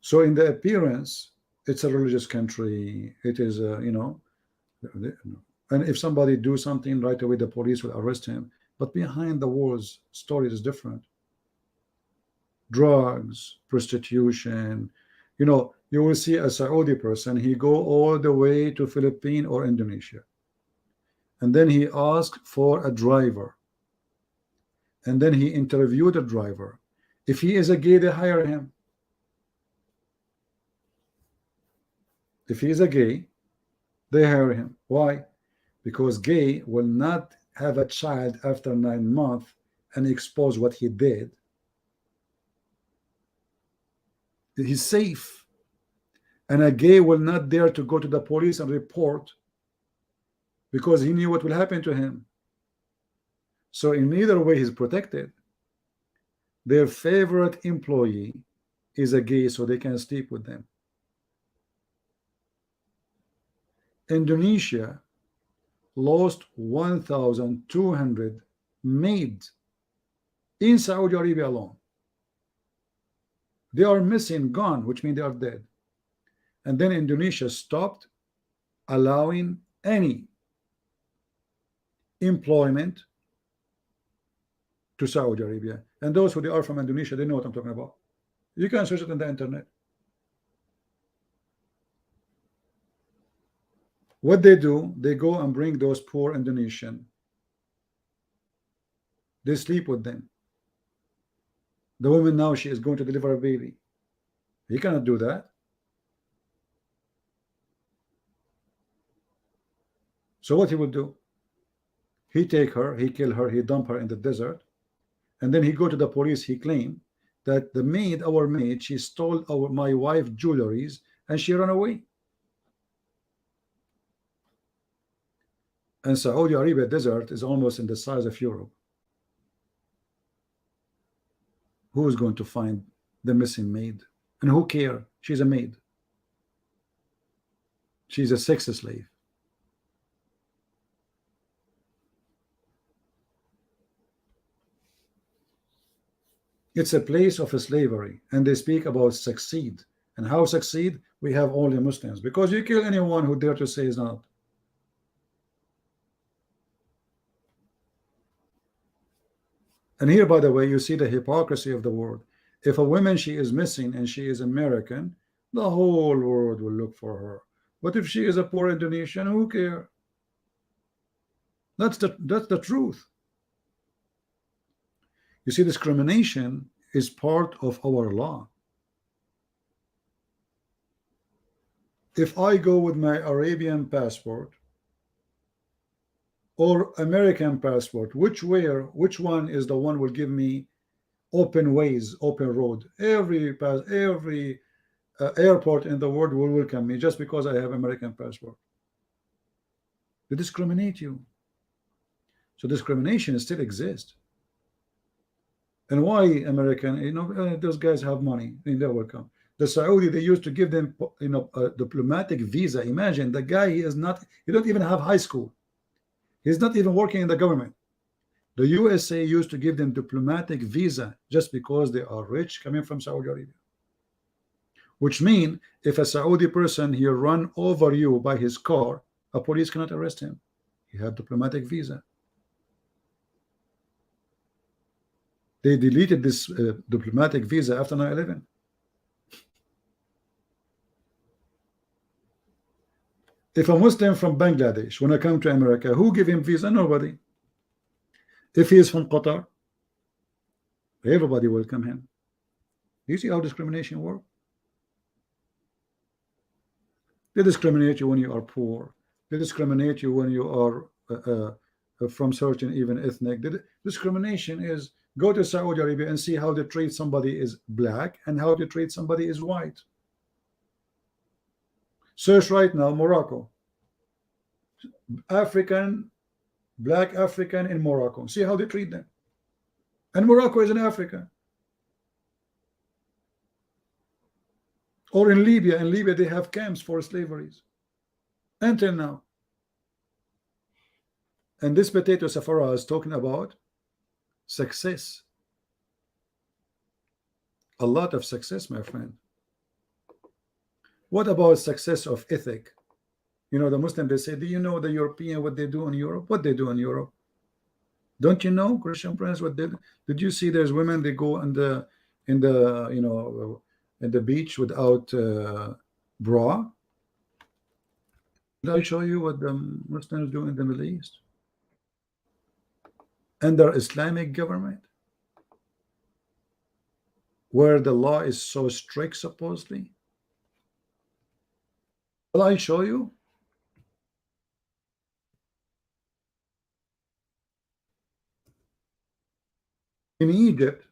So in the appearance, it's a religious country. It is, you know, and if somebody do something, right away the police will arrest him. But behind the walls, story is different. Drugs, prostitution. You know, you will see a Saudi person, he go all the way to Philippines or Indonesia. And then he asked for a driver. And then he interviewed the driver. If he is a gay, they hire him. If he is a gay, they hire him. Why? Because gay will not have a child after 9 months and expose what he did. He's safe. And a gay will not dare to go to the police and report because he knew what will happen to him. So in either way, he's protected. Their favorite employee is a gay, so they can sleep with them. Indonesia lost 1,200 maids in Saudi Arabia alone. They are missing, gone, which means they are dead. And then Indonesia stopped allowing any employment to Saudi Arabia. And those who they are from Indonesia, they know what I'm talking about. You can search it on the internet. What they do, they go and bring those poor Indonesian. They sleep with them. The woman now, she is going to deliver a baby. He cannot do that. So what he would do? He take her, he kill her, he dump her in the desert, and then he go to the police. He claim that the maid, our maid, she stole my wife jewelries and she ran away. And Saudi Arabia desert is almost in the size of Europe. Who is going to find the missing maid? And who care? She's a maid. She's a sex slave. It's a place of slavery, and they speak about succeed. And how succeed? We have only Muslims, because you kill anyone who dare to say is not. And here, by the way, you see the hypocrisy of the world. If a woman, she is missing and she is American, the whole world will look for her. But if she is a poor Indonesian, who cares? That's the truth. You see, discrimination is part of our law. If I go with my Arabian passport or American passport, which one is the one will give me open ways, open road? Every airport in the world will welcome me just because I have American passport. They discriminate you. So discrimination still exists. And why American? You know, those guys have money, and they're welcome. The Saudi, they used to give them, you know, a diplomatic visa. Imagine the guy, he don't even have high school. He's not even working in the government. The USA used to give them diplomatic visa just because they are rich, coming from Saudi Arabia. Which means if a Saudi person here run over you by his car, a police cannot arrest him. He had diplomatic visa. They deleted this diplomatic visa after 9/11. If a Muslim from Bangladesh want to come to America, who give him visa? Nobody. If he is from Qatar, Everybody welcome him. You see how discrimination works? They discriminate you when you are poor. They discriminate you when you are from certain even ethnic. The discrimination is, go to Saudi Arabia and see how they treat somebody is black and how they treat somebody is white. Search right now Morocco. African, black African in Morocco. See how they treat them. And Morocco is in Africa. Or in Libya. In Libya they have camps for slaveries until now. And this potato Safara is talking about success. A lot of success, my friend. What about success of ethic? You know, the Muslim, they say, do you know the European, what they do in Europe? What they do in Europe? Don't you know, Christian friends, what did you see? There's women, they go in the you know, in the beach without bra. Did I show you what the Muslims do in the Middle East? Under Islamic government, where the law is so strict, supposedly. Will I show you? In Egypt,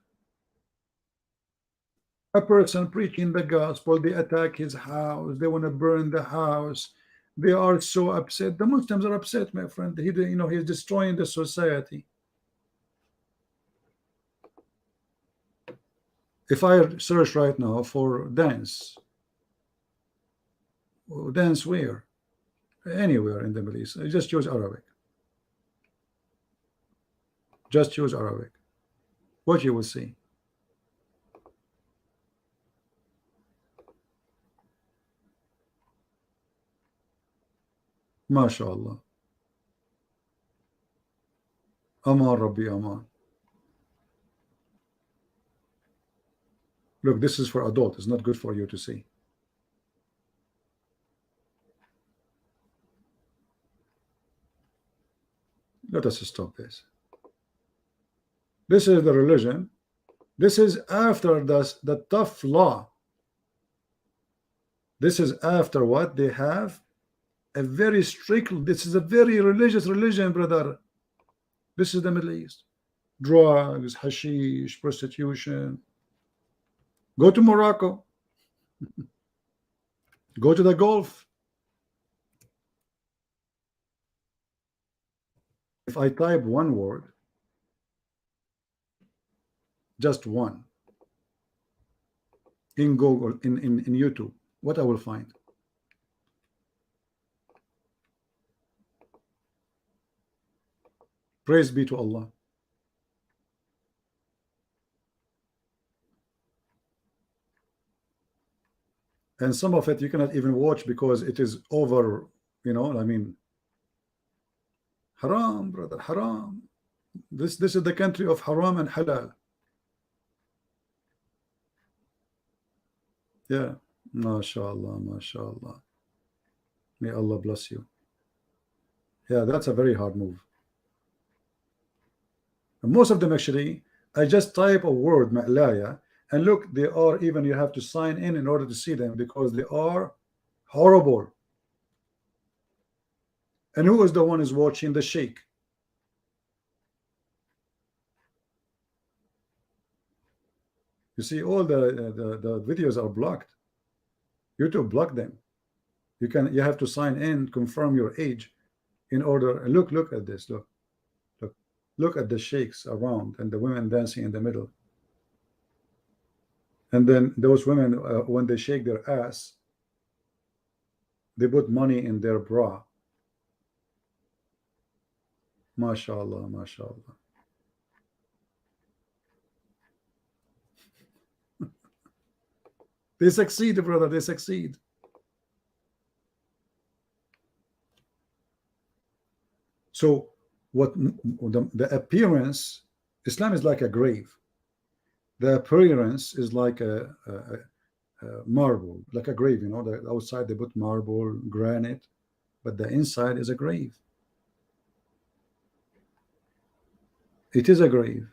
a person preaching the gospel, they attack his house, they want to burn the house, they are so upset. The Muslims are upset, my friend. He, you know, he's destroying the society. If I search right now for dance where? Anywhere in the Middle East, I just use Arabic. Just use Arabic. What you will see. MashaAllah. Aman Rabbi Aman. Look, this is for adult. It's not good for you to see. Let us stop this. This is the religion. This is after the tough law. This is after what they have a very strict. This is a very religious religion, brother. This is the Middle East. Drugs, hashish, prostitution. Go to Morocco. Go to the Gulf. If I type one word, just one, in Google, in YouTube, what I will find? Praise be to Allah. And some of it you cannot even watch because it is over, you know, I mean, haram, brother, haram. This is the country of haram and halal. Yeah, mashallah, mashallah. May Allah bless you. Yeah, that's a very hard move. And most of them actually, I just type a word, ma'laya, and look, they are even, you have to sign in order to see them because they are horrible. And who is the one who's watching? The sheikh. You see, all the videos are blocked. YouTube blocked them. You have to sign in, confirm your age in order. Look at this. Look at the sheikhs around and the women dancing in the middle. And then those women, when they shake their ass, they put money in their bra. MashaAllah, MashaAllah. They succeed, brother, they succeed. So what the appearance, Islam is like a grave. The appearance is like a marble, like a grave, you know, the outside they put marble, granite, but the inside is a grave. It is a grave.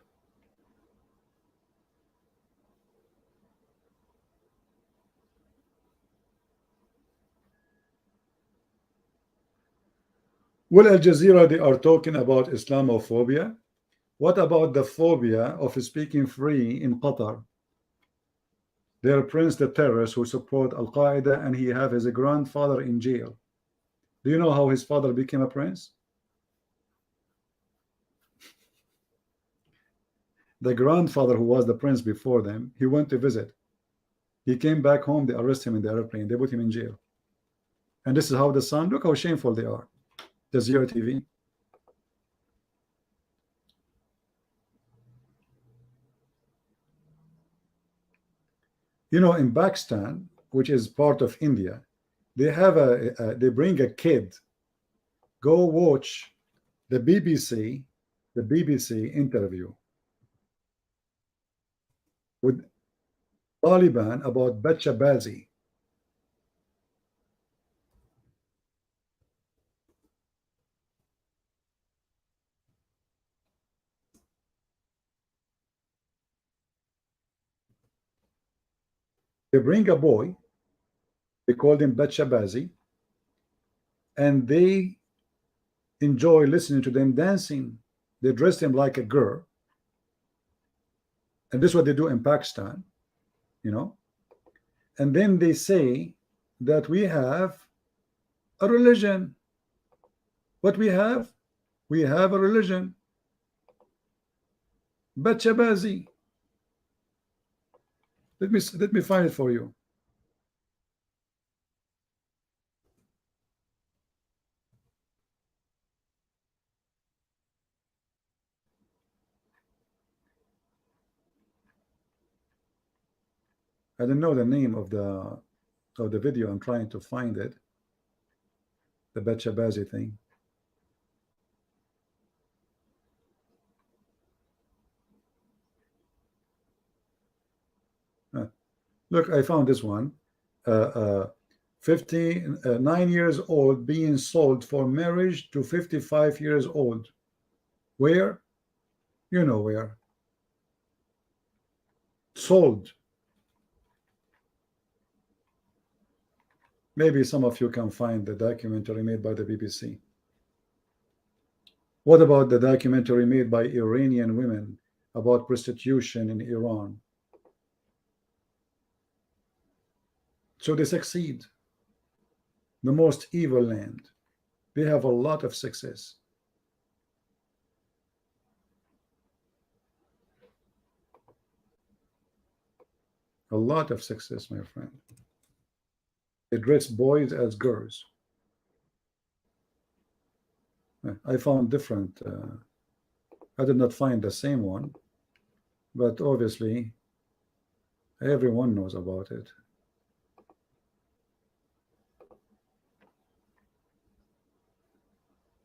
Well, Al Jazeera, they are talking about Islamophobia. What about the phobia of speaking free in Qatar? Their prince, the terrorist who support Al Qaeda, and he have his grandfather in jail. Do you know how his father became a prince? The grandfather, who was the prince before them, he went to visit. He came back home. They arrest him in the airplane. They put him in jail. And this is how the son. Look how shameful they are. Jazeera TV. You know, in Pakistan, which is part of India, they have they bring a kid. Go watch the BBC interview with Taliban about Bachabazi. They bring a boy, they called him Bachabazi, and they enjoy listening to them dancing. They dress him like a girl. And this is what they do in Pakistan, you know. And then they say that we have a religion. What we have? We have a religion. Bachabazi. Let me find it for you. I don't know the name of the video. I'm trying to find it. The Bachabazi thing. Look, I found this one. 59 years old being sold for marriage to 55 years old. Where? You know where. Sold. Maybe some of you can find the documentary made by the BBC. What about the documentary made by Iranian women about prostitution in Iran? So they succeed. The most evil land. They have a lot of success. A lot of success, my friend. They dress boys as girls. I found different. I did not find the same one, but obviously everyone knows about it.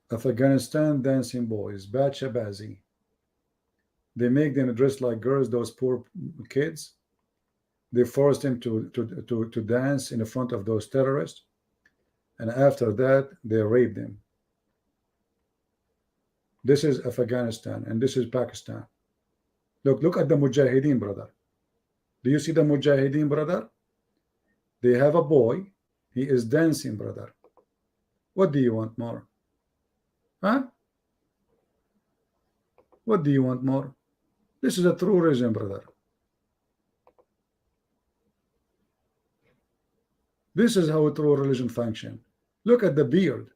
Afghanistan dancing boys, Bachabazi. They make them dress like girls, those poor kids. They force them to dance in the front of those terrorists. And after that, they rape them. This is Afghanistan, and this is Pakistan. Look at the Mujahideen, brother. Do you see the Mujahideen, brother? They have a boy. He is dancing, brother. What do you want more? Huh? What do you want more? This is a true religion, brother. This is how a true religion functions. Look at the beard.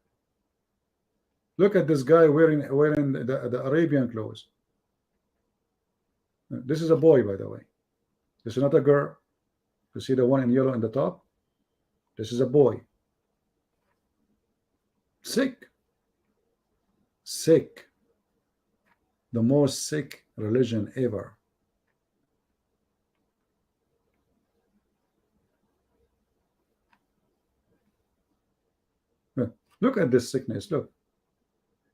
Look at this guy wearing the Arabian clothes. This is a boy, by the way. This is not a girl. You see the one in yellow in the top? This is a boy. Sick. Sick. The most sick religion ever. Look at this sickness. Look.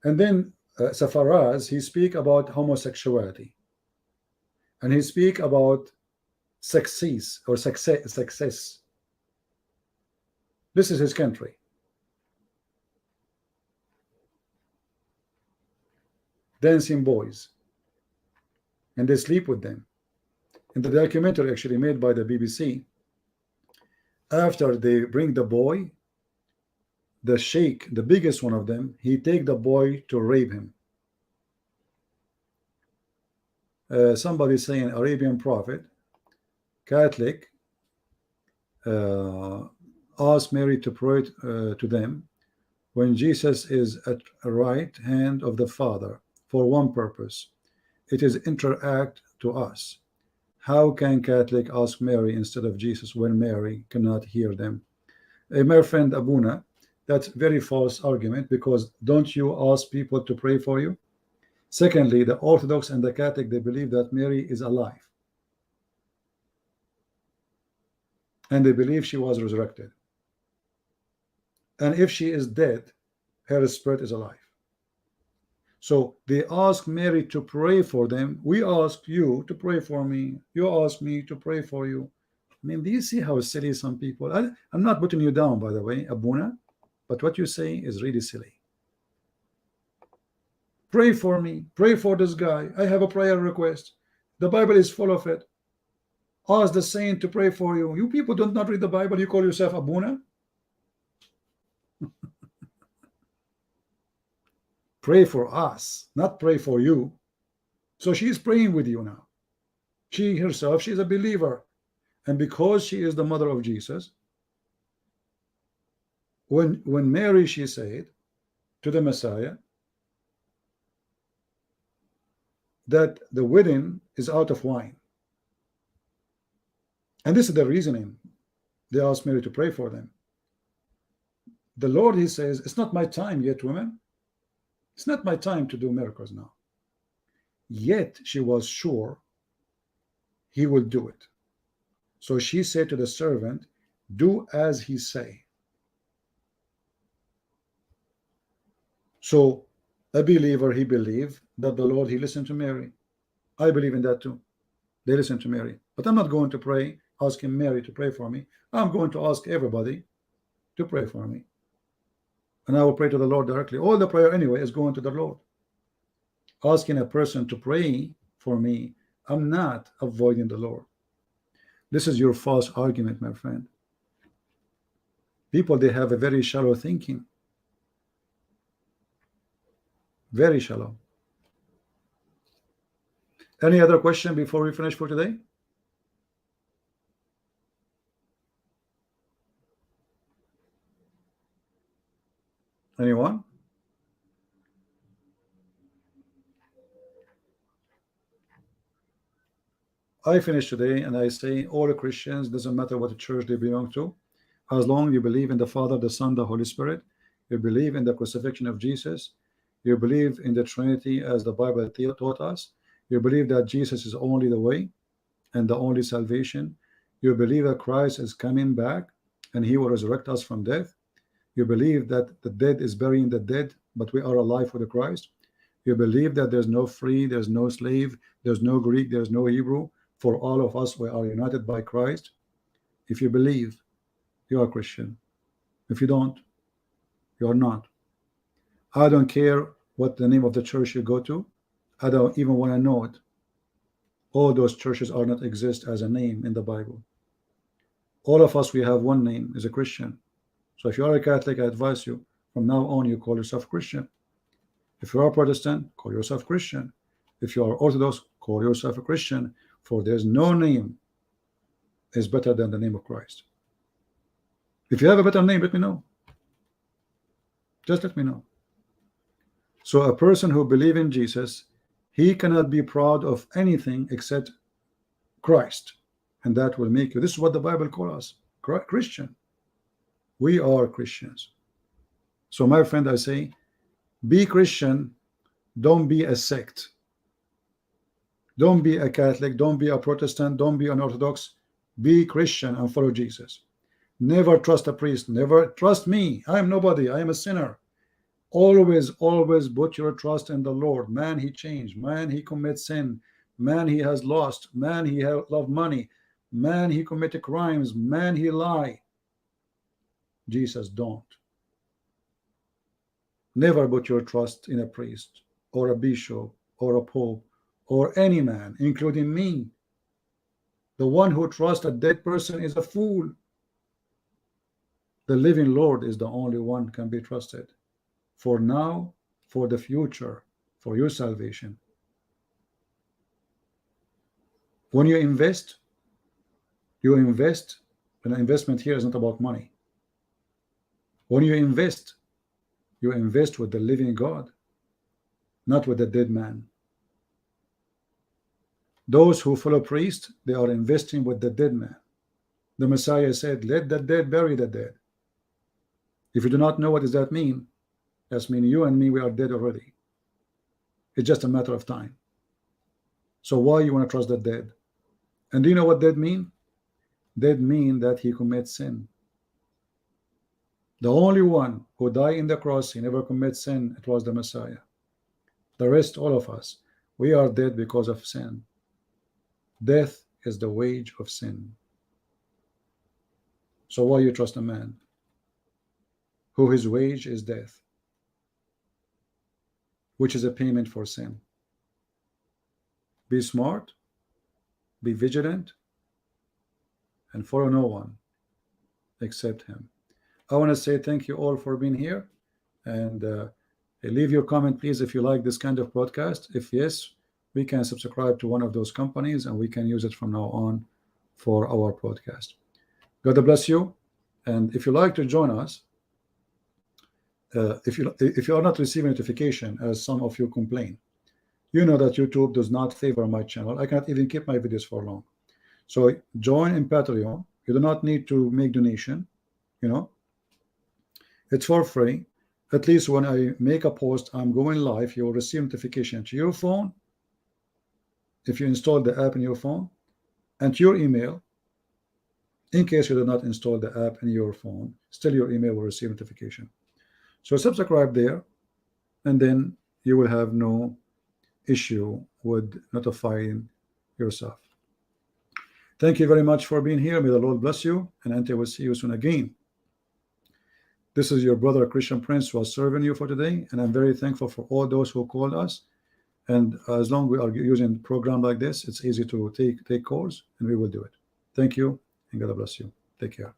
And then Safaraz, he speak about homosexuality. And he speak about success or success. This is his country. Dancing boys. And they sleep with them. In the documentary actually made by the BBC, after they bring the boy, the sheikh, the biggest one of them, he take the boy to rape him. Somebody saying Arabian prophet, Catholic, asked Mary to pray to them when Jesus is at the right hand of the Father for one purpose. It is interact to us. How can Catholic ask Mary instead of Jesus when Mary cannot hear them? My friend Abuna, that's very false argument, because don't you ask people to pray for you? Secondly, the Orthodox and the Catholic, they believe that Mary is alive, and they believe she was resurrected, and if she is dead, her spirit is alive. So they ask Mary to pray for them. We ask you to pray for me, you ask me to pray for you. I mean, do you see how silly some people? I'm not putting you down, by the way, Abuna, but what you say is really silly. Pray for me, pray for this guy, I have a prayer request, the Bible is full of it. Ask the saint to pray for you. You people do not read the Bible, you call yourself Abuna? Pray for us, not pray for you. So she's praying with you now. She herself, she's a believer, and because she is the mother of Jesus, when Mary, she said to the Messiah that the wedding is out of wine, and this is the reasoning they asked Mary to pray for them. The Lord, he says, it's not my time yet, women. It's not my time to do miracles now. Yet she was sure he will do it. So she said to the servant, do as he say. So a believer, he believed that the Lord, he listened to Mary. I believe in that too. They listen to Mary. But I'm not going to pray, asking Mary to pray for me. I'm going to ask everybody to pray for me. And I will pray to the Lord directly. All the prayer anyway is going to the Lord. Asking a person to pray for me, I'm not avoiding the Lord. This is your false argument, my friend. People, they have a very shallow thinking. Very shallow. Any other question before we finish for today? Anyone? I finish today and I say all the Christians, doesn't matter what church they belong to, as long as you believe in the Father, the Son, the Holy Spirit, you believe in the crucifixion of Jesus, you believe in the Trinity as the Bible taught us, you believe that Jesus is only the way and the only salvation, you believe that Christ is coming back and he will resurrect us from death, you believe that the dead is burying the dead, but we are alive with Christ, you believe that there's no free, there's no slave, there's no Greek, there's no Hebrew, for all of us we are united by Christ. If you believe, you are Christian. If you don't, you are not. I don't care what the name of the church you go to. I don't even want to know it. All those churches are not exist as a name in the Bible. All of us, we have one name, is a Christian. So if you are a Catholic, I advise you, from now on, you call yourself Christian. If you are Protestant, call yourself Christian. If you are Orthodox, call yourself a Christian, for there's no name is better than the name of Christ. If you have a better name, let me know. Just let me know. So a person who believes in Jesus, he cannot be proud of anything except Christ, and that will make you. This is what the Bible calls us, Christian. We are Christians. So my friend, I say, be Christian. Don't be a sect. Don't be a Catholic. Don't be a Protestant. Don't be an Orthodox. Be Christian and follow Jesus. Never trust a priest. Never trust me. I am nobody. I am a sinner. Always put your trust in the Lord. Man, he changed. Man, he commits sin. Man, he has lost. Man, he loved money. Man, he committed crimes. Man, he lied. Jesus don't. Never put your trust in a priest or a bishop or a pope or any man, including me. The one who trusts a dead person is a fool. The living Lord is the only one can be trusted for now, for the future, for your salvation. When you invest, and investment here is not about money. When you invest with the living God, not with the dead man. Those who follow priests, they are investing with the dead man. The Messiah said, let the dead bury the dead. If you do not know what does that mean, that's mean you and me, we are dead already. It's just a matter of time. So why you want to trust the dead? And do you know what dead mean? Dead mean that he commits sin. The only one who died in the cross, he never commits sin, it was the Messiah. The rest, all of us, we are dead because of sin. Death is the wage of sin. So why you trust a man who his wage is death, which is a payment for sin? Be smart, be vigilant, and follow no one except him. I want to say thank you all for being here, and leave your comment please if you like this kind of broadcast. If yes, we can subscribe to one of those companies and we can use it from now on for our podcast. God bless you. And if you like to join us, if you are not receiving notification, as some of you complain, you know that YouTube does not favor my channel. I cannot even keep my videos for long. So join in Patreon. You do not need to make donation. You know, it's for free. At least when I make a post, I'm going live, you will receive notification to your phone if you install the app in your phone, and to your email. In case you do not install the app in your phone, still your email will receive notification. So subscribe there, and then you will have no issue with notifying yourself. Thank you very much for being here. May the Lord bless you, and until we see you soon again. This is your brother Christian Prince who was serving you for today, and I'm very thankful for all those who called us. And as long as we are using a program like this, it's easy to take calls, and we will do it. Thank you, and God bless you. Take care.